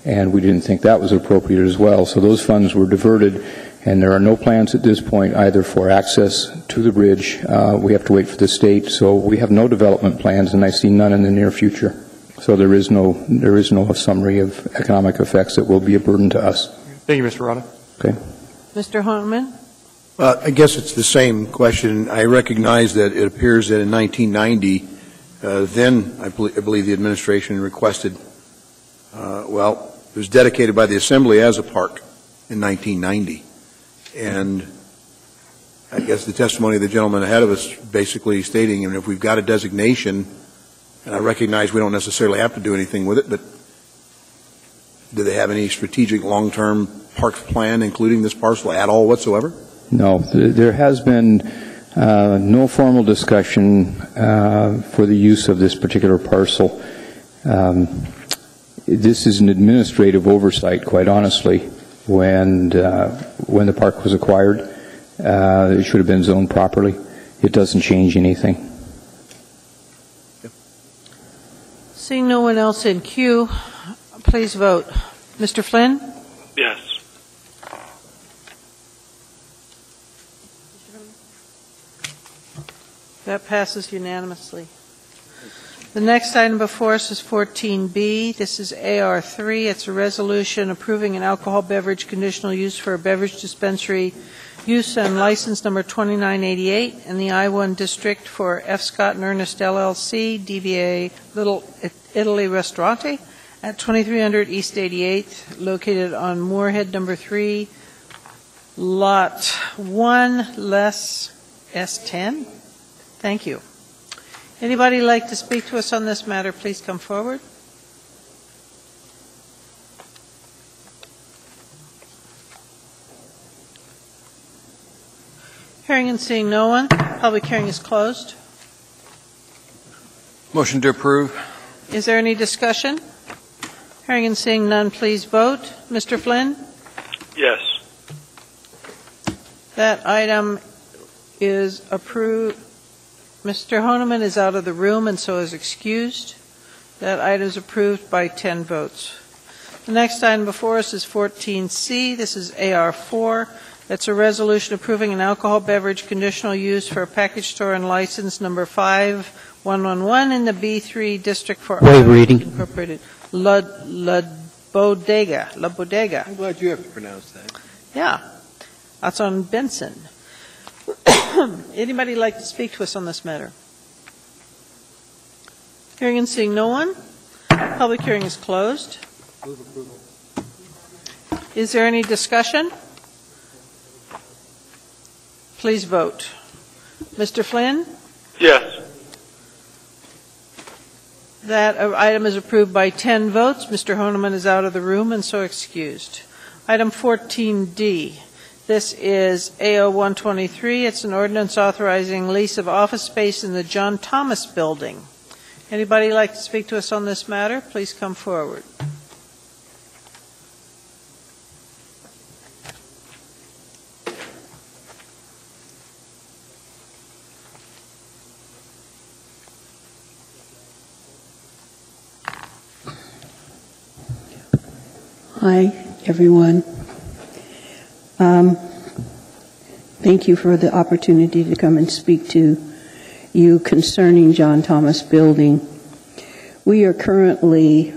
And we didn't think that was appropriate as well. So those funds were diverted, and there are no plans at this point either for access to the bridge. We have to wait for the state. So we have no development plans, and I see none in the near future. So there is no summary of economic effects that will be a burden to us. Thank you, Mr. Rada. Okay. Mr. Honeman? I guess it's the same question. I recognize that it appears that in 1990, then I believe the administration requested, it was dedicated by the Assembly as a park in 1990. And I guess the testimony of the gentleman ahead of us basically stating, if we've got a designation, and I recognize we don't necessarily have to do anything with it, but do they have any strategic long-term parks plan, including this parcel at all whatsoever? No, there has been no formal discussion for the use of this particular parcel. This is an administrative oversight, quite honestly. When the park was acquired, it should have been zoned properly. It doesn't change anything. Seeing no one else in queue, please vote. Mr. Flynn? Yes. That passes unanimously. The next item before us is 14B. This is AR3. It's a resolution approving an alcohol beverage conditional use for a beverage dispensary use and license number 2988 in the I-1 district for F. Scott and Ernest LLC, DBA Little Italy Ristorante, at 2300 East 88th, located on Moorhead Number 3, Lot 1, less S10. Thank you. Anybody like to speak to us on this matter, please come forward. Hearing and seeing no one, public hearing is closed. Motion to approve. Is there any discussion? Hearing and seeing none, please vote. Mr. Flynn? Yes. That item is approved. Mr. Honeman is out of the room and so is excused. That item is approved by 10 votes. The next item before us is 14C. This is AR4. That's a resolution approving an alcohol beverage conditional use for a package store and license number 5111 in the B3 District for Waive reading. Incorporated. La Bodega. I'm glad you have to pronounce that. Yeah. That's on Benson. Anybody like to speak to us on this matter? Hearing and seeing no one, public hearing is closed. Move approval. Is there any discussion? Please vote. Mr. Flynn? Yes. That item is approved by 10 votes. Mr. Honeman is out of the room and so excused. Item 14D. This is AO 123. It's an ordinance authorizing lease of office space in the John Thomas Building. Anybody like to speak to us on this matter? Please come forward. Hi, everyone. Thank you for the opportunity to come and speak to you concerning John Thomas Building. We are currently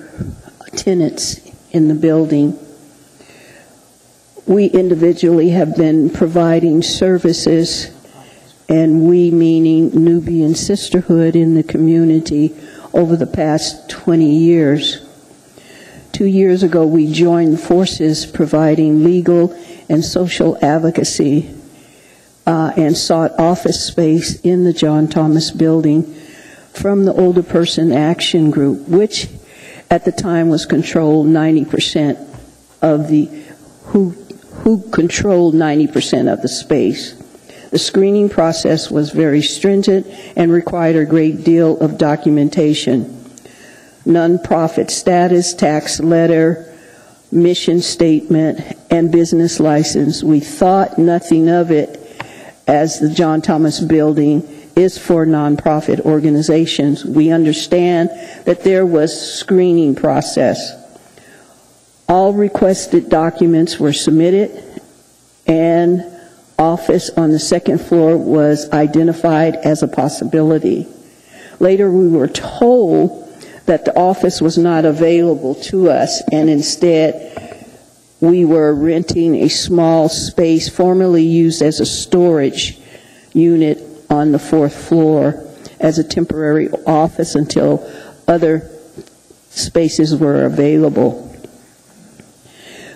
tenants in the building. We individually have been providing services, and we meaning Nubian Sisterhood in the community, over the past 20 years. 2 years ago, we joined forces providing legal and social advocacy and sought office space in the John Thomas Building from the Older Person Action Group, which at the time was controlled 90% of the, who controlled 90% of the space. The screening process was very stringent and required a great deal of documentation. Nonprofit status, tax letter, mission statement, and business license. We thought nothing of it, as the John Thomas Building is for nonprofit organizations. We understand that there was screening process. All requested documents were submitted, and office on the second floor was identified as a possibility. Later, we were told that the office was not available to us, and instead we were renting a small space formerly used as a storage unit on the fourth floor as a temporary office until other spaces were available.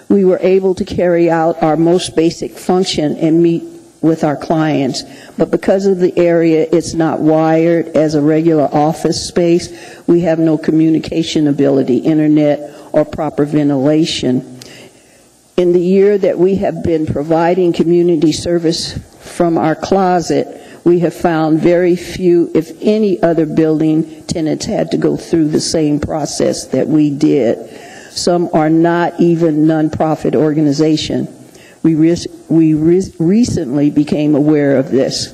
We were able to carry out our most basic function and meet with our clients, but because of the area, it's not wired as a regular office space. We have no communication ability, internet, or proper ventilation. In the year that we have been providing community service from our closet, we have found very few, if any, other building tenants had to go through the same process that we did. Some are not even nonprofit organizations. We recently became aware of this.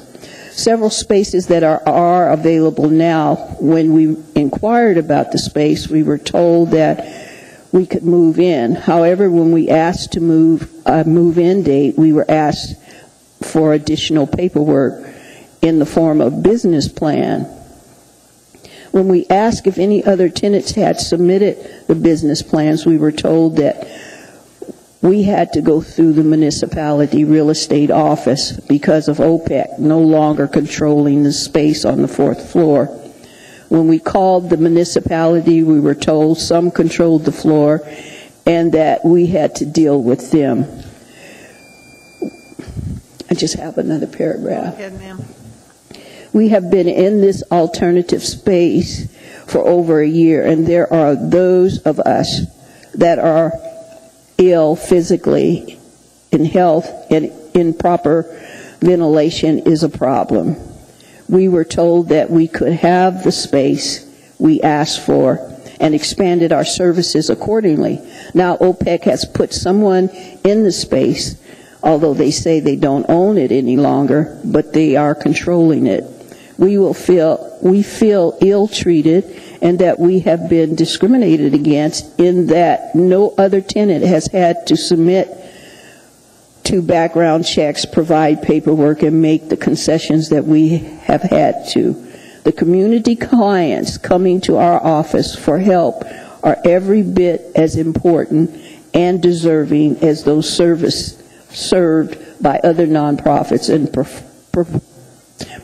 Several spaces that are available now, when we inquired about the space, we were told that we could move in. However, when we asked to move a move-in date, we were asked for additional paperwork in the form of business plan. When we asked if any other tenants had submitted the business plans, we were told that we had to go through the municipality real estate office because of OPEC no longer controlling the space on the fourth floor. When we called the municipality, we were told some controlled the floor and that we had to deal with them. I just have another paragraph. Go ahead, ma'am. We have been in this alternative space for over a year, and there are those of us that are ill physically, in health, and improper ventilation is a problem. We were told that we could have the space we asked for and expanded our services accordingly. Now OPEC has put someone in the space, although they say they don't own it any longer, but they are controlling it. We feel ill-treated and that we have been discriminated against in that no other tenant has had to submit to background checks, provide paperwork, and make the concessions that we have had to. The community clients coming to our office for help are every bit as important and deserving as those served by other nonprofits and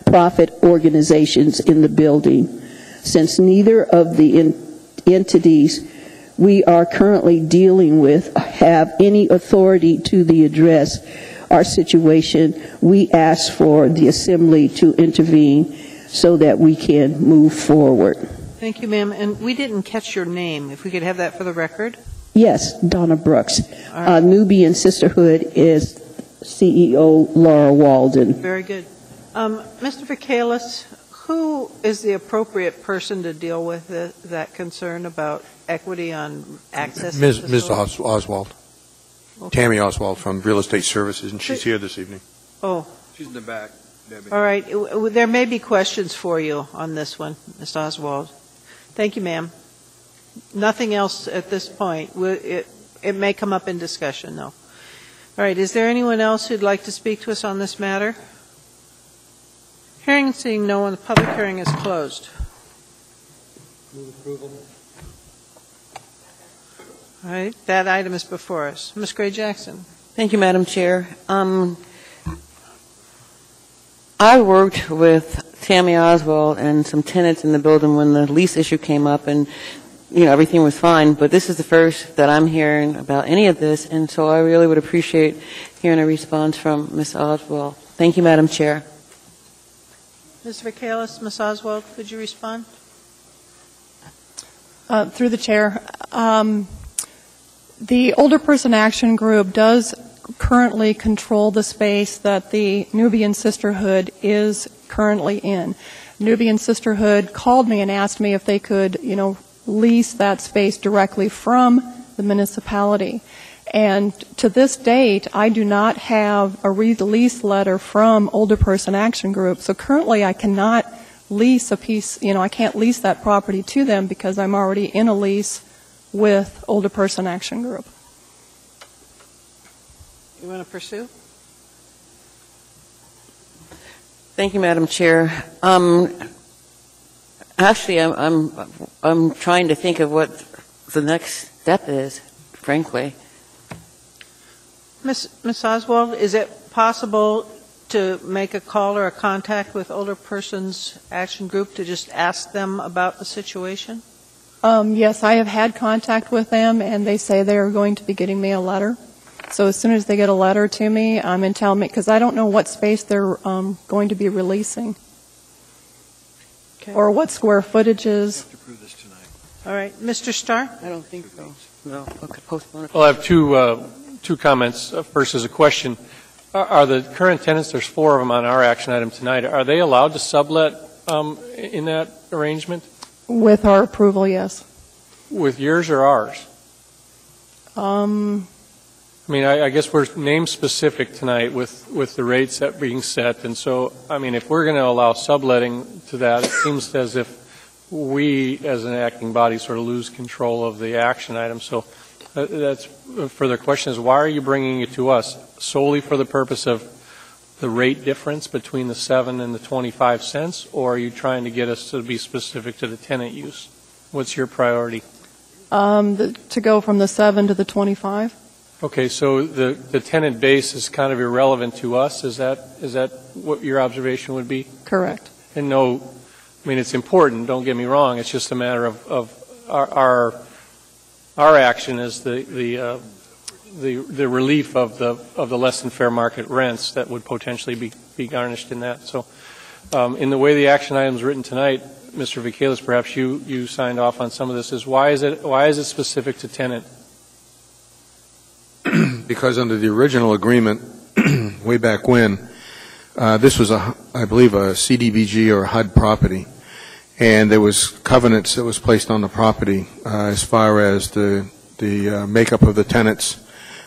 profit organizations in the building. Since neither of the entities we are currently dealing with have any authority to address our situation, we ask for the Assembly to intervene so that we can move forward. Thank you, ma'am. And we didn't catch your name. If we could have that for the record. Yes, Donna Brooks. Right. Nubian Sisterhood is CEO Laura Walden. Very good. Mr. Vacalis, who is the appropriate person to deal with that concern about equity on access? Ms. Oswald. Okay. Tammy Oswald from Real Estate Services, and she's here this evening. Oh. She's in the back, Debbie. All right. There may be questions for you on this one, Ms. Oswald. Thank you, ma'am. Nothing else at this point. It may come up in discussion, though. All right. Is there anyone else who'd like to speak to us on this matter? Hearing and seeing no one, the public hearing is closed. Move approval. All right. That item is before us. Ms. Gray-Jackson. Thank you, Madam Chair. I worked with Tammy Oswald and some tenants in the building when the lease issue came up, and everything was fine, but this is the first that I'm hearing about any of this, and so I really would appreciate hearing a response from Ms. Oswald. Thank you, Madam Chair. Ms. Vacalis, Ms. Oswald, could you respond? Through the chair. The Older Person Action Group does currently control the space that the Nubian Sisterhood is currently in. Nubian Sisterhood called me and asked me if they could, lease that space directly from the municipality. And to this date, I do not have a release letter from Older Person Action Group. So currently I cannot lease a piece, I can't lease that property to them because I'm already in a lease with Older Person Action Group. You want to pursue? Thank you, Madam Chair. Actually, I'm trying to think of what the next step is, frankly. Ms. Oswald, is it possible to make a call or a contact with Older Persons Action Group to just ask them about the situation? Yes, I have had contact with them, and they say they're going to be getting me a letter. So as soon as they get a letter to me, and tell me, because I don't know what space they're going to be releasing. Okay. Or what square footage is. All right. Mr. Starr? I don't think so. No. Okay, postpone it. Well, I have two comments. First is a question. Are the current tenants, there's 4 of them on our action item tonight, are they allowed to sublet in that arrangement? With our approval, yes. With yours or ours? I guess we're name specific tonight with the rates that being set, and so, if we're going to allow subletting to that, it seems as if we, as an acting body, sort of lose control of the action item. So that's a further question is, why are you bringing it to us? Solely for the purpose of the rate difference between the 7 and the 25 cents, or are you trying to get us to be specific to the tenant use? What's your priority? To go from the 7 to the 25. Okay, so the tenant base is kind of irrelevant to us. Is that what your observation would be? Correct. And no I mean, it's important, don't get me wrong, it's just a matter of our action is the relief of the less than fair market rents that would potentially be garnished in that. So in the way the action item is written tonight, Mr. Vikalis, perhaps you signed off on some of this, is why is it specific to tenant? Because under the original agreement, way back when, this was, I believe, a CDBG or a HUD property, and there was covenants that was placed on the property as far as the makeup of the tenants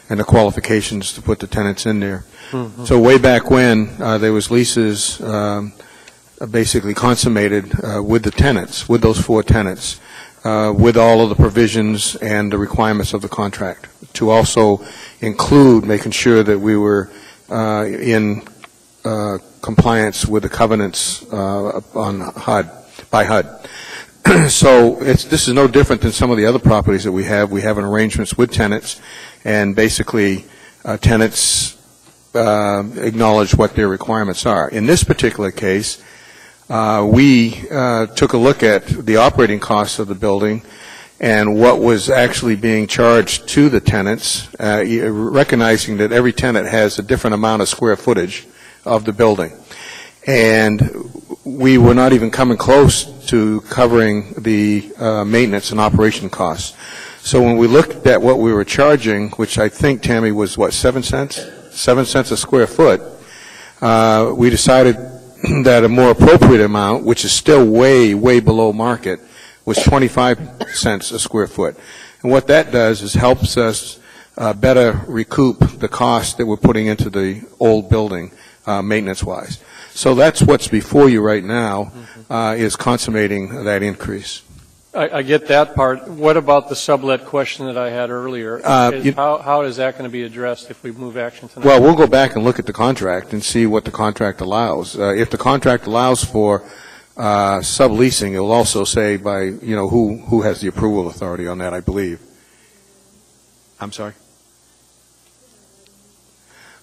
and the qualifications to put the tenants in there. Mm-hmm. So way back when, there was leases basically consummated with the tenants, with those 4 tenants, with all of the provisions and the requirements of the contract, to also include making sure that we were in compliance with the covenants on HUD, by HUD. So this is no different than some of the other properties that we have. We have an arrangements with tenants, and basically tenants acknowledge what their requirements are. In this particular case, we took a look at the operating costs of the building and what was actually being charged to the tenants, recognizing that every tenant has a different amount of square footage of the building. And we were not even coming close to covering the maintenance and operation costs. So when we looked at what we were charging, which I think, Tammy, was what, 7 cents? 7 cents a square foot, we decided that a more appropriate amount, which is still way, way below market, was 25 cents a square foot. And what that does is helps us better recoup the cost that we're putting into the old building, maintenance-wise. So that's what's before you right now, is consummating that increase. I get that part. What about the sublet question that I had earlier? How is that going to be addressed if we move action tonight? Well, we'll go back and look at the contract and see what the contract allows. If the contract allows for subleasing, it will also say by, who has the approval authority on that, I believe. I'm sorry?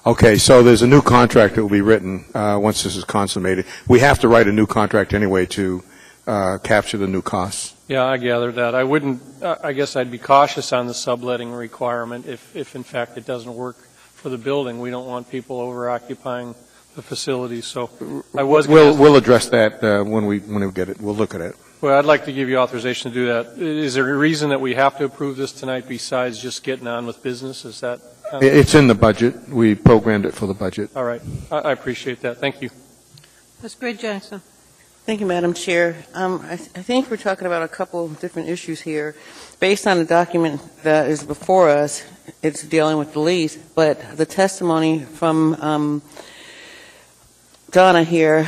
Okay, so there's a new contract that will be written once this is consummated. We have to write a new contract anyway to capture the new costs. Yeah, I gathered that. I guess I'd be cautious on the subletting requirement if in fact it doesn't work for the building. We don't want people over-occupying the facilities. So we'll address that when we get it. We'll look at it. Well, I'd like to give you authorization to do that. Is there a reason that we have to approve this tonight besides just getting on with business? Is that? It's in the budget. We programmed it for the budget. All right. I appreciate that. Thank you. Ms. Gray-Jackson. Thank you, Madam Chair. I think we're talking about a couple of different issues here. Based on the document that is before us, it's dealing with the lease, but the testimony from Donna here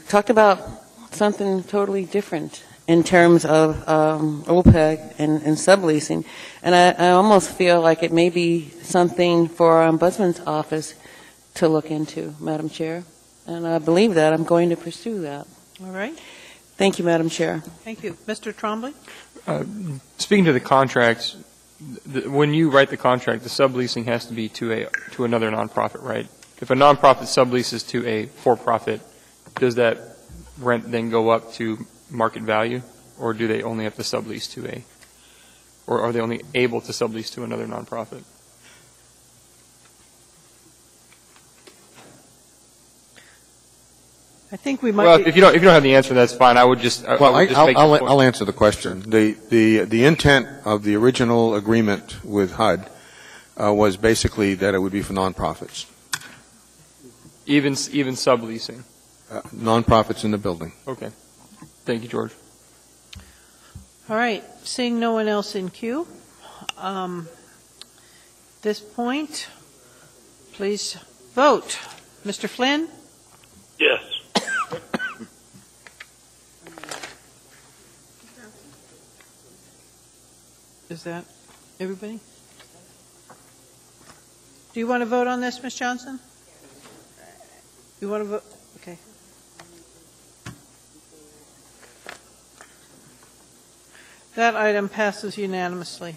talked about something totally different in terms of OPEC and subleasing. And I almost feel like it may be something for our Ombudsman's office to look into, Madam Chair. And I believe that. I'm going to pursue that. All right. Thank you, Madam Chair. Thank you. Mr. Trombley? Speaking to the contracts, when you write the contract, the subleasing has to be to another nonprofit, right? If a nonprofit subleases to a for-profit, does that rent then go up to market value, or do they only have to sublease to or are they only able to sublease to another nonprofit? I think we might. Well, if you don't have the answer, that's fine. I would just. I'll answer the question. The intent of the original agreement with HUD was basically that it would be for nonprofits. Even subleasing. Nonprofits in the building. Okay. Thank you, George. All right. Seeing no one else in queue, this point, please vote. Mr. Flynn? Yes. Is that everybody? Do you want to vote on this, Ms. Johnson? You want to vote? Okay. That item passes unanimously.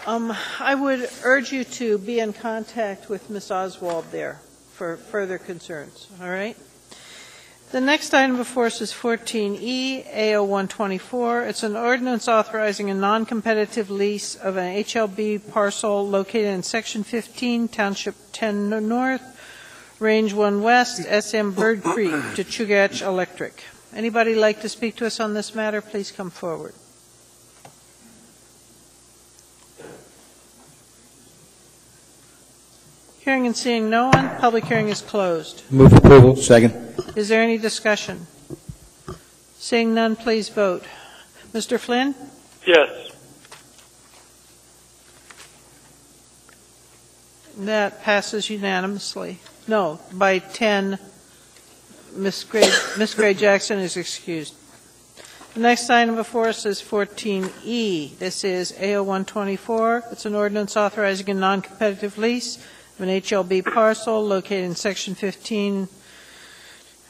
I would urge you to be in contact with Ms. Oswald there for further concerns, all right? The next item before us is 14E, AO 124. It's an ordinance authorizing a non-competitive lease of an HLB parcel located in Section 15, Township 10 North, Range 1 West, SM Bird Creek to Chugach Electric. Anybody like to speak to us on this matter? Please come forward. Hearing and seeing no one, public hearing is closed. Move approval. Second. Is there any discussion? Seeing none, please vote. Mr. Flynn? Yes. That passes unanimously. No, by 10. Miss Gray Jackson is excused. The next item before us is 14E. This is AO 124. It's an ordinance authorizing a non-competitive lease of an HLB parcel located in Section 15,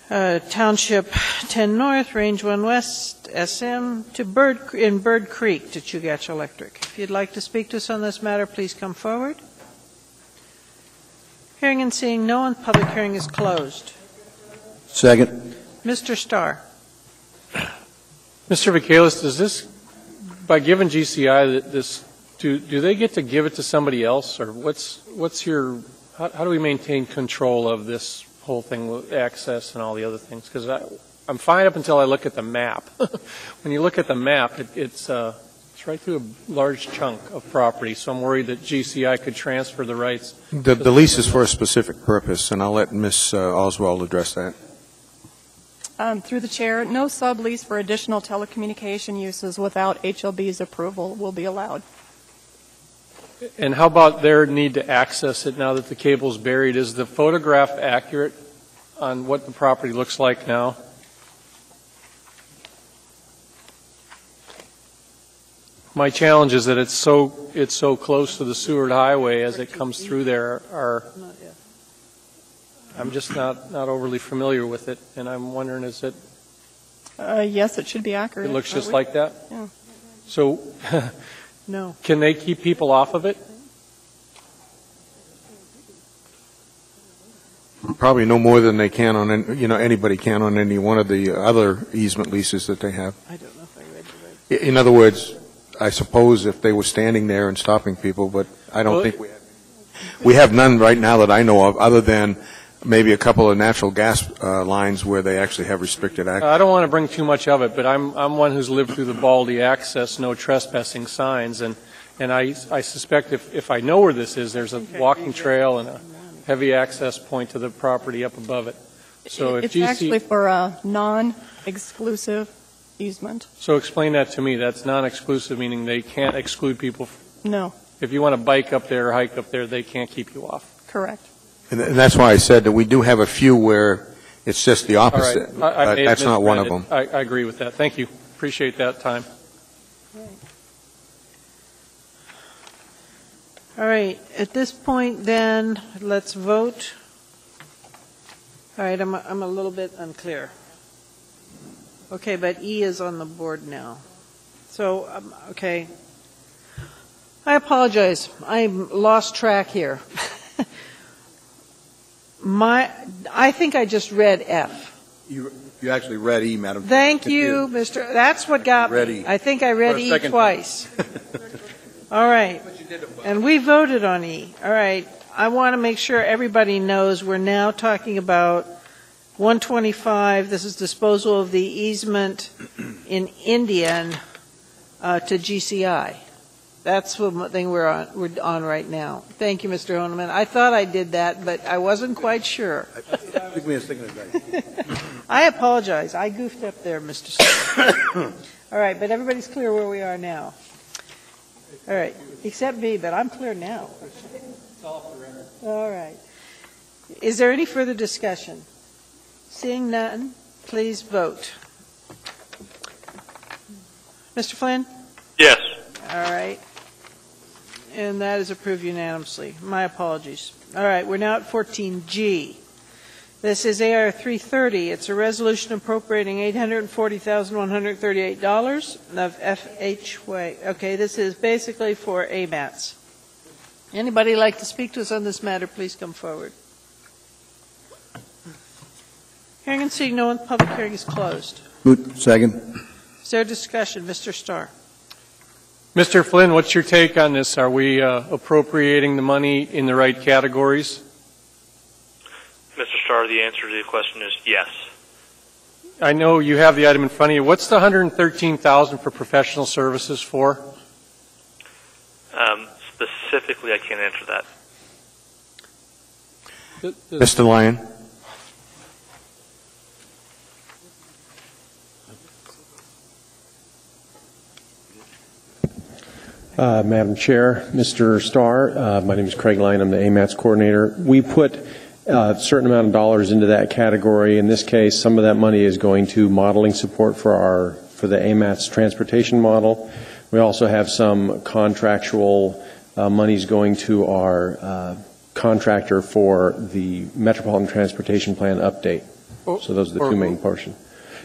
Township 10 North, Range 1 West, SM, to Bird Creek to Chugach Electric. If you'd like to speak to us on this matter, please come forward. Hearing and seeing no one, public hearing is closed. Second. Mr. Starr. Mr. Vacalis, does this, by giving GCI this, do they get to give it to somebody else, or what's your, how do we maintain control of this whole thing with access and all the other things? Because I'm fine up until I look at the map. When you look at the map, it's right through a large chunk of property, so I'm worried that GCI could transfer the rights. The lease is for a specific purpose, and I'll let Ms. Oswald address that. Through the chair, no sublease for additional telecommunication uses without HLB's approval will be allowed. And how about their need to access it now that the cable's buried? Is the photograph accurate on what the property looks like now? My challenge is that it's so close to the Seward Highway as it comes through there. I'm just not overly familiar with it, and I'm wondering, is it? Yes, it should be accurate. It looks just like that? Yeah. So, no. Can they keep people off of it? Probably no more than they can on, anybody can on any one of the other easement leases that they have. I don't know if I read the right. In other words, I suppose if they were standing there and stopping people, but I don't think we have none right now that I know of, other than maybe a couple of natural gas lines where they actually have restricted access. I don't want to bring too much of it, but I'm one who's lived through the Baldy access, no trespassing signs, and I suspect if I know where this is, there's a walking trail and a heavy access point to the property up above it. So if it's actually for a non-exclusive easement. So explain that to me. That's non-exclusive, meaning they can't exclude people. No. If you want to bike up there or hike up there, they can't keep you off. Correct. And that's why I said that we do have a few where it's just the opposite. All right. But that's not one of them. I agree with that. Thank you. Appreciate that time. All right. At this point, then, let's vote. All right. I'm a little bit unclear. Okay, but E is on the board now. So, okay. I apologize. I lost track here. I think I just read F. You actually read E, Madam. Thank you, Mr. That's what got me. I think I read E twice. All right. And we voted on E. All right. I want to make sure everybody knows we're now talking about 125. This is disposal of the easement in Indian to GCI. That's the thing we're on right now. Thank you, Mr. Honeman. I thought I did that, but I wasn't quite sure. I apologize. I goofed up there, Mr. Stone. All right, but everybody's clear where we are now. All right, except me, but I'm clear now. All right. Is there any further discussion? Seeing none, please vote. Mr. Flynn? Yes. All right. And that is approved unanimously. My apologies. All right, we're now at 14G. This is AR 330. It's a resolution appropriating $840,138 of FHWA. Okay, this is basically for AMATs. Anybody like to speak to us on this matter, please come forward. Hearing and seeing no one, the public hearing is closed. Second. Is there discussion? Mr. Starr. Mr. Flynn, what's your take on this? Are we appropriating the money in the right categories? Mr. Starr, the answer to the question is yes. I know you have the item in front of you. What's the $113,000 for professional services for? Specifically, I can't answer that. Mr. Lyon. Madam Chair, Mr. Starr, my name is Craig Lyon. I'm the AMATS coordinator. We put a certain amount of dollars into that category. In this case, some of that money is going to modeling support for the AMATS transportation model. We also have some contractual monies going to our contractor for the Metropolitan Transportation Plan update. So those are the two main portions.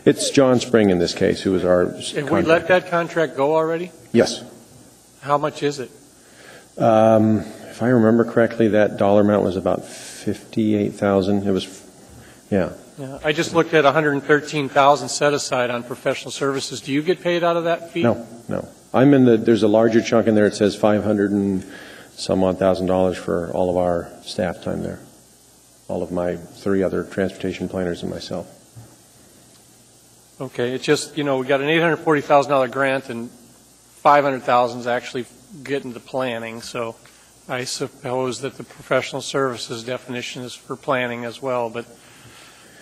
It's John Spring in this case, who is our contractor. Have we let that contract go already? Yes. How much is it? If I remember correctly, that dollar amount was about $58,000. It was, yeah. I just looked at $113,000 set aside on professional services. Do you get paid out of that fee? No. There's a larger chunk in there. It says $500 and some odd $1,000 for all of our staff time there. All of my 3 other transportation planners and myself. Okay, it's just, we got an $840,000 grant and $500,000 is actually getting to planning, so I suppose that the professional services definition is for planning as well, but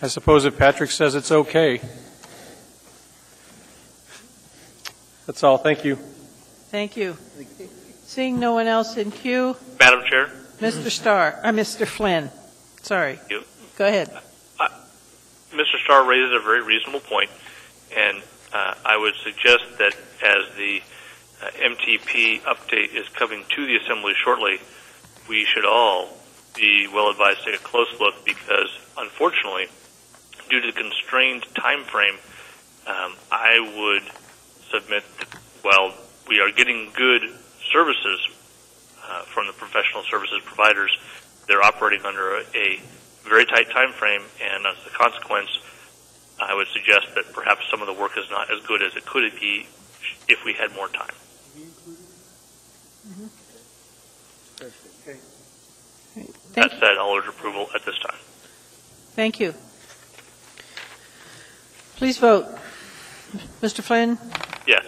I suppose if Patrick says it's okay. That's all. Thank you. Thank you. Seeing no one else in queue. Madam Chair? Mr. Flynn. Sorry. Thank you. Go ahead. Mr. Starr raises a very reasonable point, and I would suggest that as the MTP update is coming to the Assembly shortly, we should all be well advised to take a close look because, unfortunately, due to the constrained time frame, I would submit that while we are getting good services from the professional services providers, they're operating under a very tight time frame, and as a consequence, I would suggest that perhaps some of the work is not as good as it could be if we had more time. That said, I'll urge approval at this time. Thank you. Please vote. Mr. Flynn? Yes.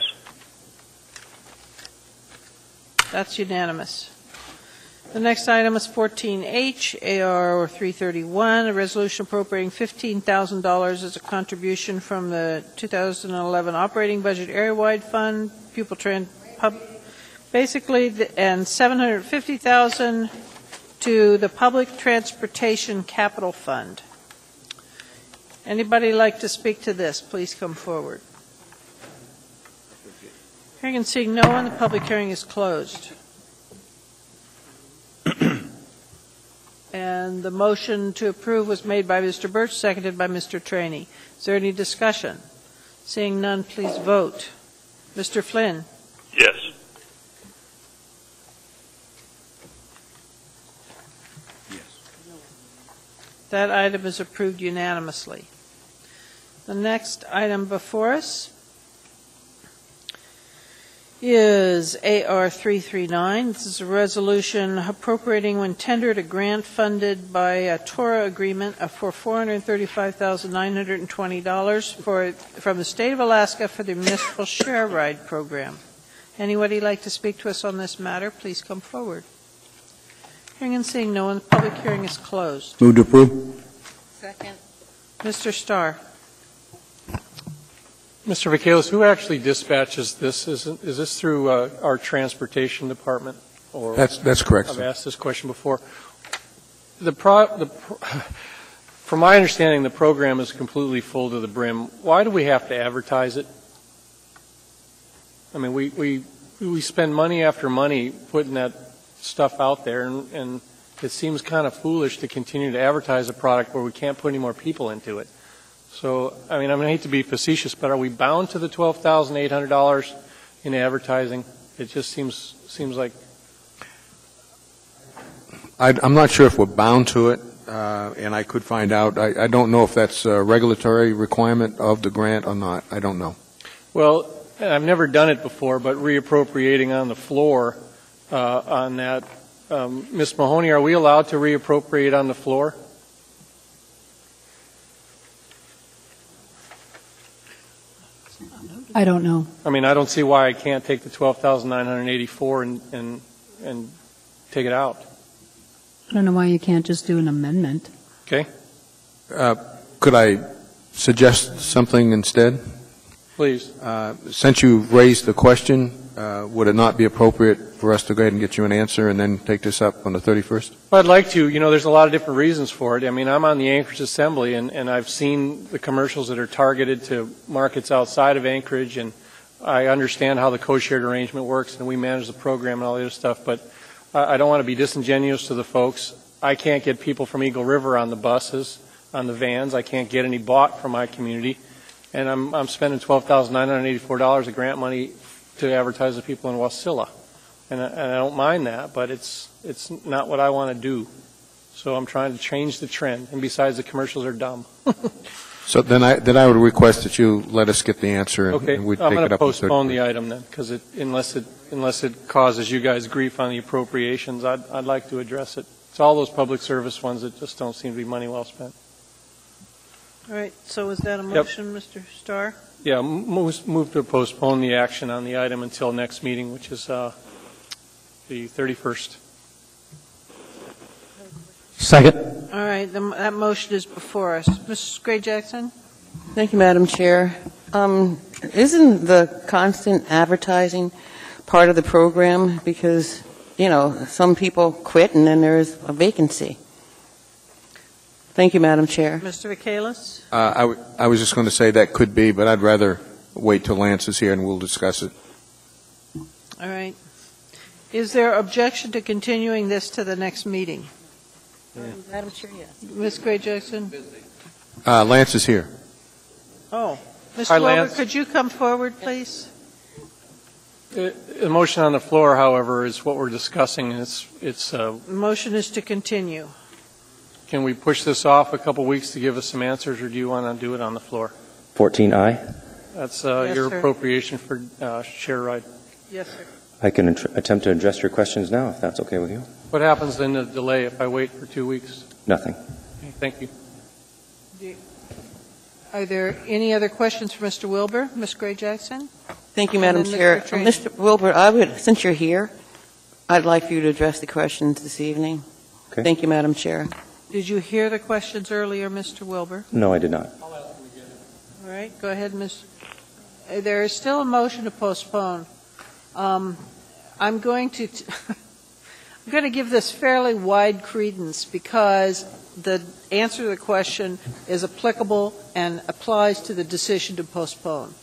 That's unanimous. The next item is 14H, AR 331, a resolution appropriating $15,000 as a contribution from the 2011 operating budget area-wide fund, pupil basically, and $750,000 to the Public Transportation Capital Fund. Anybody like to speak to this? Please come forward. Hearing and seeing no one, the public hearing is closed. And the motion to approve was made by Mr. Birch, seconded by Mr. Traney. Is there any discussion? Seeing none, please vote. Mr. Flynn? Yes. That item is approved unanimously. The next item before us is AR 339. This is a resolution appropriating when tendered a grant funded by a TORA agreement for $435,920 from the state of Alaska for the Municipal Share Ride Program. Anybody like to speak to us on this matter? Please come forward. Hearing and seeing no one, the public hearing is closed. Move to approve. Second. Mr. Starr. Mr. Vacalis, who actually dispatches this? Is this through our transportation department? Or That's correct. I've asked this question before. From my understanding, the program is completely full to the brim. Why do we have to advertise it? I mean, we spend money after money putting that stuff out there, and it seems kind of foolish to continue to advertise a product where we can't put any more people into it. So, I mean, I hate to be facetious, but are we bound to the $12,800 in advertising? It just seems like. I'm not sure if we're bound to it. and I could find out. I don't know if that's a regulatory requirement of the grant or not. I don't know. Well, I've never done it before, but reappropriating on the floor on that. Ms. Mahoney, are we allowed to reappropriate on the floor? I don't know. I mean, I don't see why I can't take the $12,984 and take it out. I don't know why you can't just do an amendment. Okay. Could I suggest something instead? Please. Since you raised the question, would it not be appropriate for us to go ahead and get you an answer and then take this up on the 31st? Well, I'd like to. You know, there's a lot of different reasons for it. I mean, I'm on the Anchorage Assembly, and I've seen the commercials that are targeted to markets outside of Anchorage, and I understand how the co-shared arrangement works, and we manage the program and all the other stuff, but I don't want to be disingenuous to the folks. I can't get people from Eagle River on the buses, on the vans. I can't get any bought from my community, and I'm spending $12,984 of grant money to advertise the people in Wasilla. And I don't mind that, but it's not what I want to do. So I'm trying to change the trend. And besides, the commercials are dumb. So then I would request that you let us get the answer and, Okay, and we'd I'm take going it to up. on postpone 31st. the item then, because unless it causes you guys grief on the appropriations, I'd like to address it. It's all those public service ones that just don't seem to be money well spent. All right, so is that a motion, Mr. Starr? Yeah, move to postpone the action on the item until next meeting, which is the 31st. Second. All right, that motion is before us. Mrs. Gray-Jackson? Thank you, Madam Chair. Isn't the constant advertising part of the program? Because, you know, some people quit and then there's a vacancy. Thank you, Madam Chair. Mr. Michaelis? I was just going to say that could be, but I'd rather wait till Lance is here and we'll discuss it. All right. Is there objection to continuing this to the next meeting? Madam Chair, yes. Ms. Gray-Jackson? Lance is here. Oh. Mr. Hi, Wilbur, Lance. could you come forward, please? The motion on the floor, however, is what we're discussing. The motion is to continue. Can we push this off a couple weeks to give us some answers, or do you want to do it on the floor? 14I. That's Yes, your sir. appropriation for share ride. Yes, sir. I can attempt to address your questions now, if that's okay with you. What happens in the delay if I wait for 2 weeks? Nothing. Okay, thank you. Are there any other questions for Mr. Wilbur? Ms. Gray-Jackson? Thank you, And Madam then Chair. Mr. Train. Mr. Wilbur, since you're here, I'd like for you to address the questions this evening. Okay. Thank you, Madam Chair. Did you hear the questions earlier, Mr. Wilbur? No, I did not. All right, go ahead, Ms. There is still a motion to postpone. I'm going to I'm going to give this fairly wide credence because the answer to the question is applicable and applies to the decision to postpone.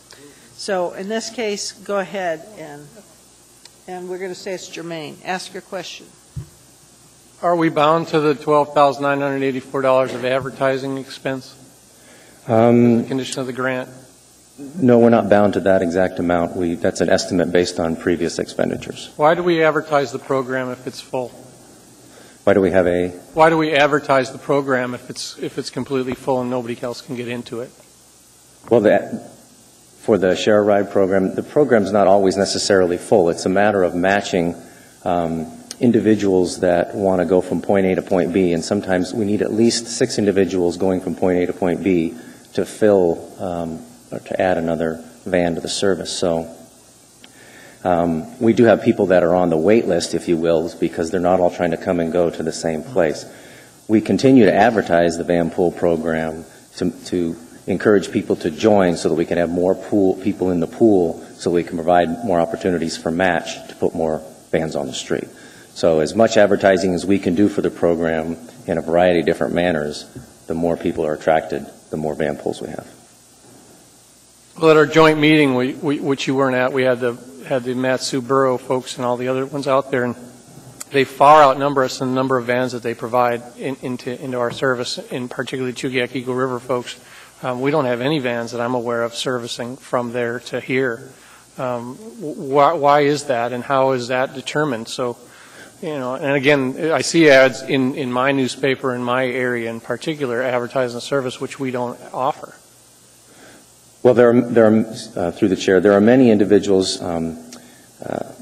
So in this case, go ahead and we're going to say it's germane. Ask your question. Are we bound to the $12,984 of advertising expense? The condition of the grant? No, we're not bound to that exact amount. That's an estimate based on previous expenditures. Why do we advertise the program if it's full? Why do we have a... Why do we advertise the program if it's completely full and nobody else can get into it? Well, for the Share a Ride program, the program's not always necessarily full. It's a matter of matching individuals that want to go from point A to point B, and sometimes we need at least 6 individuals going from point A to point B to fill or to add another van to the service. So we do have people that are on the wait list, if you will, because they're not all trying to come and go to the same place. We continue to advertise the van pool program to encourage people to join so that we can have more people in the pool so we can provide more opportunities for match to put more vans on the street. So as much advertising as we can do for the program in a variety of different manners, the more people are attracted, the more van pools we have. Well, at our joint meeting, which you weren't at, we had the Matsu Borough folks and all the other ones out there, and they far outnumber us in the number of vans that they provide into our service, in particularly Chugiak Eagle River folks. We don't have any vans that I'm aware of servicing from there to here. Why is that, and how is that determined? So and again, I see ads in my newspaper in my area in particular advertising a service which we don't offer. Well, there are through the chair, there are many individuals,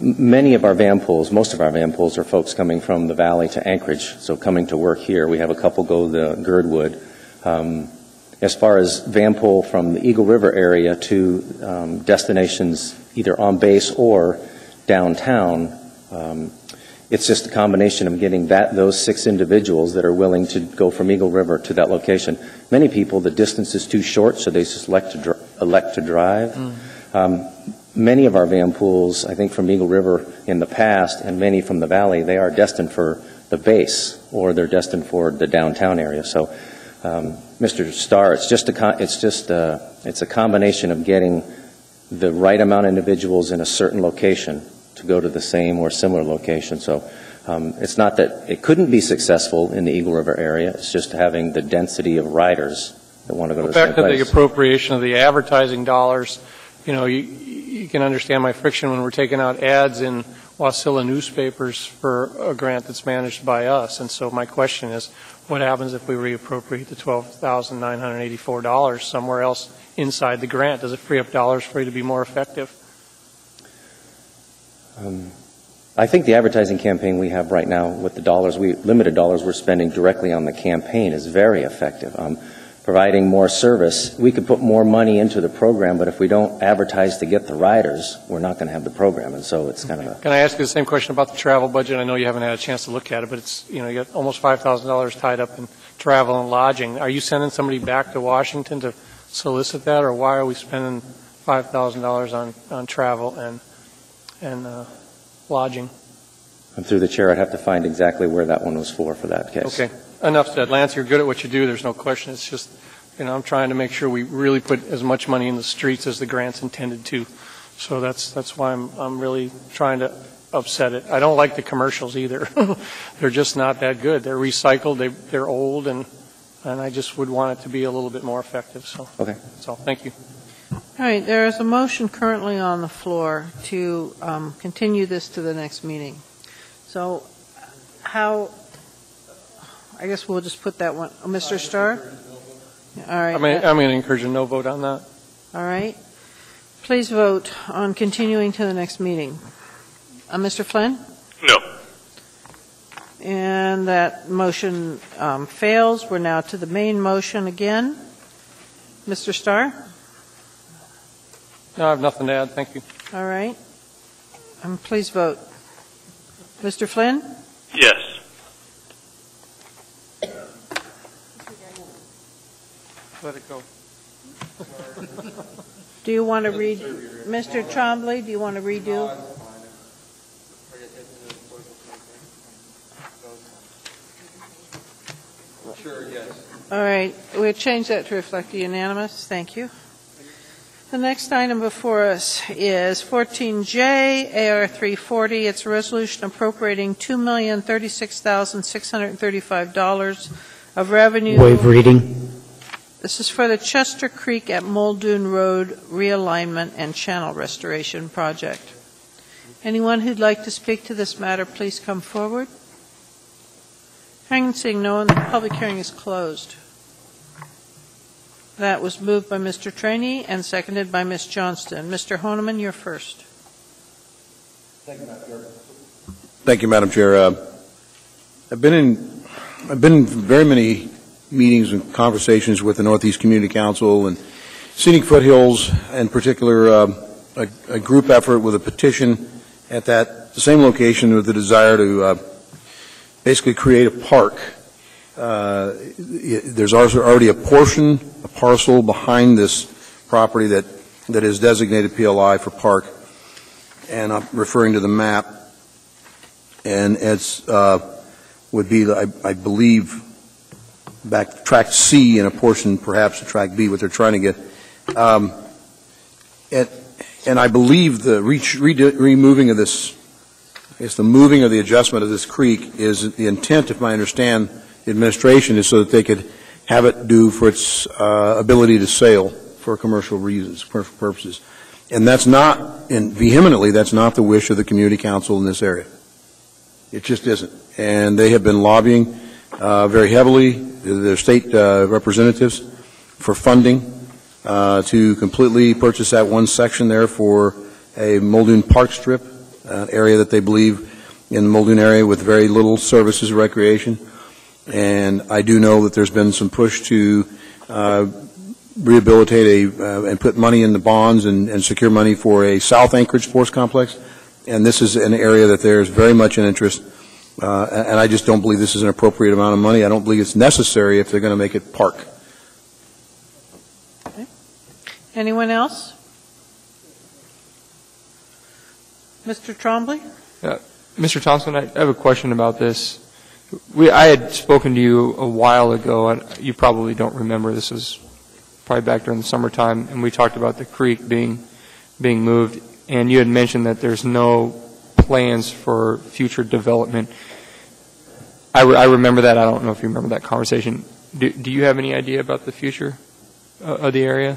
many of our van pools, most of our van pools are folks coming from the valley to Anchorage, so coming to work here. We have a couple go to Girdwood. As far as van pool from the Eagle River area to destinations either on base or downtown, it's just a combination of getting those 6 individuals that are willing to go from Eagle River to that location. Many people, the distance is too short, so they just elect to drive. Many of our van pools, I think from Eagle River in the past, and many from the valley, they are destined for the base, or they're destined for the downtown area. So, Mr. Starr, it's a combination of getting the right amount of individuals in a certain location to go to the same or similar location. So it's not that it couldn't be successful in the Eagle River area. It's just having the density of riders that want to go to the same place. Back to the appropriation of the advertising dollars, you can understand my friction when we're taking out ads in Wasilla newspapers for a grant that's managed by us. And so my question is, what happens if we reappropriate the $12,984 somewhere else inside the grant? Does it free up dollars for you to be more effective? I think the advertising campaign we have right now with the limited dollars we're spending directly on the campaign is very effective. Providing more service, we could put more money into the program, but if we don't advertise to get the riders, we're not going to have the program. And so it's kind of a... Can I ask you the same question about the travel budget? I know you haven't had a chance to look at it, but it's, you got almost $5,000 tied up in travel and lodging. Are you sending somebody back to Washington to solicit that, or why are we spending $5,000 on travel and lodging? And through the chair, I'd have to find exactly where that one was for that case. Okay. Enough said. Lance, you're good at what you do. There's no question. It's just, I'm trying to make sure we really put as much money in the streets as the grant's intended to. So that's why I'm really trying to upset it. I don't like the commercials either. They're just not that good. They're recycled. They're old, and I just would want it to be a little bit more effective. So okay. That's all. Thank you. All right. There is a motion currently on the floor to continue this to the next meeting. So I guess we'll just put that one. Oh, Mr. Starr? All right. I'm going to encourage a no vote on that. All right. Please vote on continuing to the next meeting. Mr. Flynn? No. And that motion fails. We're now to the main motion again. Mr. Starr? No, I have nothing to add. Thank you. All right. Please vote. Mr. Flynn? Yes. Let it go. Do you want to read, Mr. Trombley, do you want to redo? Sure, yes. All right. We'll change that to reflect the unanimous. Thank you. The next item before us is 14J, AR 340. It's a resolution appropriating $2,036,635 of revenue. Waive reading. This is for the Chester Creek at Muldoon Road realignment and channel restoration project. Anyone who'd like to speak to this matter, please come forward. Hearing and seeing no one, the public hearing is closed. That was moved by Mr. Trainee and seconded by Ms. Johnston. Mr. Honeman, you're first. Thank you, Madam Chair. Thank you, Madam Chair. I've been in very many meetings and conversations with the Northeast Community Council and Scenic Foothills, in particular, a group effort with a petition at the same location with the desire to basically create a park. There's also already a parcel behind this property that is designated PLI for park, and I'm referring to the map, and it's would be, I believe, back to track C and a portion perhaps to track B, what they're trying to get. And I believe the removing of this, I guess the moving of the adjustment of this creek is the intent, if I understand the administration, is so that they could have it due for its ability to sail for commercial reasons, commercial purposes. And that's not, and vehemently, that's not the wish of the community council in this area. It just isn't. And they have been lobbying very heavily, their state representatives, for funding to completely purchase that one section there for a Muldoon Park Strip, an area that they believe in the Muldoon area with very little services and recreation. And I do know that there's been some push to rehabilitate and put money in the bonds and secure money for a South Anchorage sports complex. And this is an area that there's very much an interest. And I just don't believe this is an appropriate amount of money. I don't believe it's necessary if they're going to make it park. Okay. Anyone else? Mr. Trombley? Mr. Thompson, I have a question about this. I had spoken to you a while ago, and you probably don't remember. This was probably back during the summertime, and we talked about the creek being moved, and you had mentioned that there's no plans for future development. I remember that. I don't know if you remember that conversation. Do you have any idea about the future of the area?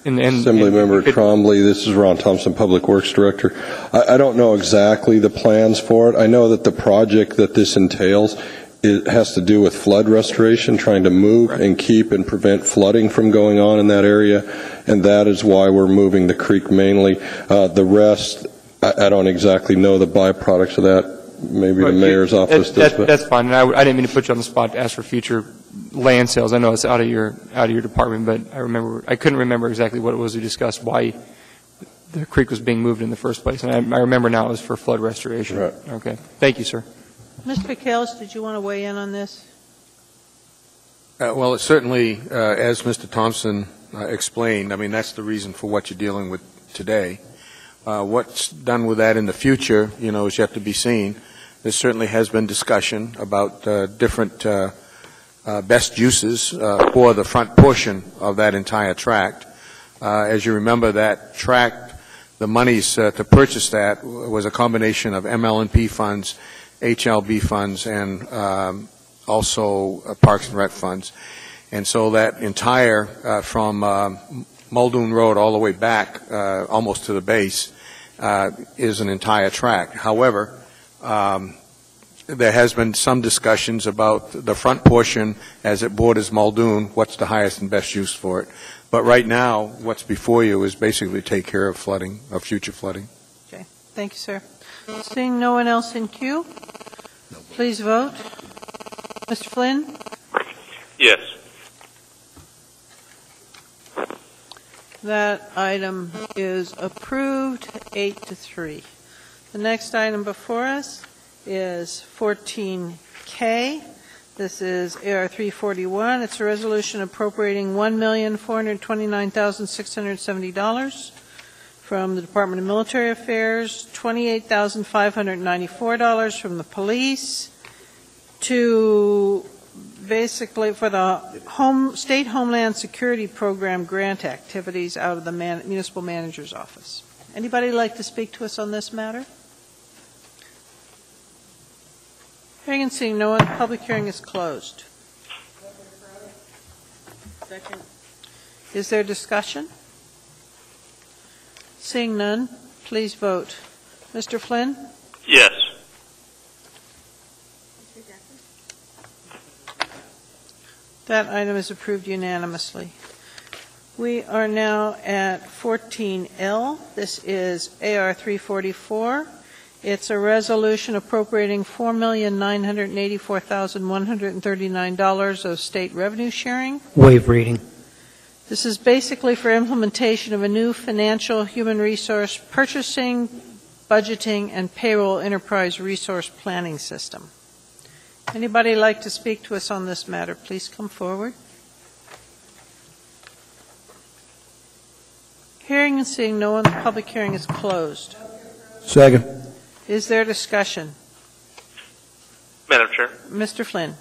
Assemblymember Trombley, this is Ron Thompson, Public Works Director. I don't know exactly the plans for it. I know that the project that this entails, it has to do with flood restoration, trying to move and keep and prevent flooding from going on in that area, and that is why we're moving the creek mainly. The rest, I don't exactly know the byproducts of that. Maybe the mayor's office does. That's fine. And I didn't mean to put you on the spot to ask for future land sales. I know it's out of your department, but I couldn't remember exactly what it was we discussed, why the creek was being moved in the first place. And I remember now it was for flood restoration. Right. Okay. Thank you, sir. Mr. McHales, did you want to weigh in on this? Well, it certainly, as Mr. Thompson explained, I mean, that's the reason for what you're dealing with today. What's done with that in the future, is yet to be seen. There certainly has been discussion about different best uses for the front portion of that entire tract. As you remember, that tract, the monies to purchase that was a combination of ML&P funds, HLB funds, and also Parks and Rec funds. And so that entire, from Muldoon Road all the way back, almost to the base, is an entire tract. However, there has been some discussions about the front portion as it borders Muldoon, what's the highest and best use for it. But right now, what's before you is basically to take care of flooding, of future flooding. Okay. Thank you, sir. Seeing no one else in queue, please vote. Mr. Flynn? Yes. That item is approved, 8-3. The next item before us is 14K. This is AR 341. It's a resolution appropriating $1,429,670 from the Department of Military Affairs, $28,594 from the police, to basically for the State Homeland Security Program grant activities out of the Municipal Manager's Office. Anybody like to speak to us on this matter? Hearing and seeing no one, the public hearing is closed. Second. Is there discussion? Seeing none, please vote. Mr. Flynn? Yes. That item is approved unanimously. We are now at 14L. This is AR 344. It's a resolution appropriating $4,984,139 of state revenue sharing. Waive reading. This is basically for implementation of a new financial human resource purchasing, budgeting, and payroll enterprise resource planning system. Anybody like to speak to us on this matter, please come forward. Hearing and seeing no one, the public hearing is closed. Second. Is there discussion? Madam Chair? Mr. Flynn.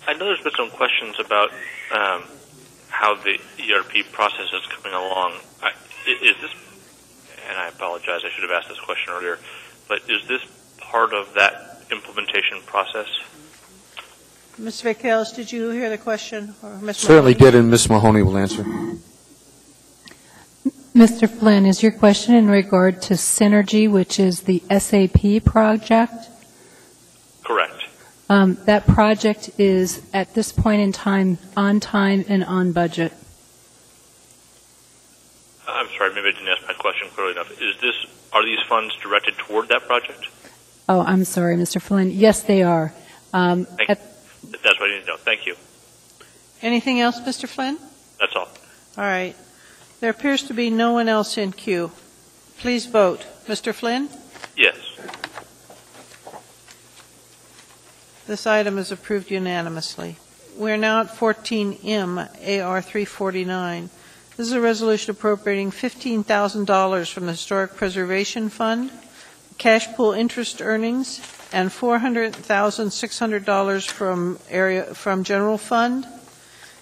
I know there's been some questions about how the ERP process is coming along. Is this, and I apologize, I should have asked this question earlier, but is this part of that implementation process? Ms. Vakales, did you hear the question? Or Ms. Certainly Mahoney? did, and Ms. Mahoney will answer. Mr. Flynn, is your question in regard to Synergy, which is the SAP project? Correct. That project is, at this point in time and on budget. I'm sorry, maybe I didn't ask my question clearly enough. Are these funds directed toward that project? Oh, I'm sorry, Mr. Flynn. Yes, they are. That's what I need to know. Thank you. Anything else, Mr. Flynn? That's all. All right. There appears to be no one else in queue. Please vote. Mr. Flynn? Yes. This item is approved unanimously. We're now at 14M, AR 349. This is a resolution appropriating $15,000 from the Historic Preservation Fund, cash pool interest earnings, and $400,600 from General Fund,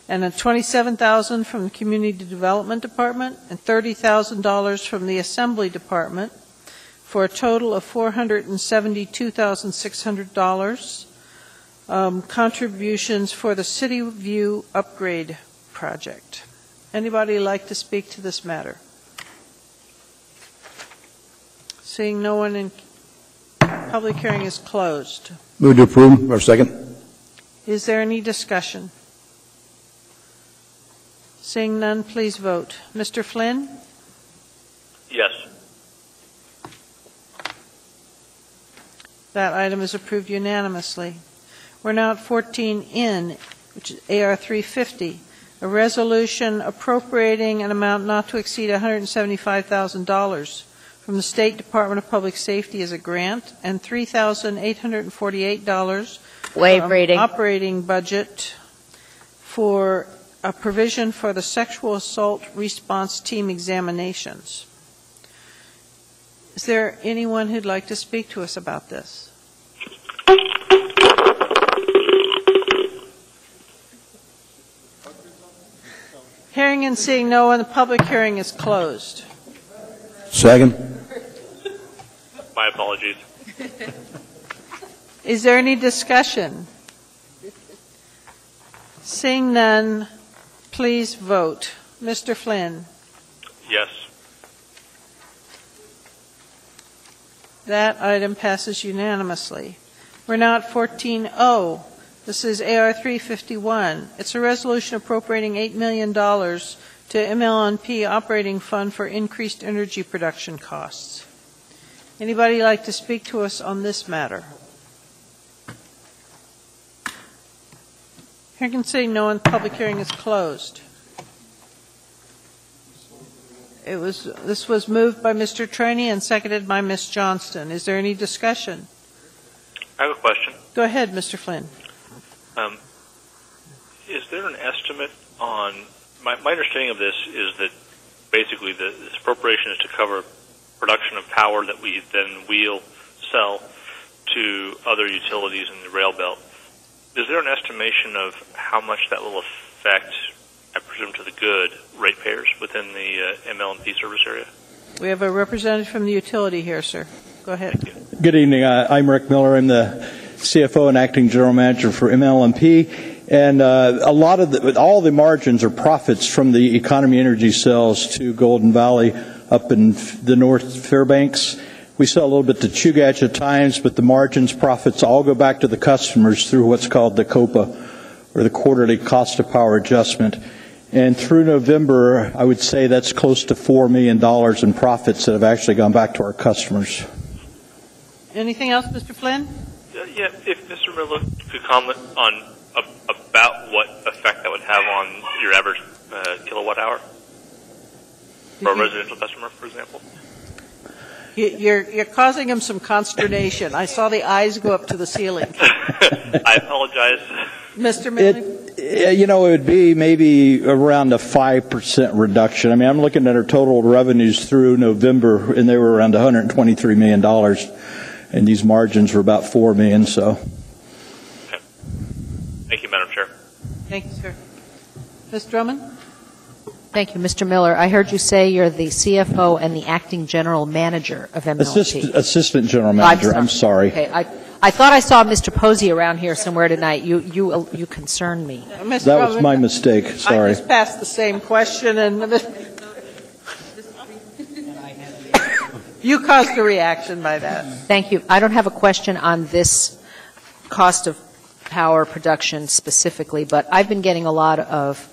and $27,000 from the Community Development Department, and $30,000 from the Assembly Department, for a total of $472,600. Contributions for the City View Upgrade Project. Anybody like to speak to this matter? Seeing no one in public hearing is closed. Move to approve. Or second. Is there any discussion? Seeing none, please vote. Mr. Flynn? Yes. That item is approved unanimously. We're now at 14N, which is AR 350, a resolution appropriating an amount not to exceed $175,000 from the State Department of Public Safety as a grant, and $3,848 Waive reading. Operating budget for a provision for the sexual assault response team examinations. Is there anyone who'd like to speak to us about this? Hearing and seeing no one, the public hearing is closed. Second. My apologies. Is there any discussion? Seeing none, please vote. Mr. Flynn? Yes. That item passes unanimously. We're now at 14O. This is AR 351. It's a resolution appropriating $8 million to MLNP Operating Fund for increased energy production costs. Anybody like to speak to us on this matter? Hearing and seeing no one, the public hearing is closed. This was moved by Mr. Trainee and seconded by Ms. Johnston. Is there any discussion? I have a question. Go ahead, Mr. Flynn. Is there an estimate on, my understanding of this is that basically this appropriation is to cover production of power that we then sell to other utilities in the rail belt. Is there an estimation of how much that will affect, I presume to the good, ratepayers within the MLNP service area? We have a representative from the utility here, sir. Go ahead. Good evening. I'm Rick Miller. I'm the CFO and acting general manager for MLNP. And all the margins or profits from the economy energy sales to Golden Valley up in the North Fairbanks. We sell a little bit to Chugach at times, but the margins, profits all go back to the customers through what's called the COPA, or the quarterly cost of power adjustment. And through November, I would say that's close to $4 million in profits that have actually gone back to our customers. Anything else, Mr. Flynn? Yeah, if Mr. Miller could comment on about what effect that would have on your average kilowatt hour for a residential customer, for example. You're causing him some consternation. I saw the eyes go up to the ceiling. I apologize. Mr. Miller? It would be maybe around a 5% reduction. I mean, I'm looking at our total revenues through November, and they were around $123 million, and these margins were about $4 million. So. Okay. Thank you, Madam Chair. Thank you, sir. Ms. Drummond? Thank you, Mr. Miller. I heard you say you're the CFO and the acting general manager of MLNP. Assistant general manager. I'm sorry. Okay, I thought I saw Mr. Posey around here somewhere tonight. You concern me. That was my mistake. Sorry. I just passed the same question, and You caused a reaction by that. Thank you. I don't have a question on this cost of power production specifically, but I've been getting a lot of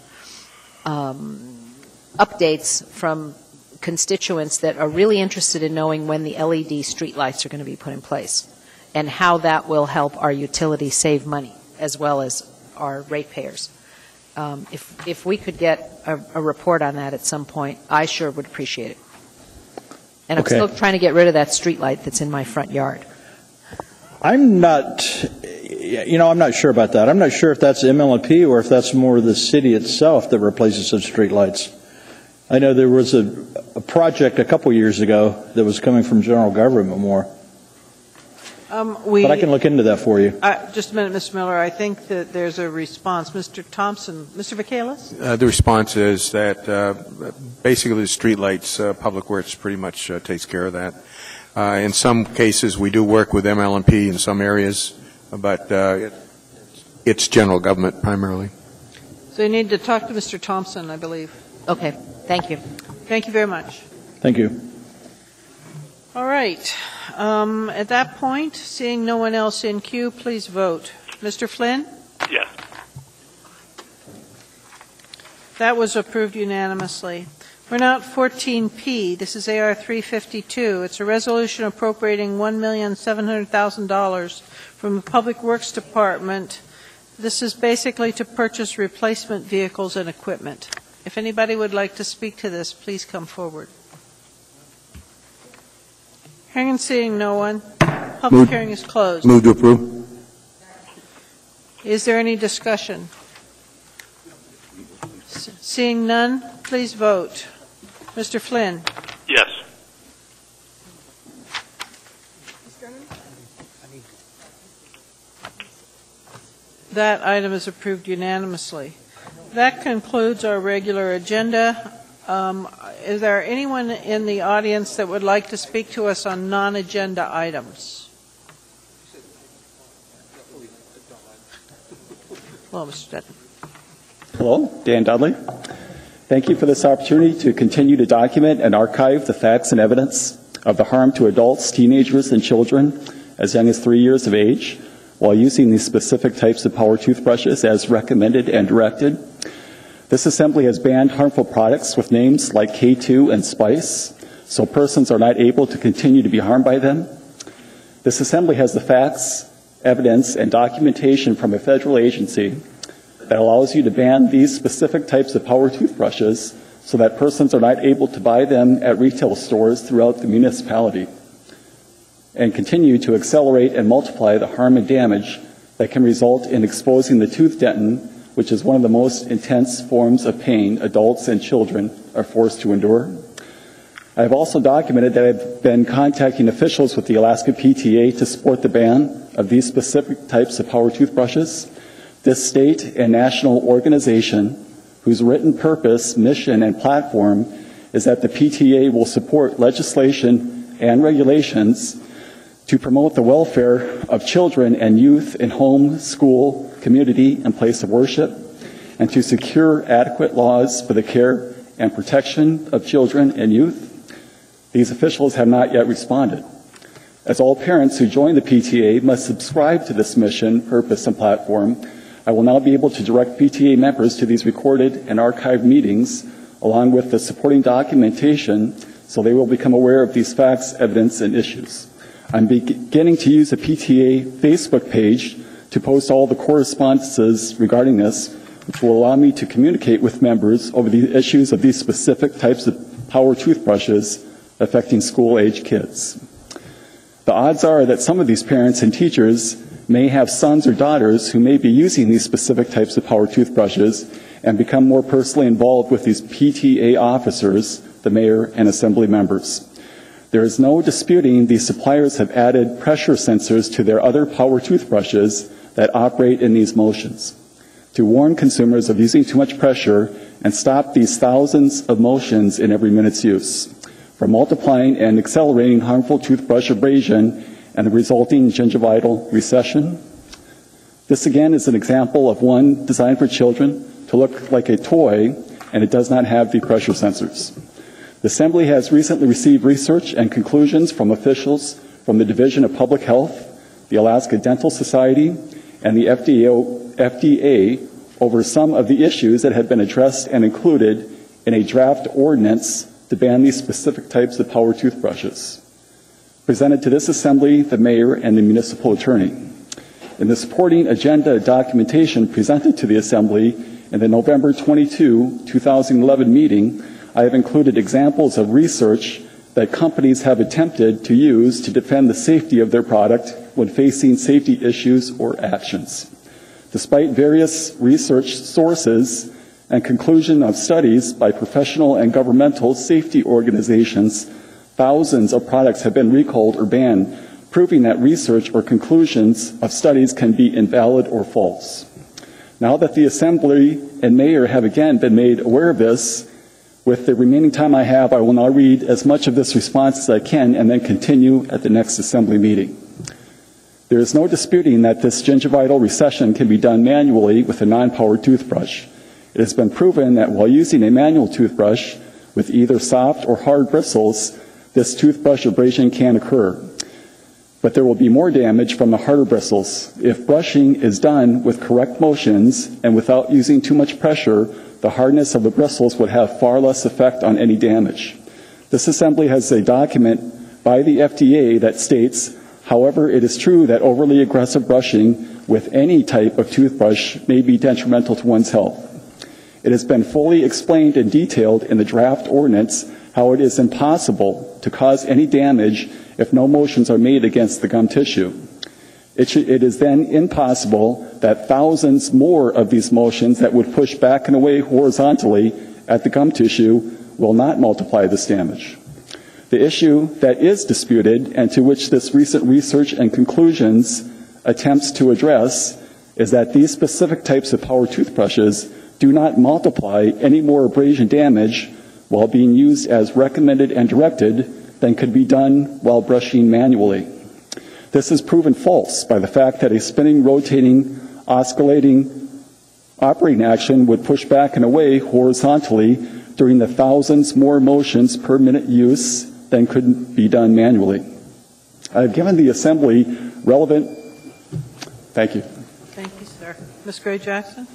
updates from constituents that are really interested in knowing when the LED streetlights are going to be put in place and how that will help our utility save money as well as our ratepayers. If we could get a report on that at some point, I sure would appreciate it. And I'm still trying to get rid of that streetlight that's in my front yard. I'm not sure about that. I'm not sure if that's MLMP or if that's more the city itself that replaces such streetlights. I know there was a project a couple years ago that was coming from general government more. But I can look into that for you. Just a minute, Mr. Miller. I think that there's a response. Mr. Thompson. Mr. Michaelis? The response is that basically the streetlights, Public Works pretty much takes care of that. In some cases, we do work with MLMP in some areas, but it's general government primarily. So you need to talk to Mr. Thompson, I believe. Okay. Thank you. Thank you very much. Thank you. All right. At that point, seeing no one else in queue, please vote. Mr. Flynn? Yes. That was approved unanimously. We're now at 14P. This is AR 352. It's a resolution appropriating $1,700,000 from the Public Works Department. This is basically to purchase replacement vehicles and equipment. If anybody would like to speak to this, please come forward. Hearing and seeing no one, public hearing is closed. Move to approve. Is there any discussion? Seeing none, please vote. Mr. Flynn? Yes. That item is approved unanimously. That concludes our regular agenda. Is there anyone in the audience that would like to speak to us on non-agenda items? Hello, Mr. Dutton. Hello, Dan Dudley. Thank you for this opportunity to continue to document and archive the facts and evidence of the harm to adults, teenagers, and children as young as 3 years of age while using these specific types of power toothbrushes as recommended and directed. This assembly has banned harmful products with names like K2 and Spice, so persons are not able to continue to be harmed by them. This assembly has the facts, evidence, and documentation from a federal agency that allows you to ban these specific types of power toothbrushes so that persons are not able to buy them at retail stores throughout the municipality and continue to accelerate and multiply the harm and damage that can result in exposing the tooth dentin, which is one of the most intense forms of pain adults and children are forced to endure. I have also documented that I've been contacting officials with the Alaska PTA to support the ban of these specific types of power toothbrushes. This state and national organization, whose written purpose, mission, and platform is that the PTA will support legislation and regulations to promote the welfare of children and youth in home, school, community, and place of worship, and to secure adequate laws for the care and protection of children and youth. These officials have not yet responded. As all parents who join the PTA must subscribe to this mission, purpose, and platform, I will now be able to direct PTA members to these recorded and archived meetings, along with the supporting documentation, so they will become aware of these facts, evidence, and issues. I'm beginning to use a PTA Facebook page to post all the correspondences regarding this, which will allow me to communicate with members over the issues of these specific types of power toothbrushes affecting school-age kids. The odds are that some of these parents and teachers may have sons or daughters who may be using these specific types of power toothbrushes and become more personally involved with these PTA officers, the mayor, and assembly members. There is no disputing these suppliers have added pressure sensors to their other power toothbrushes that operate in these motions to warn consumers of using too much pressure and stop these thousands of motions in every minute's use from multiplying and accelerating harmful toothbrush abrasion and the resulting gingivital recession. This again is an example of one designed for children to look like a toy, and it does not have the pressure sensors. The Assembly has recently received research and conclusions from officials from the Division of Public Health, the Alaska Dental Society, and the FDA over some of the issues that have been addressed and included in a draft ordinance to ban these specific types of power toothbrushes. Presented to this Assembly, the Mayor, and the Municipal Attorney. In the supporting agenda documentation presented to the Assembly in the November 22, 2011 meeting, I have included examples of research that companies have attempted to use to defend the safety of their product when facing safety issues or actions. Despite various research sources and conclusion of studies by professional and governmental safety organizations, thousands of products have been recalled or banned, proving that research or conclusions of studies can be invalid or false. Now that the Assembly and Mayor have again been made aware of this, with the remaining time I have, I will now read as much of this response as I can and then continue at the next Assembly meeting. There is no disputing that this gingivital recession can be done manually with a non-powered toothbrush. It has been proven that while using a manual toothbrush with either soft or hard bristles, this toothbrush abrasion can occur. But there will be more damage from the harder bristles. If brushing is done with correct motions and without using too much pressure, the hardness of the bristles would have far less effect on any damage. This Assembly has a document by the FDA that states, however, it is true that overly aggressive brushing with any type of toothbrush may be detrimental to one's health. It has been fully explained and detailed in the draft ordinance how it is impossible to cause any damage if no motions are made against the gum tissue. It is then impossible that thousands more of these motions that would push back and away horizontally at the gum tissue will not multiply this damage. The issue that is disputed and to which this recent research and conclusions attempts to address is that these specific types of power toothbrushes do not multiply any more abrasion damage while being used as recommended and directed than could be done while brushing manually. This is proven false by the fact that a spinning, rotating, oscillating operating action would push back and away horizontally during the thousands more motions per minute use than could be done manually. I have given the Assembly relevant... Thank you. Thank you, sir. Ms. Gray-Jackson?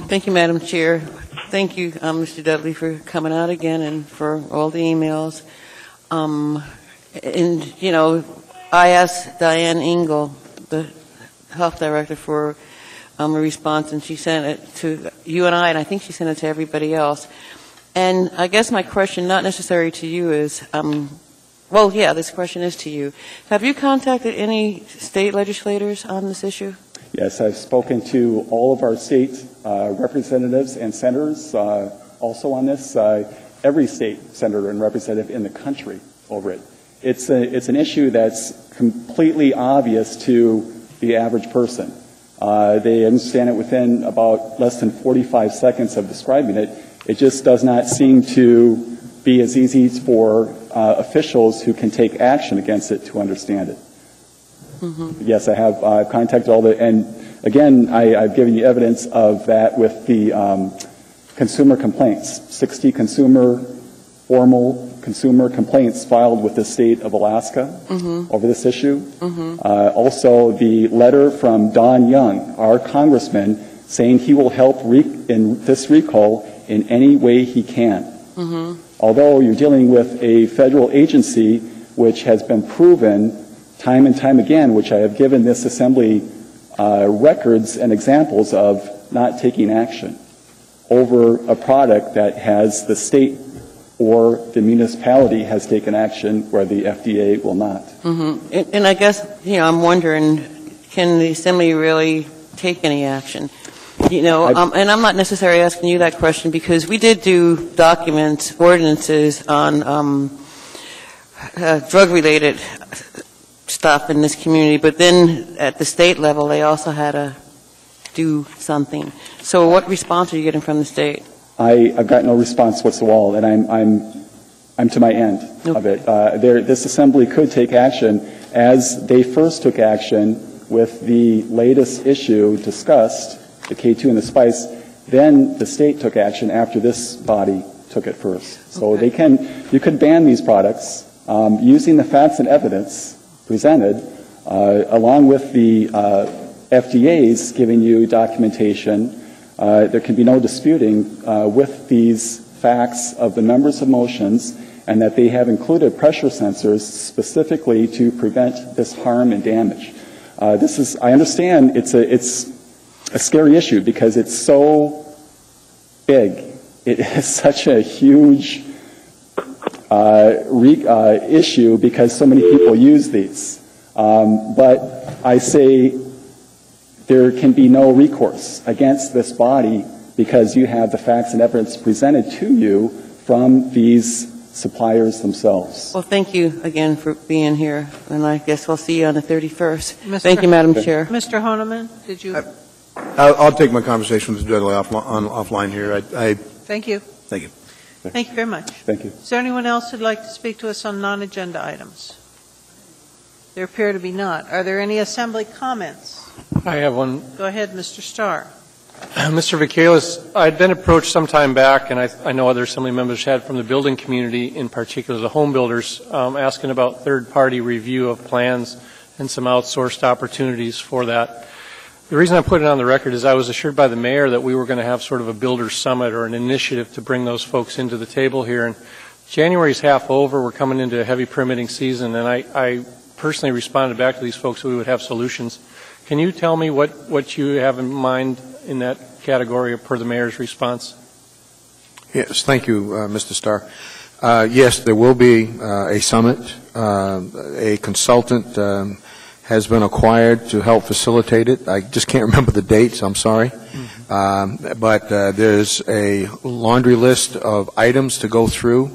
Thank you, Madam Chair. Thank you, Mr. Dudley, for coming out again and for all the emails. I asked Diane Engel, the health director, for a response, and she sent it to you and I think she sent it to everybody else. And I guess my question, not necessarily to you, is, this question is to you. Have you contacted any state legislators on this issue? Yes, I've spoken to all of our state representatives and senators also on this, every state senator and representative in the country over it. It's an issue that's completely obvious to the average person. They understand it within about less than 45 seconds of describing it. It just does not seem to be as easy for officials who can take action against it to understand it. Mm-hmm. Yes, I have contacted all the, and again, I've given you evidence of that with the consumer complaints, 60 formal consumer complaints filed with the state of Alaska over this issue. Mm-hmm. Also, the letter from Don Young, our congressman, saying he will help in this recall in any way he can. Mm-hmm. Although you're dealing with a federal agency which has been proven time and time again, which I have given this Assembly records and examples of not taking action over a product that has the state or the municipality has taken action where the FDA will not. Mm-hmm. And I guess, I'm wondering, can the Assembly really take any action? And I'm not necessarily asking you that question because we did do ordinances on drug-related stuff in this community, but then at the state level, they also had to do something. So what response are you getting from the state? I've got no response whatsoever, and I'm to my end of it. This Assembly could take action as they first took action with the latest issue discussed, the K2 and the spice. Then the state took action after this body took it first. So you could ban these products using the facts and evidence presented, along with the FDA's giving you documentation. There can be no disputing with these facts of the numbers of motions, and that they have included pressure sensors specifically to prevent this harm and damage. I understand it's a scary issue because it's so big. It is such a huge issue because so many people use these. But I say there can be no recourse against this body because you have the facts and evidence presented to you from these suppliers themselves. Well, thank you again for being here, and I guess we'll see you on the 31st. Thank you, Madam Chair. Mr. Honeman, did you? I'll take my conversation with Dudley offline here. Thank you. Thank you. Thank you very much. Thank you. Is there anyone else who'd like to speak to us on non-agenda items? There appear to be not. Are there any Assembly comments? I have one. Go ahead, Mr. Starr. Mr. Vacalis, I'd been approached some time back, and I know other Assembly members had from the building community, in particular the home builders, asking about third-party review of plans and some outsourced opportunities for that. The reason I put it on the record is I was assured by the mayor that we were going to have sort of a builder's summit or an initiative to bring those folks into the table here. And January's half over. We're coming into a heavy permitting season, and I personally responded back to these folks that we would have solutions. Can you tell me what you have in mind in that category per the mayor's response? Yes, thank you, Mr. Starr. Yes, there will be a summit. A consultant has been acquired to help facilitate it. I just can't remember the dates, I'm sorry. But there's a laundry list of items to go through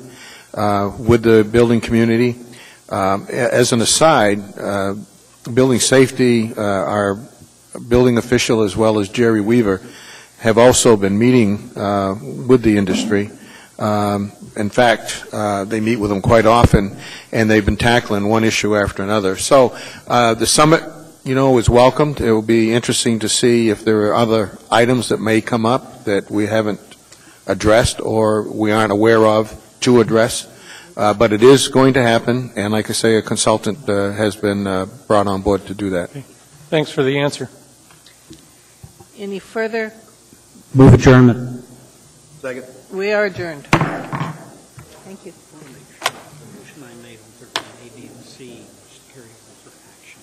with the building community. As an aside, building safety, our building official as well as Jerry Weaver have also been meeting with the industry. In fact, they meet with them quite often, and they've been tackling one issue after another. So the summit, is welcomed. It will be interesting to see if there are other items that may come up that we haven't addressed or we aren't aware of to address. But it is going to happen, and like I say, a consultant has been brought on board to do that. Thanks for the answer. Any further? Move adjournment. Second. We are adjourned. Thank you. Motion I made on 13A, B, and C was carried over for action.